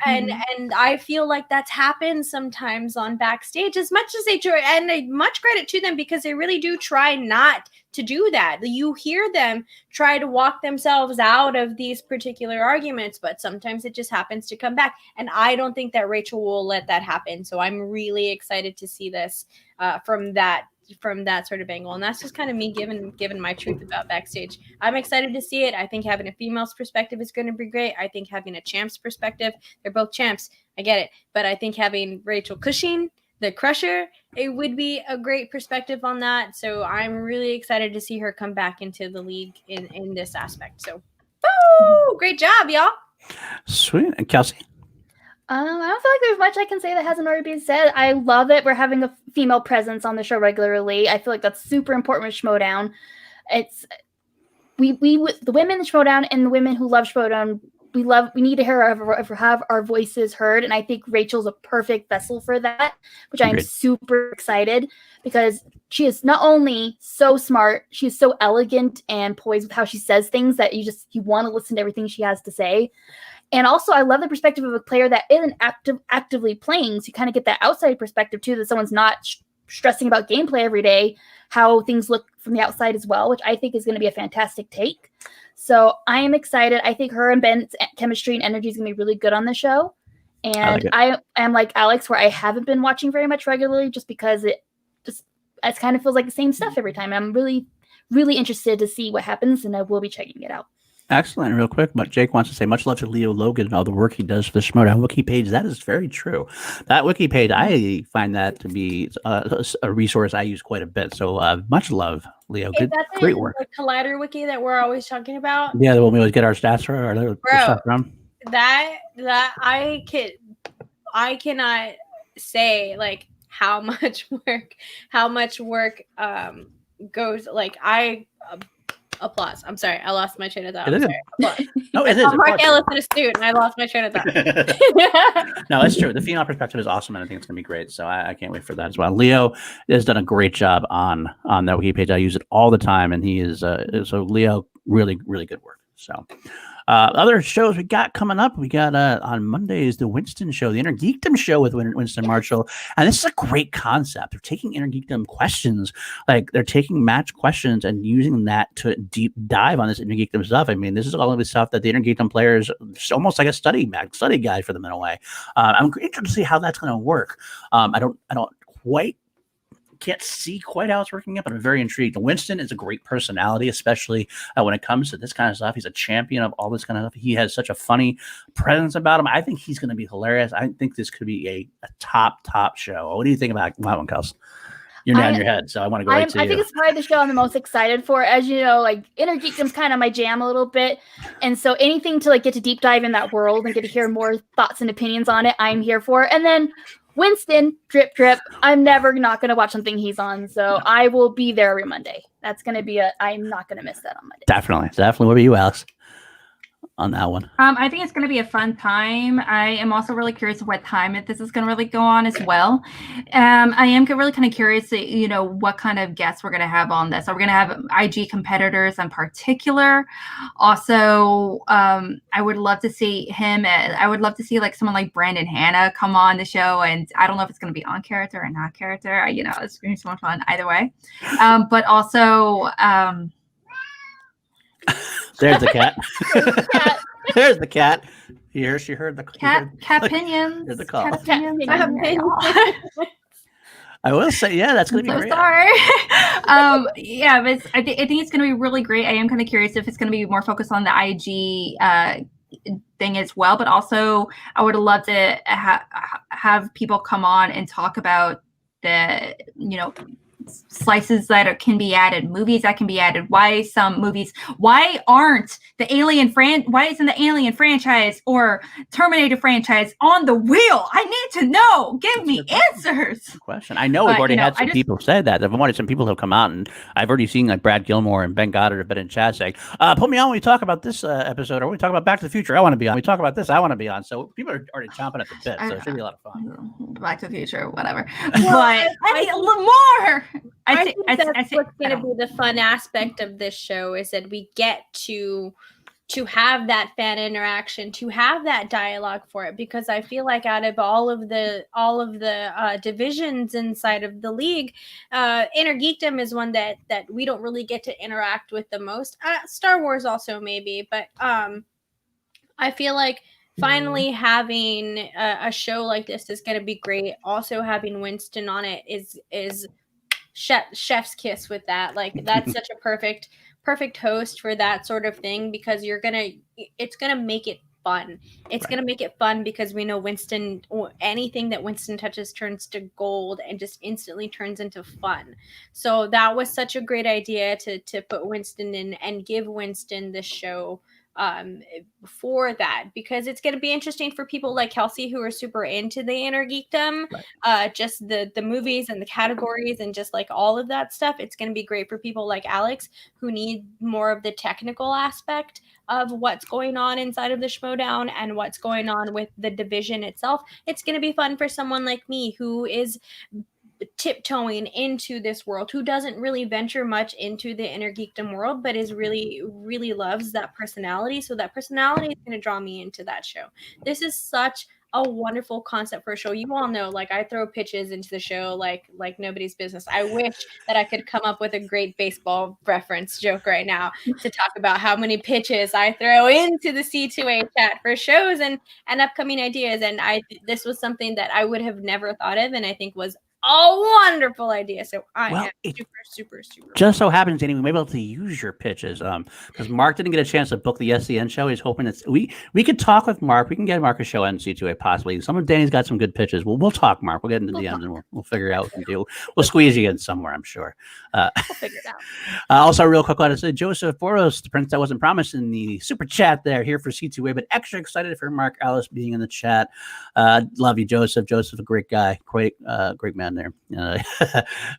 And I feel like that's happened sometimes on backstage, as much as they try, and much credit to them, because they really do try not to do that. You hear them try to walk themselves out of these particular arguments, but sometimes it just happens to come back. And I don't think that Rachel will let that happen. So I'm really excited to see this from that sort of angle. And that's just kind of me giving my truth about backstage. I'm excited to see it. I think having a female's perspective is going to be great. I think having a champ's perspective, they're both champs, I get it. But I think having Rachel Cushing, the Crusher, it would be a great perspective on that. So I'm really excited to see her come back into the league in this aspect. So, woo! Great job, y'all. Sweet. And Kelsey? I don't feel like there's much I can say that hasn't already been said. I love it. We're having a female presence on the show regularly. I feel like that's super important with Schmoedown. It's we the women in Schmoedown and the women who love Schmoedown, we need to have our voices heard, and I think Rachel's a perfect vessel for that, which I'm super excited, because she is not only so smart, she is so elegant and poised with how she says things that you want to listen to everything she has to say. And also, I love the perspective of a player that isn't actively playing, so you kind of get that outside perspective too, that someone's not stressing about gameplay every day, how things look from the outside as well, which I think is going to be a fantastic take. So I am excited. I think her and Ben's chemistry and energy is going to be really good on the show. And I am like Alex, where I haven't been watching very much regularly, just because it kind of feels like the same stuff every time. I'm really, really interested to see what happens, and I will be checking it out. Excellent. Real quick, but Jake wants to say much love to Leo Logan and all the work he does for the Schmoedown wiki page. That is very true. That wiki page, I find that to be a resource I use quite a bit. So much love, Leo. Great work. The Collider wiki that we're always talking about. Yeah, the one we always get our stats from. That I cannot say like how much work goes, like applause. I'm sorry, I lost my train of thought. No, it is. Mark Ellison astute, and I lost my train of thought. No, it's true. The female perspective is awesome, and I think it's going to be great. So I can't wait for that as well. Leo has done a great job on that wiki page. I use it all the time, and he is so Leo, really, really good work. So. Other shows we got coming up. We got on Mondays the Winston Show, the Inner Geekdom Show with Winston Marshall, and this is a great concept. They're taking Inner Geekdom questions, like they're taking match questions and using that to deep dive on this Inner Geekdom stuff. I mean, this is all of the stuff that the Inner Geekdom players, it's almost like a study guide for them in a way. I'm interested to see how that's going to work. I don't quite can't see quite how it's working out, but I'm very intrigued. Winston is a great personality, especially when it comes to this kind of stuff. He's a champion of all this kind of stuff. He has such a funny presence about him. I think he's going to be hilarious. I think this could be a top show. What do you think about that one, Kelsey? You're down your head, so I want to go right to you. I think it's probably the show I'm the most excited for. As you know, like Inner Geekdom's kind of my jam a little bit, and so anything to like get to deep dive in that world and get to hear more thoughts and opinions on it, I'm here for. And then Winston, drip. I'm never not going to watch something he's on, so I will be there every Monday. That's going to be I'm not going to miss that on Monday. Definitely. What about you, Alex? On that one, I think it's going to be a fun time. I am also really curious what time this is going to really go on as well. I am really kind of curious, what kind of guests we're going to have on this. Are we going to have IG competitors in particular? Also, I would love to see him. I would love to see like someone like Brandon Hanna come on the show, and I don't know if it's going to be on character or not character. It's going to be so much fun either way. But also. There's the cat. There's the cat. She heard the cat pinions. Here's the call. Cat pinions. I will say, that's going to be great. Sorry. But I think it's going to be really great. I am kind of curious if it's going to be more focused on the IG thing as well, but also I would love to have people come on and talk about the slices that can be added, movies that can be added, why isn't the Alien franchise or Terminator franchise on the wheel? I need to know. Give me answers. Good question. I know we've already had some people say that. I've wanted some people who have come out, and I've already seen like Brad Gilmore and Ben Goddard have been in chat saying, put me on when we talk about this episode, or when we talk about Back to the Future, I want to be on. We talk about this, I want to be on. So people are already chomping at the bit, so it should be a lot of fun. Back to the Future, whatever. But I need a little more. I think that's what's going to be the fun aspect of this show, is that we get to have that fan interaction, to have that dialogue for it, because I feel like out of all of the divisions inside of the league, Inner Geekdom is one that we don't really get to interact with the most. Star Wars also maybe, but I feel like finally having a show like this is going to be great. Also having Winston on it is chef's kiss with that. Like that's such a perfect host for that sort of thing, because it's gonna make it fun. It's gonna make it fun because we know Winston, anything that Winston touches turns to gold and just instantly turns into fun. So that was such a great idea to put Winston in and give Winston the show for that, because it's going to be interesting for people like Kelsey who are super into the Inner Geekdom, just the movies and the categories and just like all of that stuff. It's going to be great for people like Alex who need more of the technical aspect of what's going on inside of the Schmoedown and what's going on with the division itself. It's going to be fun for someone like me who is tiptoeing into this world, who doesn't really venture much into the Inner Geekdom world, but is really loves that personality. So that personality is going to draw me into that show. This is such a wonderful concept for a show. You all know, like, I throw pitches into the show like nobody's business. I wish that I could come up with a great baseball reference joke right now to talk about how many pitches I throw into the C2A chat for shows and upcoming ideas. And this was something that I would have never thought of, and I think was a wonderful idea. So I am super. Just so happens, Danie, we may be able to use your pitches. Because Mark didn't get a chance to book the SEN show. He's hoping we could talk with Mark. We can get Mark a show on C2A possibly. Some of Danie's got some good pitches. We'll talk, Mark. We'll get into the end and we'll figure out what we can do. We'll squeeze you in somewhere, I'm sure. We'll figure it out. Also, real quick, I want to say Joseph Boros, the prince that wasn't promised in the super chat there, here for C2A, but extra excited for Mark Ellis being in the chat. Love you, Joseph. Joseph, a great guy. Great man there.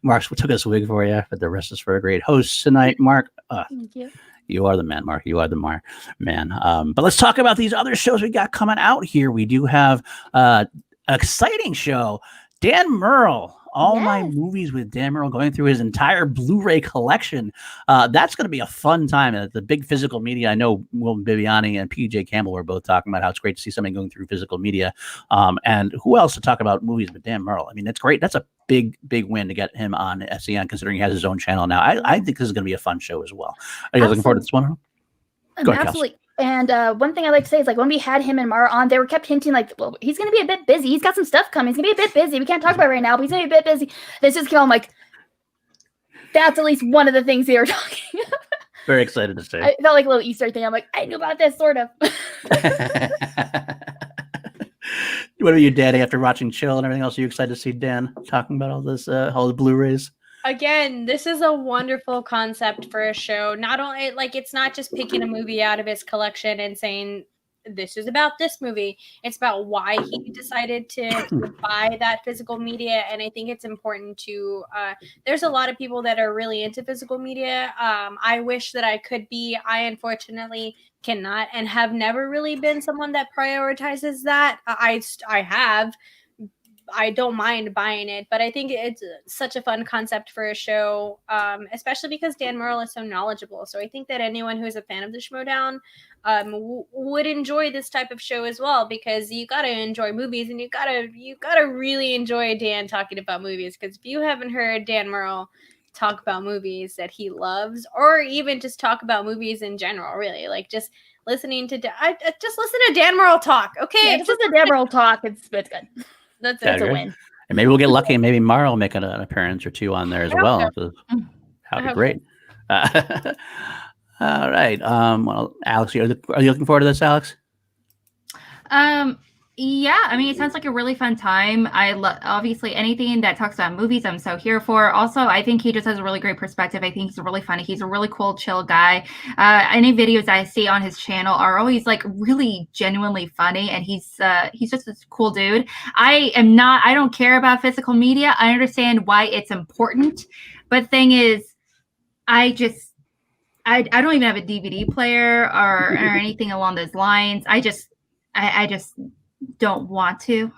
Mark took a swig for you, but the rest is for a great host tonight. Mark, thank you. You are the man, Mark. You are the man. But let's talk about these other shows we got coming out here. We do have an exciting show. Dan Murrell. All my movies with Dan Murrell, going through his entire Blu-ray collection. That's going to be a fun time. The big physical media. I know Will Bibiani and PJ Campbell were both talking about how it's great to see somebody going through physical media. And who else to talk about movies with Dan Murrell? I mean, that's great. That's a big win to get him on SEN, considering he has his own channel now. I think this is going to be a fun show as well. Are you looking forward to this one? Go ahead, absolutely. Kelsey. And one thing I like to say is, like, when we had him and Mara on, they were kept hinting, like, well, he's going to be a bit busy. He's got some stuff coming. He's going to be a bit busy. We can't talk about it right now, but he's going to be a bit busy. This just came on, like, That's at least one of the things they were talking about. Very excited to see. I felt like a little Easter thing. I'm like, I knew about this, sort of. What about you, Danie? After watching Chill and everything else, are you excited to see Dan talking about all this, all the Blu-rays? Again, this is a wonderful concept for a show. Not only it's not just picking a movie out of his collection and saying this is about this movie. It's about why he decided to buy that physical media. And I think it's important to, there's a lot of people that are really into physical media. I wish that I could be. I unfortunately cannot and have never really been someone that prioritizes that. I don't mind buying it, but I think it's such a fun concept for a show, especially because Dan Murrell is so knowledgeable. So I think that anyone who is a fan of the Schmoedown would enjoy this type of show as well, because you got to enjoy movies and you got to really enjoy Dan talking about movies. Because if you haven't heard Dan Murrell talk about movies that he loves, or even just talk about movies in general, really, like just listening to just listen to Dan Murrell talk. Okay, yeah, just listen to Dan Murrell talk. It's good. That's a win. And maybe we'll get lucky and maybe Mara will make an appearance or two on there as well. So that'd be great. All right. Well, Alex, are you looking forward to this, Alex? Yeah, I mean, it sounds like a really fun time. I love, obviously, anything that talks about movies, I'm so here for. Also, I think he just has a really great perspective. I think he's really funny. He's a really cool, chill guy. Any videos I see on his channel are always like really genuinely funny, and he's just a cool dude. I don't care about physical media. I understand why it's important, but thing is, I don't even have a DVD player or anything along those lines. I just don't want to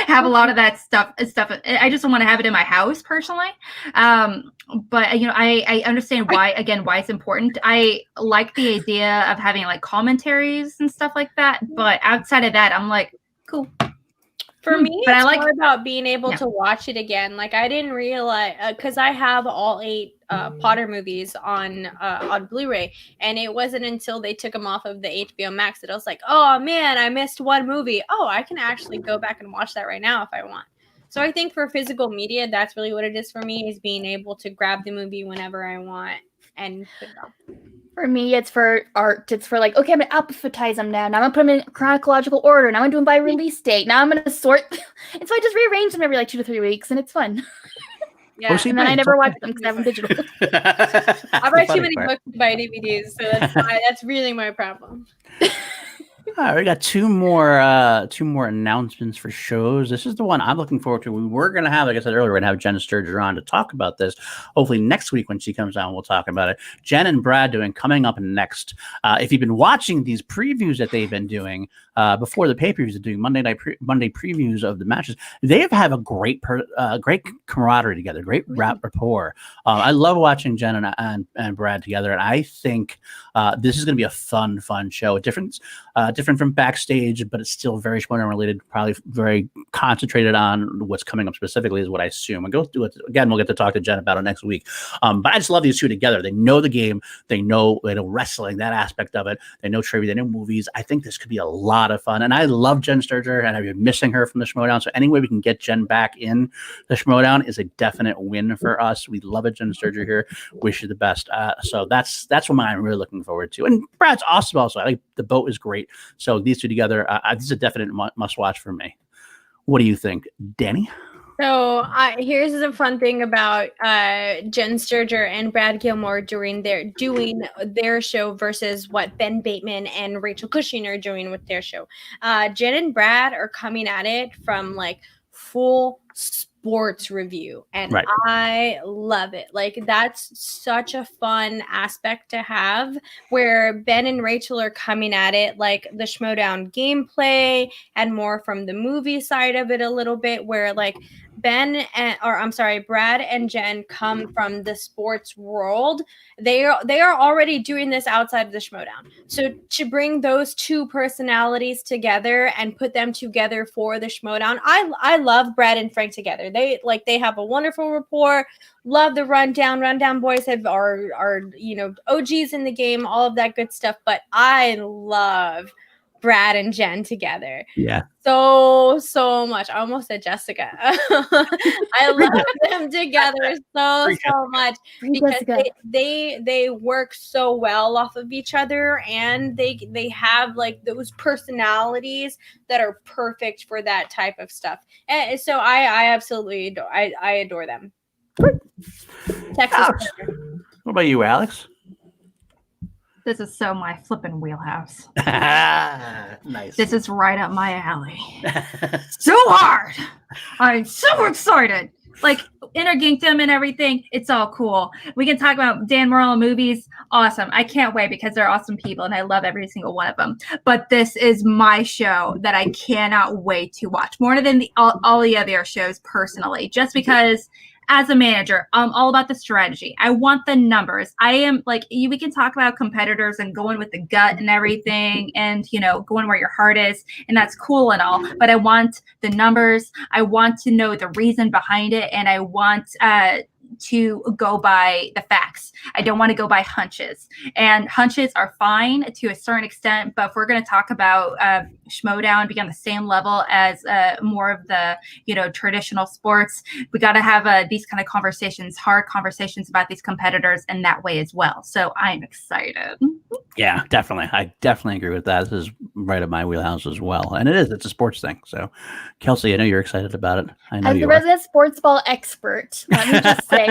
have a lot of that stuff. I just don't want to have it in my house personally. But I understand why it's important. I like the idea of having like commentaries and stuff like that. But outside of that, I'm like, cool. For me, it's more about being able to watch it again. Like I didn't realize, because I have all 8 Potter movies on Blu-ray, and it wasn't until they took them off of the HBO Max that I was like, oh man, I missed one movie. Oh, I can actually go back and watch that right now if I want. So I think for physical media, that's really what it is for me, is being able to grab the movie whenever I want and put it on. For me, it's for art. It's for like, okay, I'm going to alphabetize them now. Now I'm going to put them in chronological order. Now I'm doing by release date. Now I'm going to sort. And so I just rearrange them every like 2 to 3 weeks, and it's fun. Yeah, and then I never watch them because I have them digital. I write too many books to buy DVDs, so that's really my problem. All right, we got two more announcements for shows. This is the one I'm looking forward to. We were going to have, like I said earlier, we're going to have Jen Sturger on to talk about this. Hopefully next week when she comes on, we'll talk about it. Jen and Brad doing Coming Up Next. If you've been watching these previews that they've been doing before the pay-per-views, doing Monday previews of the matches, they have had a great camaraderie together, great rapport. I love watching Jen and Brad together, and I think this is going to be a fun show. Different from backstage, but it's still very Schmoedown related, probably very concentrated on what's coming up specifically is what I assume. And go through it again. We'll get to talk to Jen about it next week. But I just love these two together. They know the game. They know wrestling, that aspect of it. They know trivia. They know movies. I think this could be a lot of fun. And I love Jen Sturger, and I've been missing her from the Schmoedown. So any way we can get Jen back in the Schmoedown is a definite win for us. We love it, Jen Sturger here. Wish you the best. So that's what I'm really looking forward to. And Brad's awesome also. I think the boat is great. So these two together, this is a definite must-watch for me. What do you think, Danie? So here's the fun thing about Jen Sturger and Brad Gilmore doing their show versus what Ben Bateman and Rachel Cushing are doing with their show. Jen and Brad are coming at it from like full sports review, and right. I love it. Like that's such a fun aspect to have, where Ben and Rachel are coming at it like the Schmoedown gameplay and more from the movie side of it a little bit, where like Brad and Jen come from the sports world. They are already doing this outside of the Schmoedown. So to bring those two personalities together and put them together for the Schmoedown, I love Brad and Frank together. They have a wonderful rapport. Love the Rundown boys are OGs in the game, all of that good stuff. But I love Brad and Jen together. Yeah. So much. I almost said Jessica. I love them together so much because they work so well off of each other, and they have like those personalities that are perfect for that type of stuff. And so I absolutely adore, I adore them. Texas. What about you, Alex? This is so my flippin' wheelhouse. Nice. This is right up my alley. So hard. I'm so excited. Like Inner Geekdom and everything, it's all cool. We can talk about Dan Morrell movies. Awesome. I can't wait because they're awesome people and I love every single one of them. But this is my show that I cannot wait to watch more than all the other shows personally, just because as a manager, I'm all about the strategy. I want the numbers. I am like, we can talk about competitors and going with the gut and everything and, going where your heart is. And that's cool and all. But I want the numbers. I want to know the reason behind it. And I want to go by the facts. I don't want to go by hunches. And hunches are fine to a certain extent. But if we're going to talk about Schmoedown being on the same level as more of the, traditional sports, we got to have these kind of conversations, hard conversations about these competitors in that way as well. So I'm excited. Yeah, definitely. I definitely agree with that. This is right up my wheelhouse as well. And it's a sports thing. So Kelsey, I know you're excited about it. I know as the resident sports ball expert, let me just say.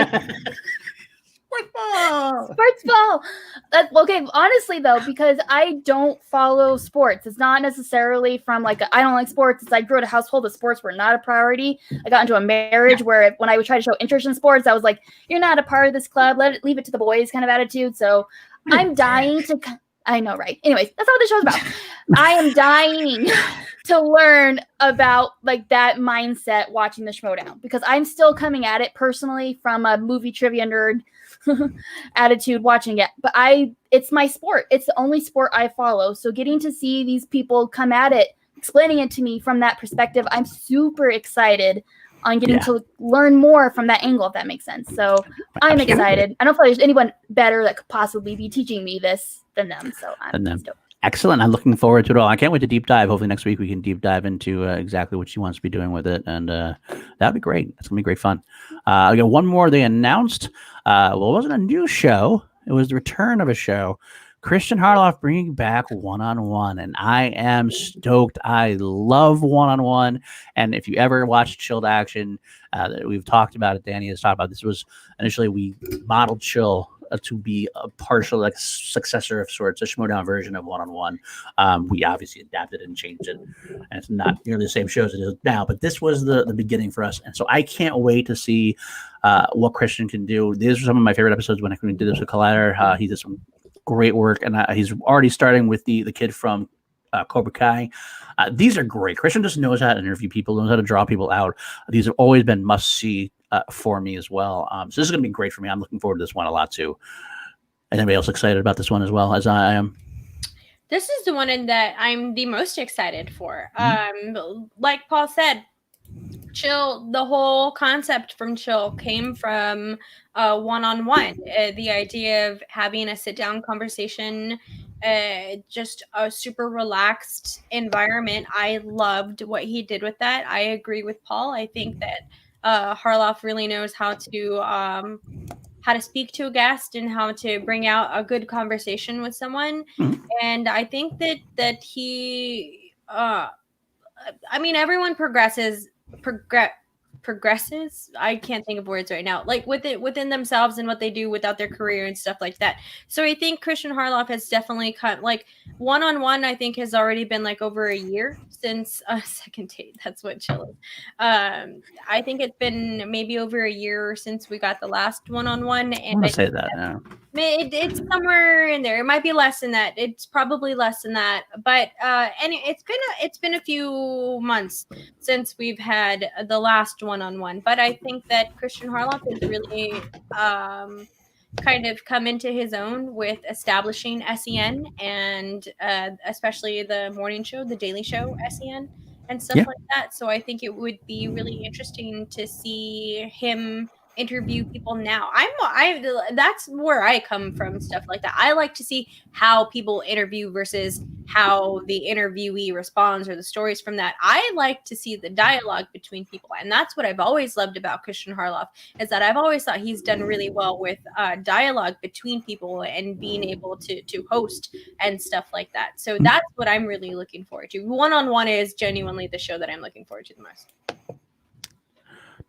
Sports ball. Okay, honestly though, because I don't follow sports. It's not necessarily from like I don't like sports. It's I grew up in a household that sports were not a priority. I got into a marriage where when I would try to show interest in sports, I was like, "You're not a part of this club. Leave it to the boys," kind of attitude. So I'm dying to. I know, right? Anyways, that's not what the show's about. I am dying to learn about like that mindset watching the Schmoedown because I'm still coming at it personally from a movie trivia nerd attitude watching it. But it's my sport. It's the only sport I follow. So getting to see these people come at it, explaining it to me from that perspective, I'm super excited on getting to learn more from that angle, if that makes sense. So I'm excited. I don't feel like there's anyone better that could possibly be teaching me this than them. So I'm stoked. Excellent. I'm looking forward to it all. I can't wait to deep dive. Hopefully next week we can deep dive into exactly what she wants to be doing with it. And that'd be great. It's going to be great fun. I got one more they announced. Well, it wasn't a new show. It was the return of a show. Christian Harloff bringing back one-on-one, and I am stoked. I love one-on-one, and if you ever watched Chilled Action, we've talked about it. Danie has talked about this. Was initially we modeled Chill to be a partial like successor of sorts, a Schmoedown version of one-on-one. We obviously adapted and changed it, and it's not nearly the same show as it is now. But this was the beginning for us, and so I can't wait to see what Christian can do. These are some of my favorite episodes when we did this with Collider. He did some great work, and he's already starting with the kid from Cobra Kai. These are great. Christian just knows how to interview people, knows how to draw people out. These have always been must-see for me as well. So this is going to be great for me. I'm looking forward to this one a lot too. And anybody else excited about this one as well as I am? This is the one that I'm the most excited for. Like Paul said, Chill, the whole concept from Chill came from one-on-one. The idea of having a sit-down conversation, just a super relaxed environment. I loved what he did with that. I agree with Paul. I think that Harloff really knows how to speak to a guest and how to bring out a good conversation with someone. And I think that he, everyone progresses. I can't think of words right now, like within themselves and what they do without their career and stuff like that. So I think Christian Harloff has definitely cut like one-on-one. I think has already been like over a year since Second Date. That's what Chill is. I think it's been maybe over a year since we got the last one-on-one. And I say that now. It's somewhere in there. It might be less than that. It's probably less than that. But and it's been a few months since we've had the last one-on-one. But I think that Christian Harloff has really kind of come into his own with establishing SEN and especially the morning show, the daily show, SEN and stuff like that. So I think it would be really interesting to see him interview people now. That's where I come from, stuff like that. I like to see how people interview versus how the interviewee responds or the stories from that. I like to see the dialogue between people. And that's what I've always loved about Christian Harloff, is that I've always thought he's done really well with dialogue between people and being able to host and stuff like that. So that's what I'm really looking forward to. One-on-one is genuinely the show that I'm looking forward to the most.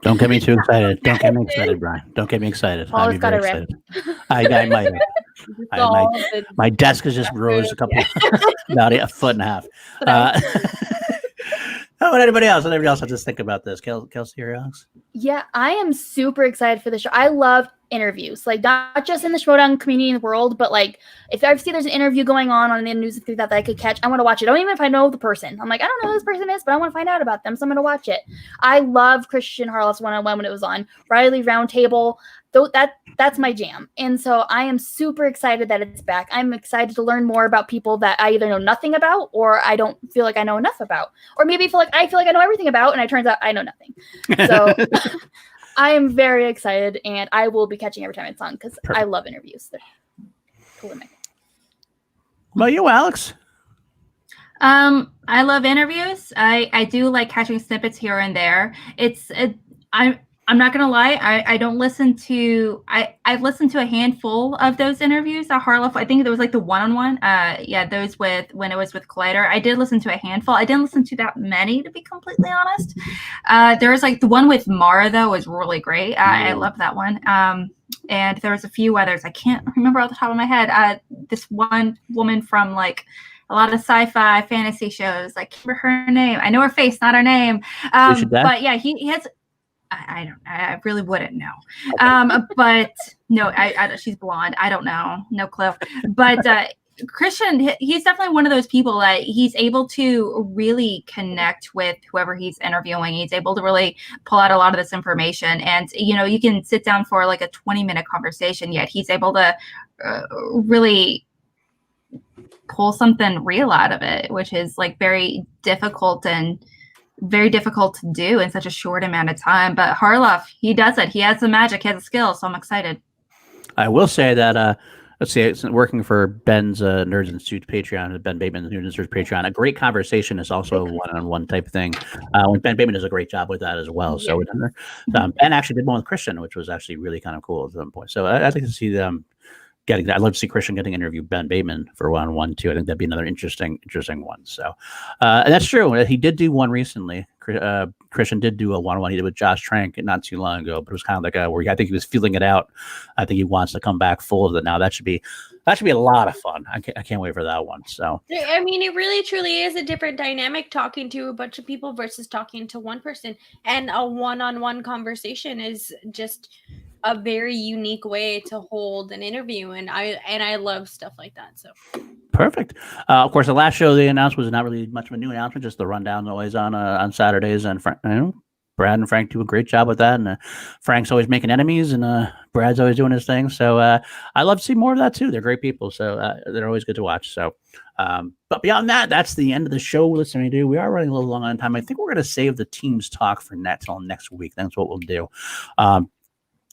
Don't get me too excited. Don't get me excited, Brian. Don't get me excited. Paul's got a rip. I might. My desk has just rose about a foot and a half. How about anybody else? Anybody else have to think about this? Kelsey or Alex? Yeah, I am super excited for the show. I love interviews, like not just in the Schmoedown community world, but like if I see there's an interview going on the news that I could catch, I want to watch it. I don't even if I know the person. I'm like, I don't know who this person is, but I want to find out about them, so I'm going to watch it. I love Christian Harloff's one-on-one when it was on. Riley Roundtable, that's my jam. And so I am super excited that it's back. I'm excited to learn more about people that I either know nothing about or I don't feel like I know enough about. Or maybe I feel like I know everything about and it turns out I know nothing. So I am very excited and I will be catching every time it's on because I love interviews. They're polemic. Well, you, Alex? I love interviews. I do like catching snippets here and there. I'm not gonna lie. I don't listen to. I've listened to a handful of those interviews at Harloff. I think there was like the one-on-one. Those when it was with Collider. I did listen to a handful. I didn't listen to that many, to be completely honest. There was like the one with Mara though was really great. I love that one. And there was a few others. I can't remember off the top of my head. This one woman from like a lot of sci-fi fantasy shows. I can't remember her name. I know her face, not her name. But yeah, he has. I really wouldn't know. Okay. But no, she's blonde. I don't know. No clue. But Christian, he's definitely one of those people that he's able to really connect with whoever he's interviewing. He's able to really pull out a lot of this information. And, you can sit down for like a 20-minute conversation, yet he's able to really pull something real out of it, which is like very difficult to do in such a short amount of time. But Harloff, he does it. He has the magic, he has the skill. So I'm excited. I will say that, let's see, it's working for Ben's Nerds Institute Patreon, Ben Bateman's Nerds Institute Patreon. A great conversation is also a one-on-one type thing. When Ben Bateman does a great job with that as well. Yeah. So Ben actually did one with Christian, which was actually really kind of cool at some point. So I'd like to see them getting that. I'd love to see Christian getting interviewed Ben Bateman for one-on-one too. I think that'd be another interesting one. So, and that's true. He did do one recently. Christian did do a one-on-one. He did with Josh Trank not too long ago, but it was kind of like where I think he was feeling it out. I think he wants to come back full of it now. That should be a lot of fun. I can't wait for that one. So, I mean, it really truly is a different dynamic talking to a bunch of people versus talking to one person, and a one-on-one conversation is just a very unique way to hold an interview, and I love stuff like that. So perfect. Of course, the last show they announced was not really much of a new announcement, just the rundown always on Saturdays, and Brad and Frank do a great job with that, and Frank's always making enemies, and Brad's always doing his thing. So I love to see more of that too. They're great people, so they're always good to watch. So, but beyond that, that's the end of the show. Listen, we are running a little long on time. I think we're going to save the teams talk for till next week. That's what we'll do.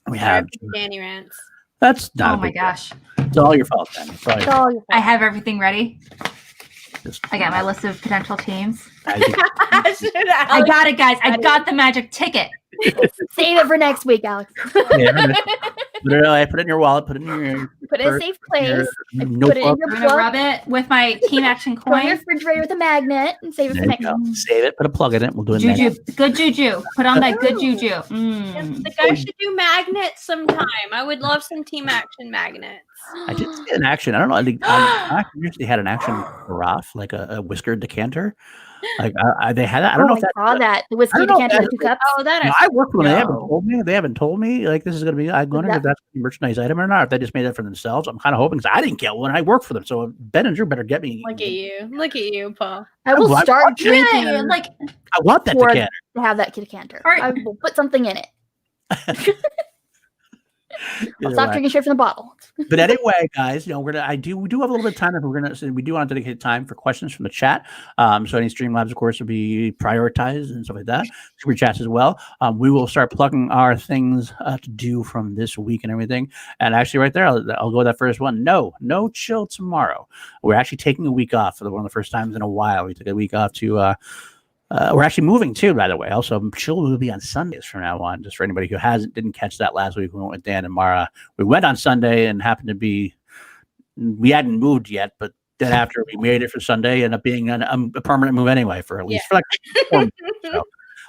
We have Danie rants. That's not. Oh my gosh! It's all your fault, Danie. It's all your fault. I have everything ready. I got my list of potential teams. I got it, guys. I got the magic ticket. Save it for next week, Alex. I put it in your wallet. Put it in your. Put it in a safe place. Put it in your I'm gonna rub it with my Team Action coin. Put it in your refrigerator with a magnet and save it for next week. Save it. Put a plug in it. We'll do it. Juju, good juju. Put on that good juju. Yes, the guy should do magnets sometime. I would love some Team Action magnets. I did see an action. I don't know. I usually had an action carafe, like a whiskered decanter. Like they had that. I don't know if that the whiskey decanter with 2 cups. Oh, that is. I work for them. They haven't told me. Like this is going to be. I'm wondering if that's a merchandise item or not. If they just made that for themselves. I'm kind of hoping because I didn't get one. I work for them, so Ben and Drew better get me. Look at you, Paul. I will start drinking. Like I want that decanter. To have that decanter. I will put something in it. I'll stop drinking straight from the bottle. But anyway, guys, we do have a little bit of time. If we do want to dedicate time for questions from the chat. So any Streamlabs, of course, will be prioritized and stuff like that. Super chats as well. We will start plugging our things to do from this week and everything. And actually, right there, I'll go with that first one. No chill tomorrow. We're actually taking a week off for one of the first times in a while. We took a week off to. We're actually moving too, by the way. Also, chill will be on Sundays from now on. Just for anybody who didn't catch that last week, we went with Dan and Mara. We went on Sunday and happened to be. We hadn't moved yet, but then after we made it for Sunday, ended up being a permanent move anyway for at least for like 4 months.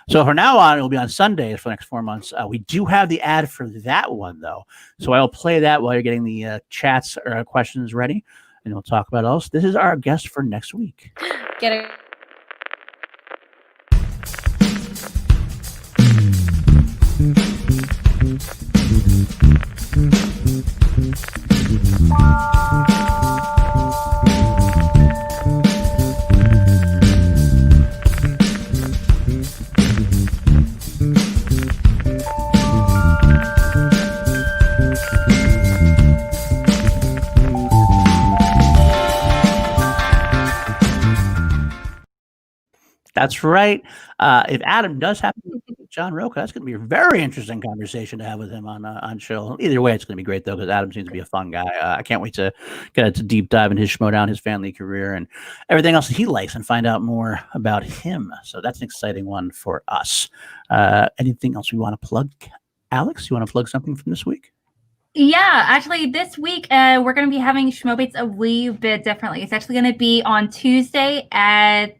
So from now on, it will be on Sundays for the next 4 months. We do have the ad for that one though, so I will play that while you're getting the chats or questions ready, and we'll talk about else. This is our guest for next week. Get it. That's right. If Adam does happen to meet John Roca, that's going to be a very interesting conversation to have with him on show. Either way, it's going to be great though, because Adam seems to be a fun guy. I can't wait to get to deep dive in his Schmoedown, his family career, and everything else that he likes, and find out more about him. So that's an exciting one for us. Anything else we want to plug? Alex, you want to plug something from this week? Yeah, actually, this week we're going to be having Schmoebates a wee bit differently. It's actually going to be on Tuesday at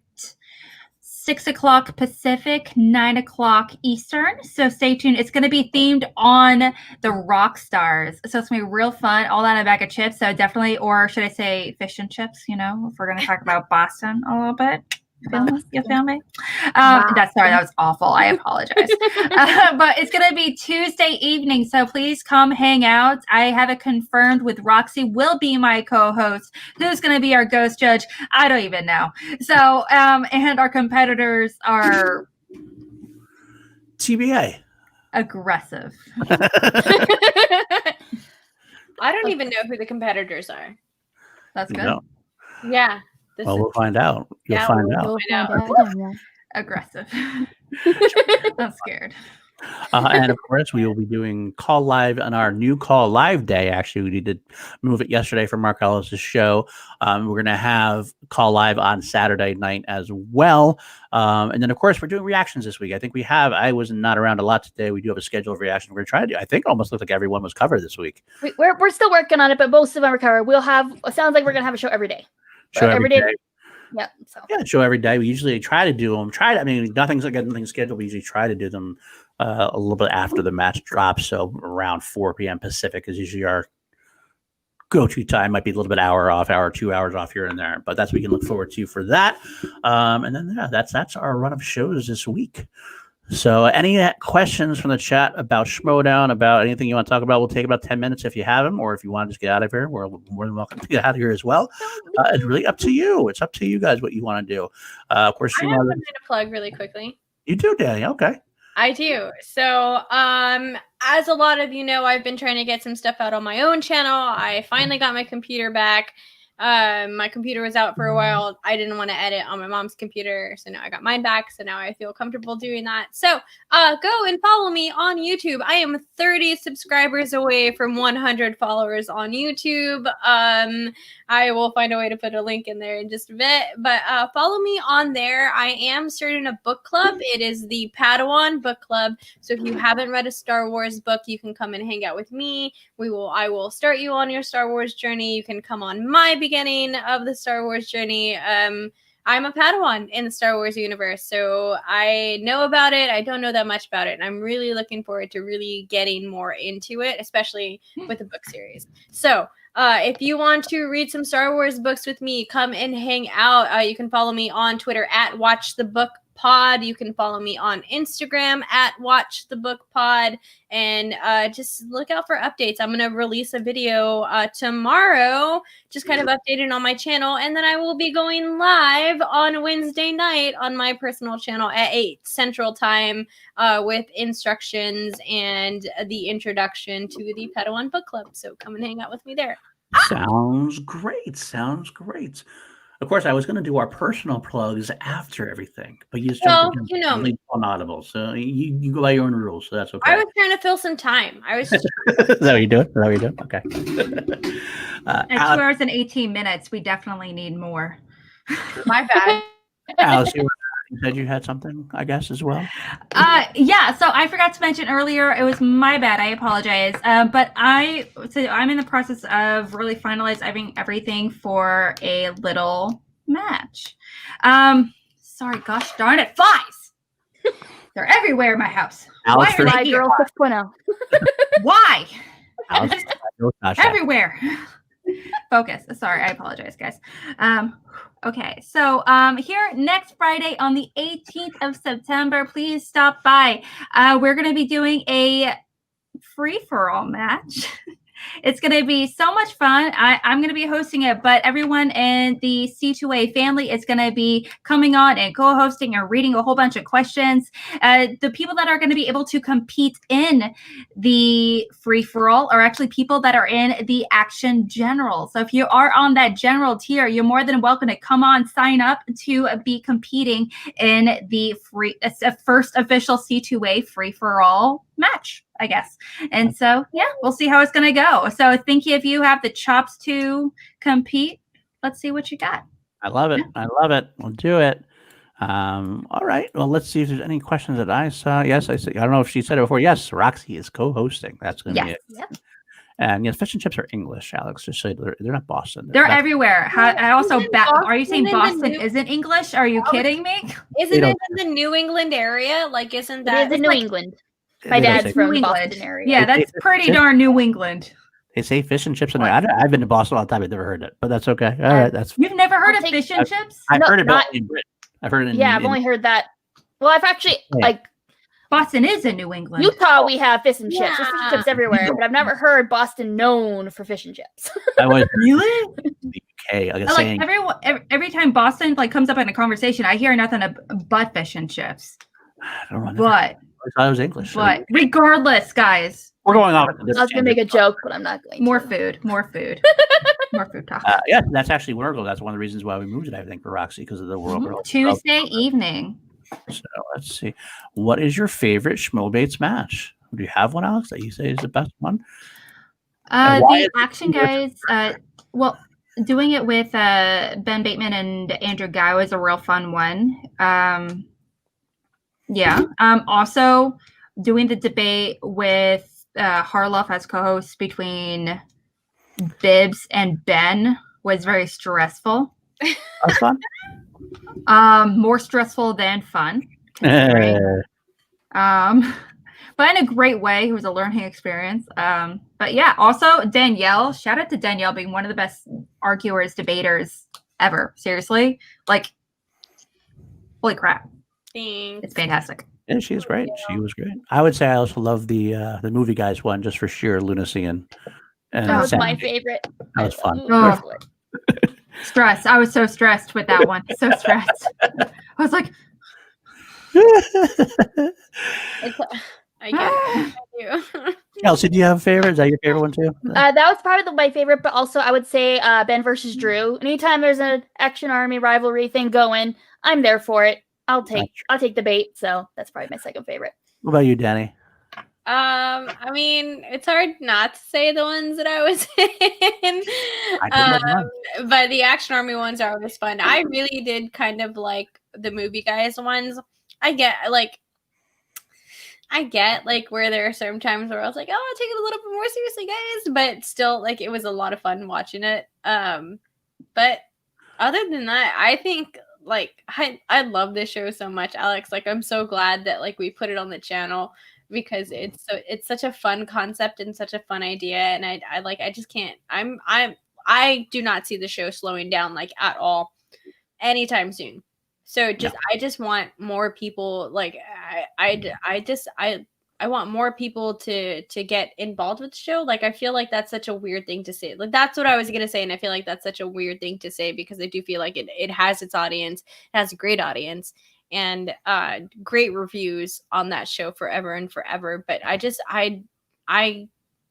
6 o'clock Pacific, 9 o'clock Eastern. So stay tuned. It's going to be themed on the rock stars. So it's going to be real fun, all on a bag of chips. So definitely, or should I say fish and chips, if we're going to talk about Boston a little bit. You feel me? That was awful. I apologize. But it's going to be Tuesday evening, so please come hang out. I have it confirmed with Roxy will be my co-host. Who's going to be our ghost judge? I don't even know. So, and our competitors are TBA. Aggressive. I don't even know who the competiters are. That's good. No. Yeah. We'll find out. You'll find out. Aggressive. I'm scared. And of course, we will be doing Call Live on our new Call Live day. Actually, we did move it yesterday for Mark Ellis' show. We're going to have Call Live on Saturday night as well. And then, of course, we're doing reactions this week. I think I was not around a lot today. We do have a schedule of reactions we're going to try to do. I think almost looks like everyone was covered this week. We're still working on it, but most of them are covered. It sounds like we're going to have a show every day. Show every day. Yeah. So. Yeah, show every day. We usually try to do them. Nothing's scheduled. We usually try to do them a little bit after the match drops. So around 4 p.m. Pacific is usually our go-to time. Might be a little bit 2 hours off here and there. But that's what we can look forward to for that. And then that's our run of shows this week. So any questions from the chat about Schmoedown, about anything you want to talk about, we'll take about 10 minutes if you have them, or if you want to just get out of here, we're more than welcome to get out of here as well. It's really up to you. It's up to you guys what you want to do. Of course, I have something to plug really quickly. You do, Danie. Okay. I do. So, as a lot of you know, I've been trying to get some stuff out on my own channel. I finally got my computer back. My computer was out for a while. I didn't want to edit on my mom's computer, so now I got mine back. So now I feel comfortable doing that. So go and follow me on YouTube. I am 30 subscribers away from 100 followers on YouTube. I will find a way to put a link in there in just a bit, but follow me on there. I am starting a book club. It is the Padawan Book Club. So if you haven't read a Star Wars book, you can come and hang out with me. I will start you on your Star Wars journey. You can come on my beginning of the Star Wars journey. I'm a Padawan in the Star Wars universe, so I know about it. I don't know that much about it, and I'm really looking forward to really getting more into it, especially with the book series. So if you want to read some Star Wars books with me, come and hang out. You can follow me on Twitter at WatchTheBookPod. Pod. You can follow me on Instagram at Watch the Book Pod, and just look out for updates. I'm going to release a video tomorrow, just kind of updating on my channel, and then I will be going live on Wednesday night on my personal channel at 8 Central Time with instructions and the introduction to the Padawan Book Club. So come and hang out with me there. Sounds great. Sounds great. Of course, I was going to do our personal plugs after everything, but you just jumped in, really unaudible. So you go by your own rules, so that's okay. I was trying to fill some time. I was. Is that what you do? Is that what you do? Okay. At 2 hours and 18 minutes, we definitely need more. My bad. Alice, you said you had something, I guess, as well. Yeah. So I forgot to mention earlier. It was my bad. I apologize. But I'm in the process of really finalizing everything for a little match. Sorry, gosh darn it, flies! They're everywhere in my house. Alice, why are they Girl 6.0. Why? Alice, Everywhere. Focus. Sorry, I apologize, guys. Okay, so here next Friday on the 18th of September, please stop by. We're going to be doing a free-for-all match. It's going to be so much fun. I'm going to be hosting it, but everyone in the C2A family is going to be coming on and co-hosting and reading a whole bunch of questions. The people that are going to be able to compete in the free-for-all are actually people that are in the Action General. So if you are on that general tier, you're more than welcome to come on, sign up to be competing in the first official C2A free-for-all match, I guess. And so, yeah, we'll see how it's going to go. So I think if you have the chops to compete, let's see what you got. I love it. I love it. We'll do it. All right. Well, let's see if there's any questions that I saw. Yes, I don't know if she said it before. Yes, Roxy is co-hosting. That's going to be it. Yep. And yes, fish and chips are English, Alex. Just so they're not Boston. They're everywhere. I also are you saying Boston isn't English? Are you kidding me? Isn't it in the New England area? Like, isn't that? It is in New England. My dad's from the Boston area. Yeah, that's pretty darn New England. They say fish and chips in there. I've been to Boston all the time. I've never heard it, but that's okay. All right, You've never heard of fish and chips? I've heard about it in Britain. I've heard it in I've only heard that. Well, I've actually Boston is in New England. Utah, we have fish and chips. There's fish and chips everywhere, but I've never heard Boston known for fish and chips. I was really the UK. Every time Boston comes up in a conversation, I hear nothing but fish and chips. I don't know. But I thought it was English. But regardless, guys, we're going on. I was gonna make a joke, but I'm not going. More food more food talk. Yeah, that's actually that's one of the reasons why we moved it. I think for Roxy because of the World Girl Tuesday evening. So let's see. What is your favorite Schmoebates match? Do you have one, Alex, that you say is the best one? The Action Guys. Well, doing it with Ben Bateman and Andrew Guy was a real fun one. Also doing the debate with Harloff as co-host between Bibbs and Ben was very stressful. That's fun. More stressful than fun. But in a great way. It was a learning experience. But yeah, also Danielle. Shout out to Danielle being one of the best arguers, debaters ever. Seriously, holy crap! Thanks. It's fantastic. Yeah, she was great. She was great. I would say I also love the movie guys one just for sheer lunacy and that was my favorite. That was fun. Stress. I was so stressed with that one. So stressed. I was like, I get it. Kelsey, do you have a favorite? Is that your favorite one too? That was probably my favorite, but also I would say Ben versus Drew. Anytime there's an Action Army rivalry thing going, I'm there for it. I'll take the bait. So that's probably my second favorite. What about you, Danie? I mean, it's hard not to say the ones that I was in. But the Action Army ones are always fun. I really did kind of like the movie guys ones. I get where there are certain times where I was like, oh, I'll take it a little bit more seriously, guys. But still, it was a lot of fun watching it. But other than that, I think I love this show so much, Alex. I'm so glad that we put it on the channel because it's such a fun concept and such a fun idea. And I just can't. I do not see the show slowing down at all anytime soon. So I just want more people, like I want more people to get involved with the show. Like, I feel like that's such a weird thing to say. Like, that's what I was gonna say, and I feel like that's such a weird thing to say because I do feel like it has its audience, it has a great audience, and great reviews on that show forever and forever. But I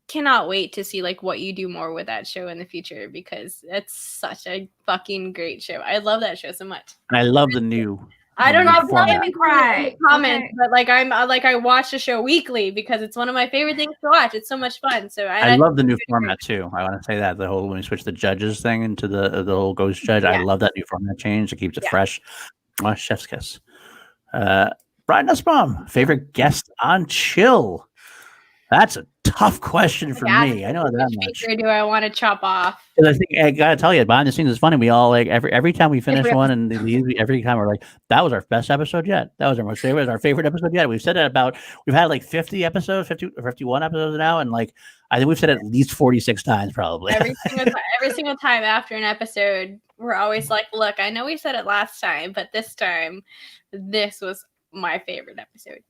cannot wait to see like what you do more with that show in the future because it's such a fucking great show. I love that show so much. And I love the new. I don't know if don't make me cry. Comments, but like I watch the show weekly because it's one of my favorite things to watch. It's so much fun. So I love the new format too. I want to say that the whole when we switch the judges thing into the whole ghost judge. I love that new format change. It keeps it fresh. Chef's kiss. Brian Nussbaum, favorite guest on Chill. That's a tough question for me. I know that much. Which do I want to chop off? I think I gotta tell you, behind the scenes, it's funny. We all like every time we finish one, and every time we're like, "That was our best episode yet. That was our most favorite, our favorite episode yet." We've said it about. We've had like 50 episodes, 50 or 51 episodes now, and like I think we've said it at least 46 times, probably. Every single time after an episode, we're always like, "Look, I know we said it last time, but this time, this was." My favorite episode.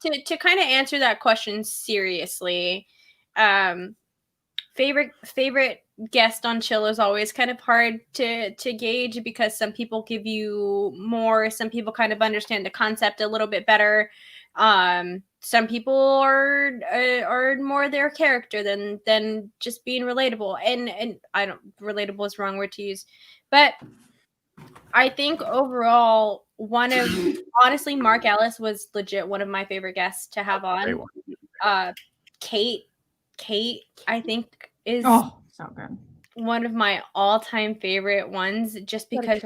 To kind of answer that question seriously, favorite guest on Chill is always kind of hard to gauge because some people give you more, some people kind of understand the concept a little bit better. Some people are more their character than just being relatable, and I don't relatable is the wrong word to use, but I think overall honestly, Mark Ellis was legit one of my favorite guests to have on. Kate, I think is so good. One of my all-time favorite ones just because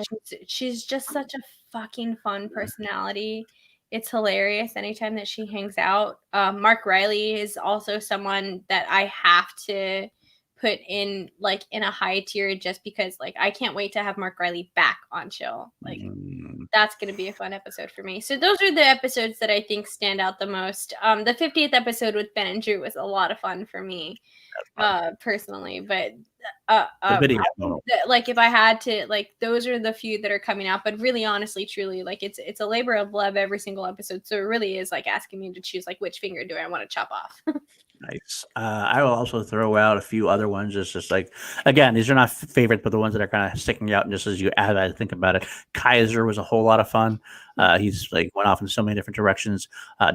she's just such a fucking fun personality. It's hilarious anytime that she hangs out. Mark Riley is also someone that I have to put in like in a high tier just because like I can't wait to have Mark Riley back on Chill. Like that's going to be a fun episode for me. So those are the episodes that I think stand out the most. The 50th episode with Ben and Drew was a lot of fun for me personally, but like if I had to, like those are the few that are coming out, but really honestly truly like it's a labor of love every single episode, so it really is like asking me to choose like which finger do I want to chop off. Nice. I will also throw out a few other ones. It's just like, again, these are not favorites, but the ones that are kind of sticking out. And just as you add, I think about it, Kaiser was a whole lot of fun. He's like went off in so many different directions.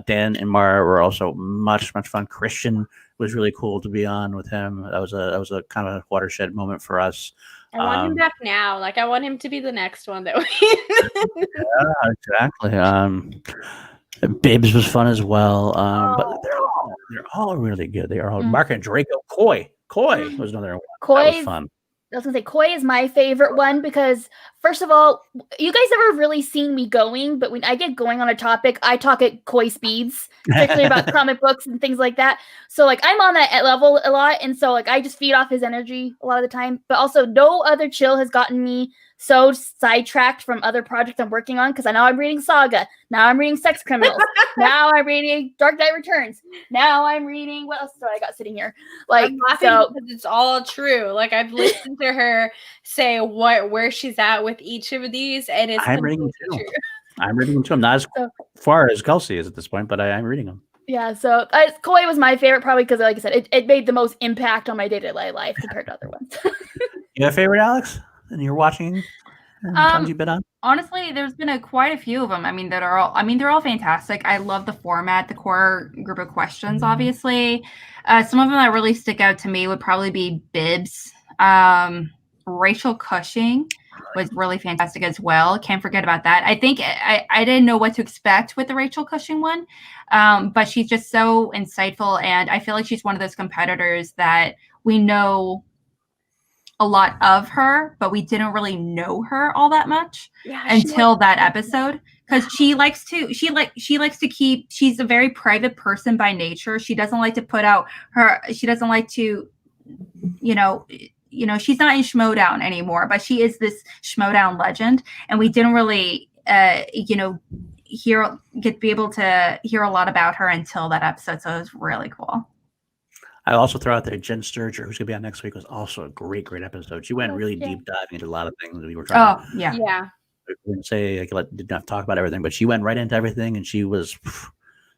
Dan and Mara were also much fun. Christian was really cool to be on with him. That was a kind of watershed moment for us. I want him back now. Like I want him to be the next one that we. Yeah, exactly. Bibbs was fun as well. But they're all really good. They are all Mark and Draco. Coy was another one. Coy that was fun. I was gonna say Coy is my favorite one because first of all, you guys never really seen me going, but when I get going on a topic, I talk at Coy speeds, particularly about comic books and things like that. So like I'm on that level a lot, and so like I just feed off his energy a lot of the time. But also, no other Chill has gotten me so sidetracked from other projects I'm working on because I know I'm reading Saga. Now I'm reading Sex Criminals. Now I'm reading Dark Knight Returns. Now I'm reading what else do I got sitting here? Like so, because it's all true. Like I've listened to her say where she's at with each of these, and it's I'm reading them too. I'm reading them too. I'm not as far as Kelsey is at this point, but I'm reading them. Yeah, so Coy was my favorite probably because, like I said, it made the most impact on my day-to-day life compared to other ones. You have a favorite, Alex? And you're watching times you've been on? Honestly, there's been quite a few of them. I mean, they're all fantastic. I love the format, the core group of questions, obviously. Some of them that really stick out to me would probably be Bibbs. Rachel Cushing was really fantastic as well. Can't forget about that. I think I didn't know what to expect with the Rachel Cushing one, but she's just so insightful, and I feel like she's one of those competitors that we know a lot of her, but we didn't really know her all that much until that episode. Because she's a very private person by nature. She doesn't like to put out she doesn't like to, she's not in Schmoedown anymore, but she is this Schmoedown legend. And we didn't really, be able to hear a lot about her until that episode. So it was really cool. I also throw out there Jen Sturger, who's going to be on next week, was also a great episode. She went really deep diving into a lot of things we were trying to. Yeah. We didn't say, didn't have to talk about everything, but she went right into everything and she was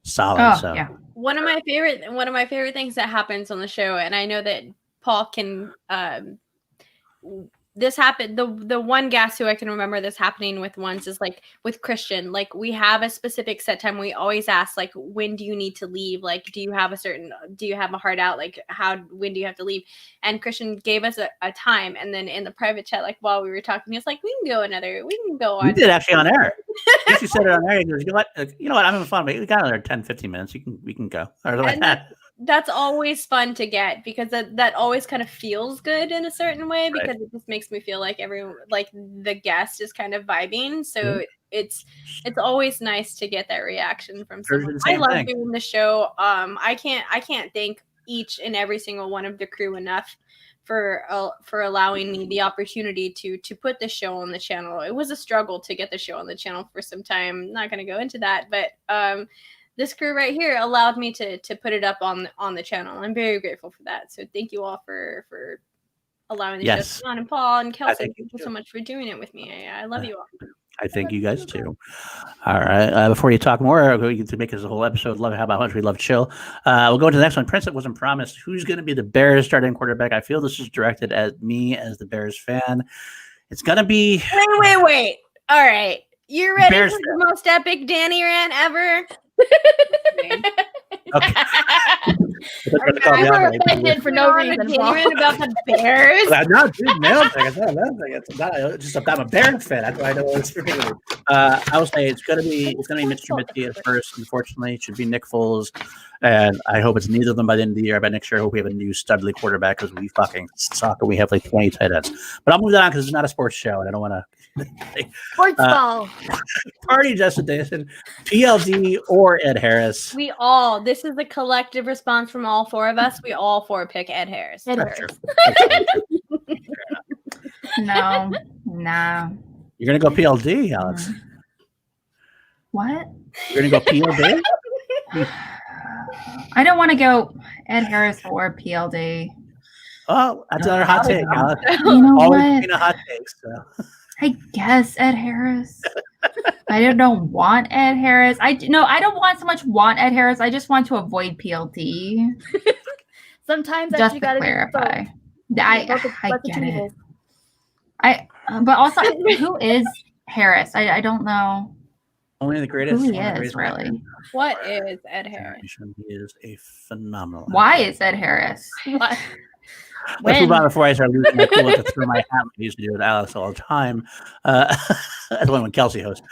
solid. Yeah. One of my favorite things that happens on the show, and I know that Paul can this happened, the one guest who I can remember this happening with once is like with Christian. Like, we have a specific set time. We always ask, like, when do you need to leave? Like, do you have a hard out? Like, when do you have to leave? And Christian gave us a time, and then in the private chat, like, while we were talking, he was like, we can go on. We did actually on air. She said it on air. He goes, you know what? I'm having fun, but we got another 10, 15 minutes. We can go. Or like that. That's always fun to get, because that always kind of feels good in a certain way, because it just makes me feel like everyone, like the guest is kind of vibing. So it's always nice to get that reaction from someone. I love doing the show. I can't thank each and every single one of the crew enough for allowing me the opportunity to put the show on the channel. It was a struggle to get the show on the channel for some time. I'm not going to go into that, but this crew right here allowed me to put it up on the channel. I'm very grateful for that. So thank you all for allowing the show to on. And Paul and Kelsey, thank you so much for doing it with me. I love you all. I thank you guys too. All right. Before you talk more, to make this a whole episode, love how much we love Chill. We'll go to the next one. Prince, it wasn't promised. Who's going to be the Bears starting quarterback? I feel this is directed at me as the Bears fan. It's going to be. Wait. All right. You ready for the most epic Danie rant ever? Okay. I were offended for no reason. About the Bears. No, dude, no, just I'm a Bears fan. That's why I know it's particular. I will say it's gonna be Mitch Trubisky at first. Unfortunately, it should be Nick Foles, and I hope it's neither of them by the end of the year. But next year, I hope we have a new studly quarterback, because we fucking suck and we have like 20 tight ends. But I'll move that on because it's not a sports show, and I don't want to. Sports ball. Party Justin Dayson, PLD or Ed Harris. This is a collective response from all four of us. We all four pick Ed Harris. Ed Harris. No. You're gonna go PLD, Alex. What? You're gonna go PLD? I don't want to go Ed Harris or PLD. Oh, that's another hot take, Alex. You know Always what? a hot take. So. I guess Ed Harris. I don't want Ed Harris. I don't want so much Ed Harris. I just want to avoid PLD. Sometimes just you to gotta clarify. I get it. But also, who is Harris? I don't know. Only the greatest. Who he is, really. What is Ed Harris? He is a phenomenal. Why is Ed Harris? What? Let's move on before I start losing my cool to throw my hat. I used to do it with Alex all the time. That's when Kelsey hosts.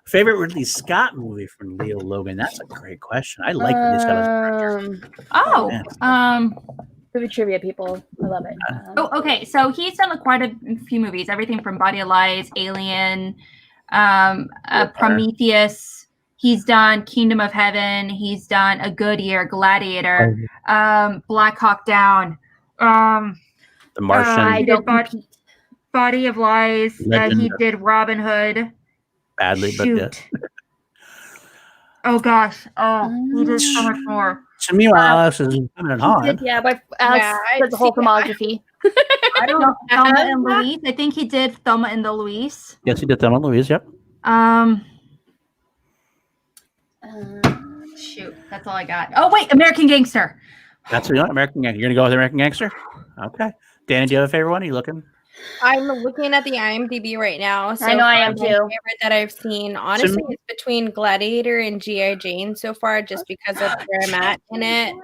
Favorite Ridley Scott movie from Leo Logan? That's a great question. I like Ridley Scott as a director. Movie trivia people. I love it. Okay. So he's done quite a few movies. Everything from Body of Lies, Alien, Prometheus. He's done Kingdom of Heaven. He's done A Good Year, Gladiator, Black Hawk Down. The Martian. He did Body of Lies. He did Robin Hood. Badly, but yeah. Oh gosh. He did so much more. To me, Alex is coming on. Yeah, but Alex did the whole filmography. I don't know. Thelma and Louise. I think he did Thelma and the Louise. Yes, he did Thelma and Louise. Yep. Shoot, that's all I got. Oh wait, American Gangster. That's what you want, American Gangster. You're gonna go with American Gangster? Okay. Danie, do you have a favorite one? Are you looking? I'm looking at the IMDb right now. So I know I am too. Favorite that I've seen, honestly, it's between Gladiator and G.I. Jane so far, just because of where I'm at in it.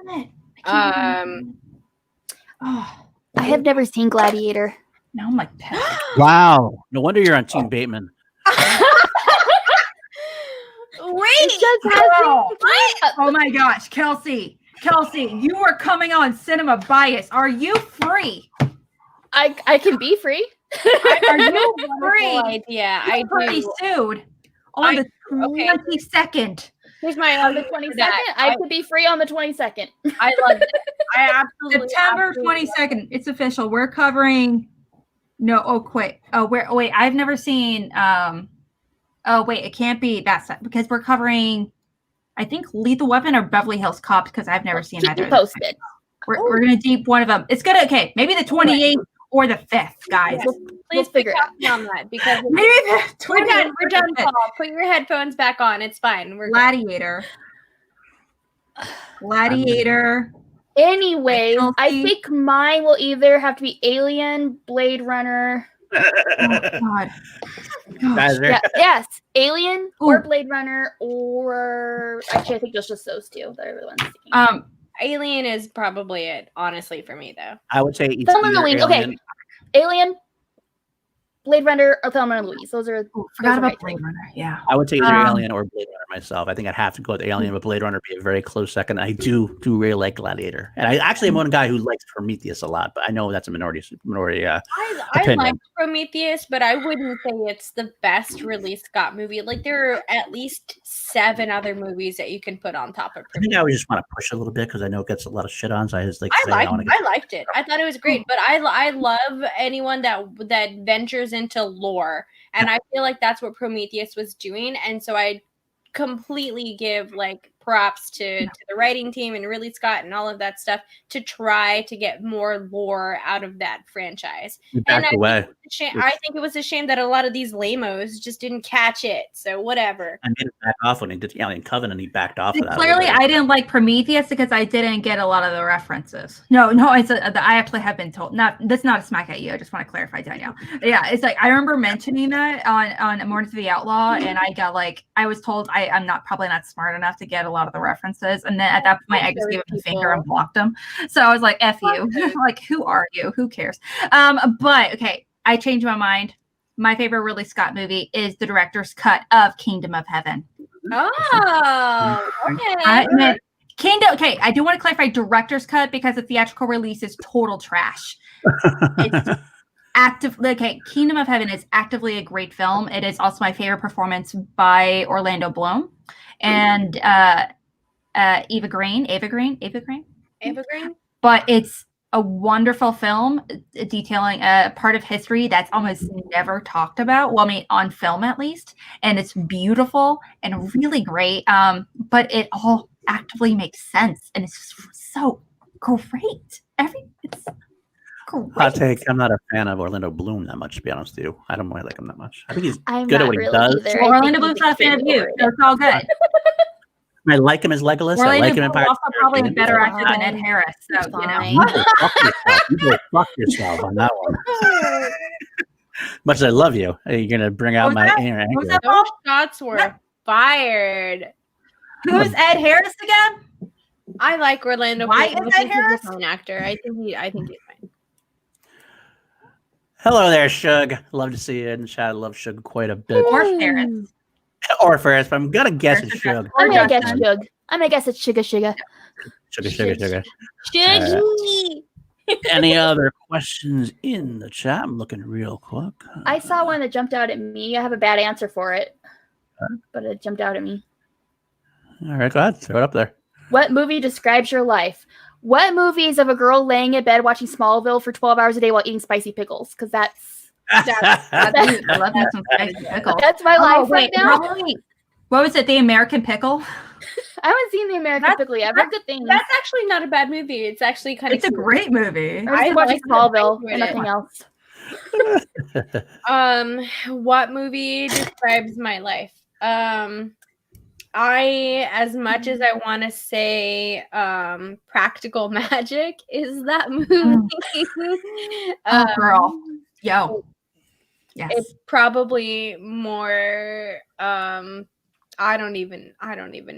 I have never seen Gladiator. Now I'm like pissed. Wow. No wonder you're on Team Bateman. Wait. Oh my gosh, Kelsey, you are coming on Cinema Bias. Are you free? I can be free. Are you free? Idea. I be sued on the 22nd. Here's my on the 22nd. I could be free on the 22nd. I love it. I absolutely September 22nd. It's official. We're covering. No. Oh wait. Wait. I've never seen. Oh wait. It can't be that because we're covering. I think Lethal Weapon or Beverly Hills Cop because I've never seen either. Posted. We're gonna deep one of them. It's gonna maybe the 28th or the 5th, guys. Yes. Please figure out on that because maybe we're done. We're done, Paul. Put your headphones back on. It's fine. We're Gladiator. Gladiator. Anyways, I think mine will either have to be Alien, Blade Runner. Oh God. Yes, Alien or Blade Runner, or actually, I think just those two. They're the ones. Alien is probably it, honestly, for me though. I would say it's Alien. Okay, Alien, Blade Runner, or Thelma and Louise. Those are. Forgot about Blade Runner. Yeah. I would say either Alien or Blade Runner myself. I think I'd have to go with Alien, but Blade Runner would be a very close second. I do really like Gladiator, and I actually am one guy who likes Prometheus a lot. But I know that's a minority. I like Prometheus, but I wouldn't say it's the best Ridley Scott movie. Like there are at least 7 other movies that you can put on top of Prometheus. I think I would just want to push a little bit because I know it gets a lot of shit on. So I just like. I liked it. I thought it was great, but I love anyone that ventures into lore, and I feel like that's what Prometheus was doing, and so I completely give like props to the writing team and Ridley Scott and all of that stuff to try to get more lore out of that franchise. And I think it was a shame that a lot of these lamos just didn't catch it. So whatever. I made it back off when he did Alien Covenant. He backed off. Clearly, I didn't like Prometheus because I didn't get a lot of the references. No, I actually have been told. That's not a smack at you. I just want to clarify, Danielle. Yeah, it's like I remember mentioning that on Morning to the Outlaw, and I was told I'm probably not smart enough to get a lot of the references, and then at that point I just gave him a finger and blocked him. So I was like, F you. Like, who are you? Who cares? But okay, I changed my mind. My favorite Ridley Scott movie is the director's cut of Kingdom of Heaven. Oh, okay. I do want to clarify director's cut because the theatrical release is total trash. It's Kingdom of Heaven is actively a great film. It is also my favorite performance by Orlando Bloom and Eva Green. But it's a wonderful film detailing a part of history that's almost never talked about. Well, I mean, on film at least. And it's beautiful and really great. But it all actively makes sense. And it's just so great. It's great. Hot take. I'm not a fan of Orlando Bloom that much, to be honest with you. I don't really like him that much. I think he's good at what he does. Well, Orlando Bloom's not a fan of you. So it's all good. I like him as Legolas. I like him in Pirates. Also probably a better actor than Ed Harris. So, you go fuck yourself on that one. Much as I love you, you're going to bring out my anger. Those shots were fired. Who's Ed Harris again? I like Orlando Bloom. Why is Ed Harris? He's a fine actor. I think he's fine. Hello there, Shug. Love to see you in the chat. I love Shug quite a bit. Or Ferris. Or Ferris, but I'm gonna guess it's Shug. I'm gonna guess Shug. I'm gonna guess it's Sugar. Sugar. Shuggy. Any other questions in the chat? I'm looking real quick. I saw one that jumped out at me. I have a bad answer for it, but it jumped out at me. All right, go ahead. Throw it up there. What movie describes your life? What movie is of a girl laying in bed watching Smallville for 12 hours a day while eating spicy pickles? Because that's I love me some spicy pickle. That's my life right now. What was it? The American Pickle? I haven't seen the American Pickle yet. I've heard good things. That's actually not a bad movie. It's actually kind of. It's a great movie. I was watching Smallville and nothing else. What movie describes my life? As much as I want to say Practical Magic is that movie. Girl. Yo. Yes. It's probably more I don't even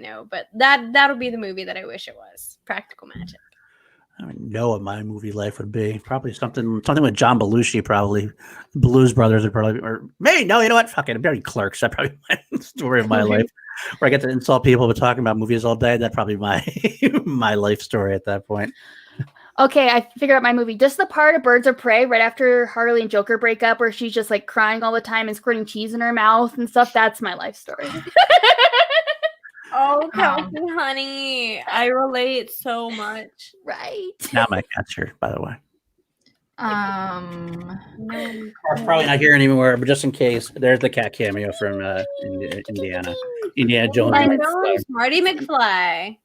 know, but that'll be the movie that I wish it was. Practical Magic. I don't know what my movie life would be. Probably something with John Belushi, probably. Blues Brothers would probably, or maybe, no, you know what? Fuck it. I'm very Clerks. That's probably my story of my life. Where I get to insult people but talking about movies all day. That'd probably be my life story at that point. Okay, I figured out my movie. Just the part of Birds of Prey right after Harley and Joker break up where she's just like crying all the time and squirting cheese in her mouth and stuff. That's my life story. Oh, Kelsey, honey. I relate so much. Right. Not my cat's here, by the way. Or probably not here anymore, but just in case, there's the cat cameo from Indiana Jones. I know, Marty McFly.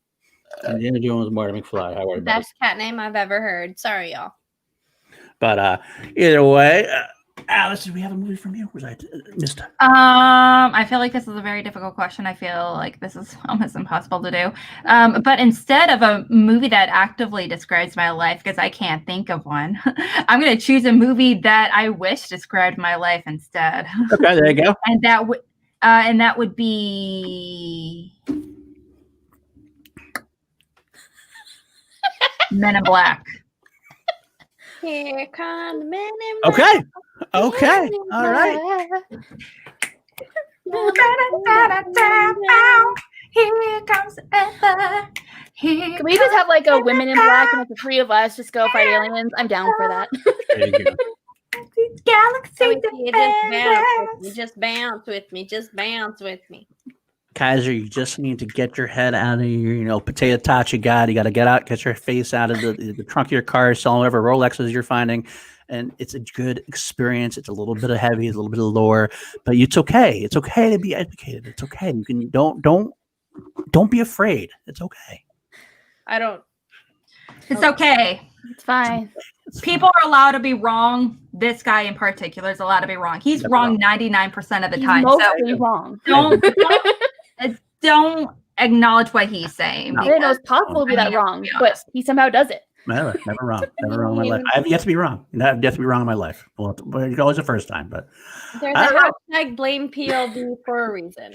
Indiana Jones, Marty McFly. How are you? Best cat name I've ever heard. Sorry, y'all. But either way, Alice, did we have a movie from you? Was I missed? I feel like this is a very difficult question. I feel like this is almost impossible to do. But instead of a movie that actively describes my life, because I can't think of one, I'm going to choose a movie that I wish described my life instead. Okay, there you go. And that would be Men in Black. Here come the Men in Black. Okay. Okay. All right. Here comes Ever. Can we just have like a Women in Black and like the three of us just go fight aliens? I'm down for that. There you go. Galaxy Just bounce with me. Just bounce with me. Kaiser, you just need to get your head out of your, potato tots you got. You got to get out, get your face out of the trunk of your car, selling whatever Rolexes you're finding. And it's a good experience. It's a little bit of heavy, it's a little bit of lore, but it's okay. It's okay to be educated. It's okay. You can don't be afraid. It's okay. It's okay. It's fine. People are allowed to be wrong. This guy in particular is allowed to be wrong. He's wrong 99% of the time. Mostly wrong. Don't acknowledge what he's saying. I didn't know it's possible to be that wrong, but he somehow does it. Never wrong. Never wrong in my life. I have yet to be wrong. I've yet to be wrong in my life. Well, it's always the first time, but there's a hashtag blame PLD for a reason.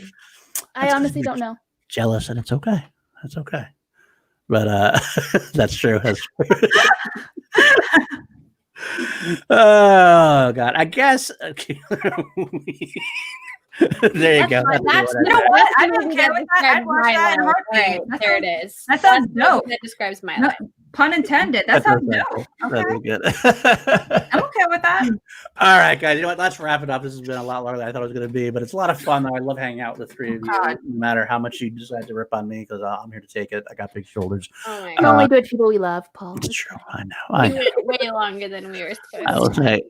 I honestly don't know. Jealous, and it's okay. That's okay. But that's true. That's true. Oh God! I guess. Okay. There you go. You know what? I'm okay with that. I'd watch that in heartbeat. There it is. That sounds dope. That describes my life. Pun intended. That sounds dope. Okay. That's good. I'm okay with that. All right, guys. You know what? Let's wrap it up. This has been a lot longer than I thought it was going to be, but it's a lot of fun. Though. I love hanging out with the three of you. No matter how much you decide to rip on me, because I'm here to take it. I got big shoulders. Oh my God. Only good people we love, Paul. It's true. I know. Way longer than we were supposed to. I will say,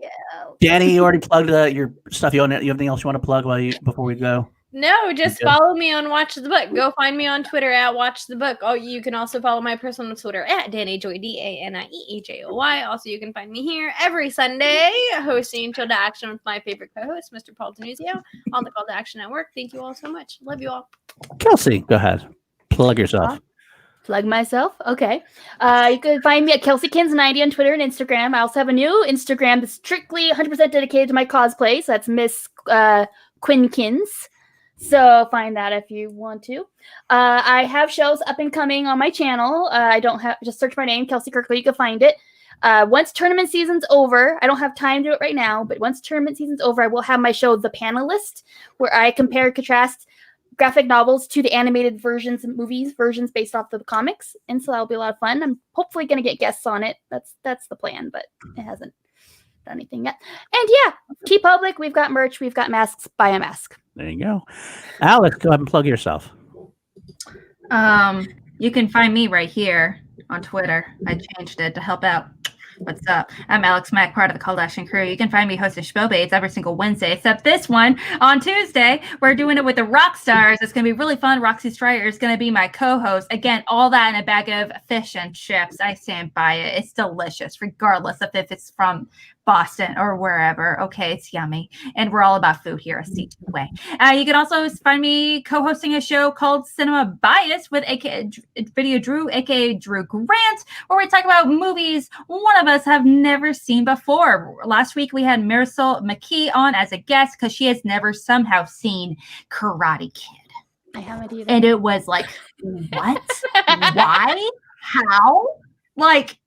Danie, you already plugged your stuff. You have anything else you want to plug before we go? No, just follow me on Watch the Book. Go find me on Twitter at Watch the Book. Oh, you can also follow my personal Twitter at DanieJoy, DanieJoy. Also, you can find me here every Sunday hosting Till to Action with my favorite co-host, Mr. Paul Denuzio, on the Call to Action Network. Thank you all so much. Love you all. Kelsey, go ahead. Plug yourself. Plug myself. Okay. You can find me at KelseyKins90 on Twitter and Instagram. I also have a new Instagram that's strictly 100% dedicated to my cosplay. So that's Miss Quinkins. So find that if you want to. I have shows up and coming on my channel. I don't have, just search my name, Kelsey Kirkley. You can find it. Once tournament season's over, I don't have time to do it right now, but once tournament season's over, I will have my show, The Panelist, where I compare and contrast graphic novels to the animated versions and movies versions based off the comics. And so that'll be a lot of fun. I'm hopefully going to get guests on it. That's the plan, but it hasn't done anything yet. And yeah, Key Public, we've got merch, we've got masks. Buy a mask. There you go. Alex, go ahead and plug yourself. You can find me right here on Twitter. I changed it to help out. What's up? I'm Alex Mack, part of the Call to Action crew. You can find me hosting Schmoedown every single Wednesday, except this one on Tuesday. We're doing it with the rock stars. It's going to be really fun. Roxy Strider is going to be my co-host. Again, all that in a bag of fish and chips. I stand by it. It's delicious, regardless of if it's from Boston or wherever. Okay, it's yummy. And we're all about food here at C2A. You can also find me co-hosting a show called Cinema Bias with aka Video Drew, aka Drew Grant, where we talk about movies one of us have never seen before. Last week we had Marisol McKee on as a guest because she has never somehow seen Karate Kid. I haven't either. And it was like, what? Why? How? Like,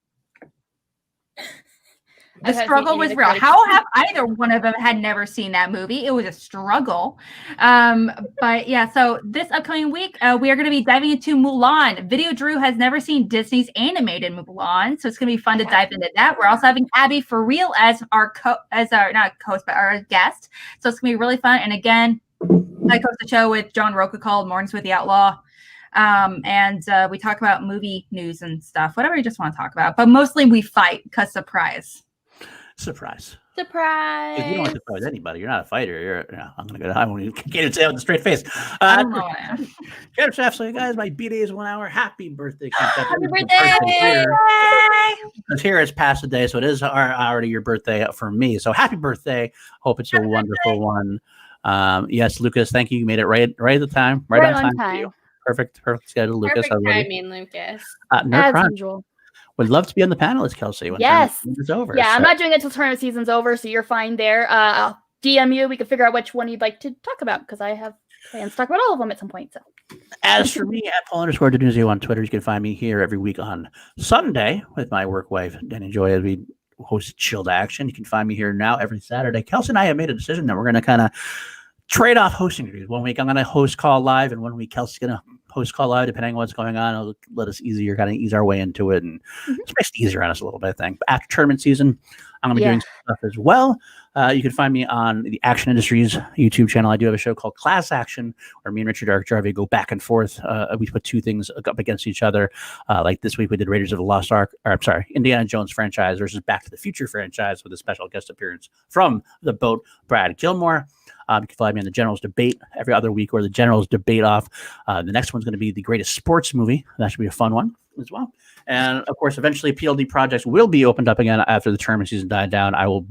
the struggle was real. How have either one of them had never seen that movie? It was a struggle. But yeah, so this upcoming week, we are going to be diving into Mulan. Video Drew has never seen Disney's animated Mulan, so it's going to be fun to dive into that. We're also having Abby For Real as our guest. So it's going to be really fun. And again, I host a show with John Roca called Mornings with the Outlaw. And we talk about movie news and stuff, whatever you just want to talk about. But mostly we fight because surprise. Surprise! If you don't want to surprise anybody, you're not a fighter. I'm gonna go. I won't even get it with a straight face. I don't know what I am. So you guys, my B-Day is 1 hour. Happy birthday, Happy birthday! Because here it's past the day, so it is already your birthday for me. So happy birthday! Hope it's a wonderful one. Yes, Lucas, thank you. You made it right at the time, right on time. For you. Perfect schedule, Lucas. Perfect timing, Lucas. As usual. Would love to be on the panelist, Kelsey. When it's over. Yeah, I'm not doing it till tournament season's over, so you're fine there. I'll DM you. We can figure out which one you'd like to talk about because I have plans to talk about all of them at some point. So, as for me, at Paul_Denuzio on Twitter, you can find me here every week on Sunday with my work wife, Danie Joy, as we host Chilled Action. You can find me here now every Saturday. Kelsey and I have made a decision that we're going to kind of trade off hosting duties. 1 week I'm going to host Call Live, and 1 week Kelsey's going to host Call Live, depending on what's going on. It'll let us ease our way into it, and it makes it easier on us a little bit, I think. But after tournament season, I'm going to be doing stuff as well. You can find me on the Action Industries YouTube channel. I do have a show called Class Action, where me and Richard Jarvie go back and forth. We put two things up against each other. Like this week, we did Raiders of the Lost Ark, Indiana Jones franchise versus Back to the Future franchise with a special guest appearance from the boat, Brad Gilmore. You can find me on the Generals Debate every other week, where the Generals debate off. The next one's going to be the greatest sports movie. That should be a fun one as well. And of course, eventually PLD projects will be opened up again after the tournament season died down. I will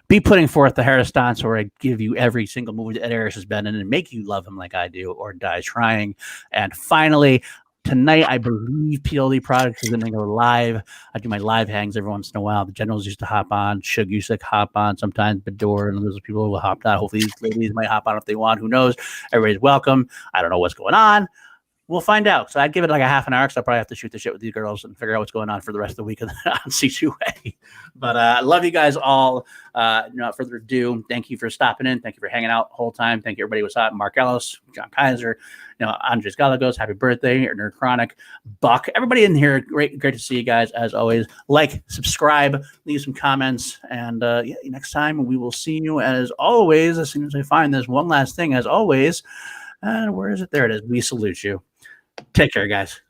be putting forth the Harris Dance, where I give you every single movie that Ed Harris has been in and make you love him like I do or die trying. And finally, tonight, I believe PLD Products is going to go live. I do my live hangs every once in a while. The Generals used to hop on. Shug used to hop on. Sometimes Bador and those people will hop on. Hopefully, these ladies might hop on if they want. Who knows? Everybody's welcome. I don't know what's going on. We'll find out. So I'd give it like a half an hour, because I'll probably have to shoot the shit with these girls and figure out what's going on for the rest of the week on C2A. But I love you guys all. Without further ado, thank you for stopping in. Thank you for hanging out the whole time. Thank you, everybody who was hot. Mark Ellis, John Kaiser, Andres Galagos, happy birthday, Nerd Chronic, Buck, everybody in here. Great to see you guys as always. Like, subscribe, leave some comments, and next time we will see you as always. As soon as I find this one last thing, as always, and where is it? There it is. We salute you. Take care, guys.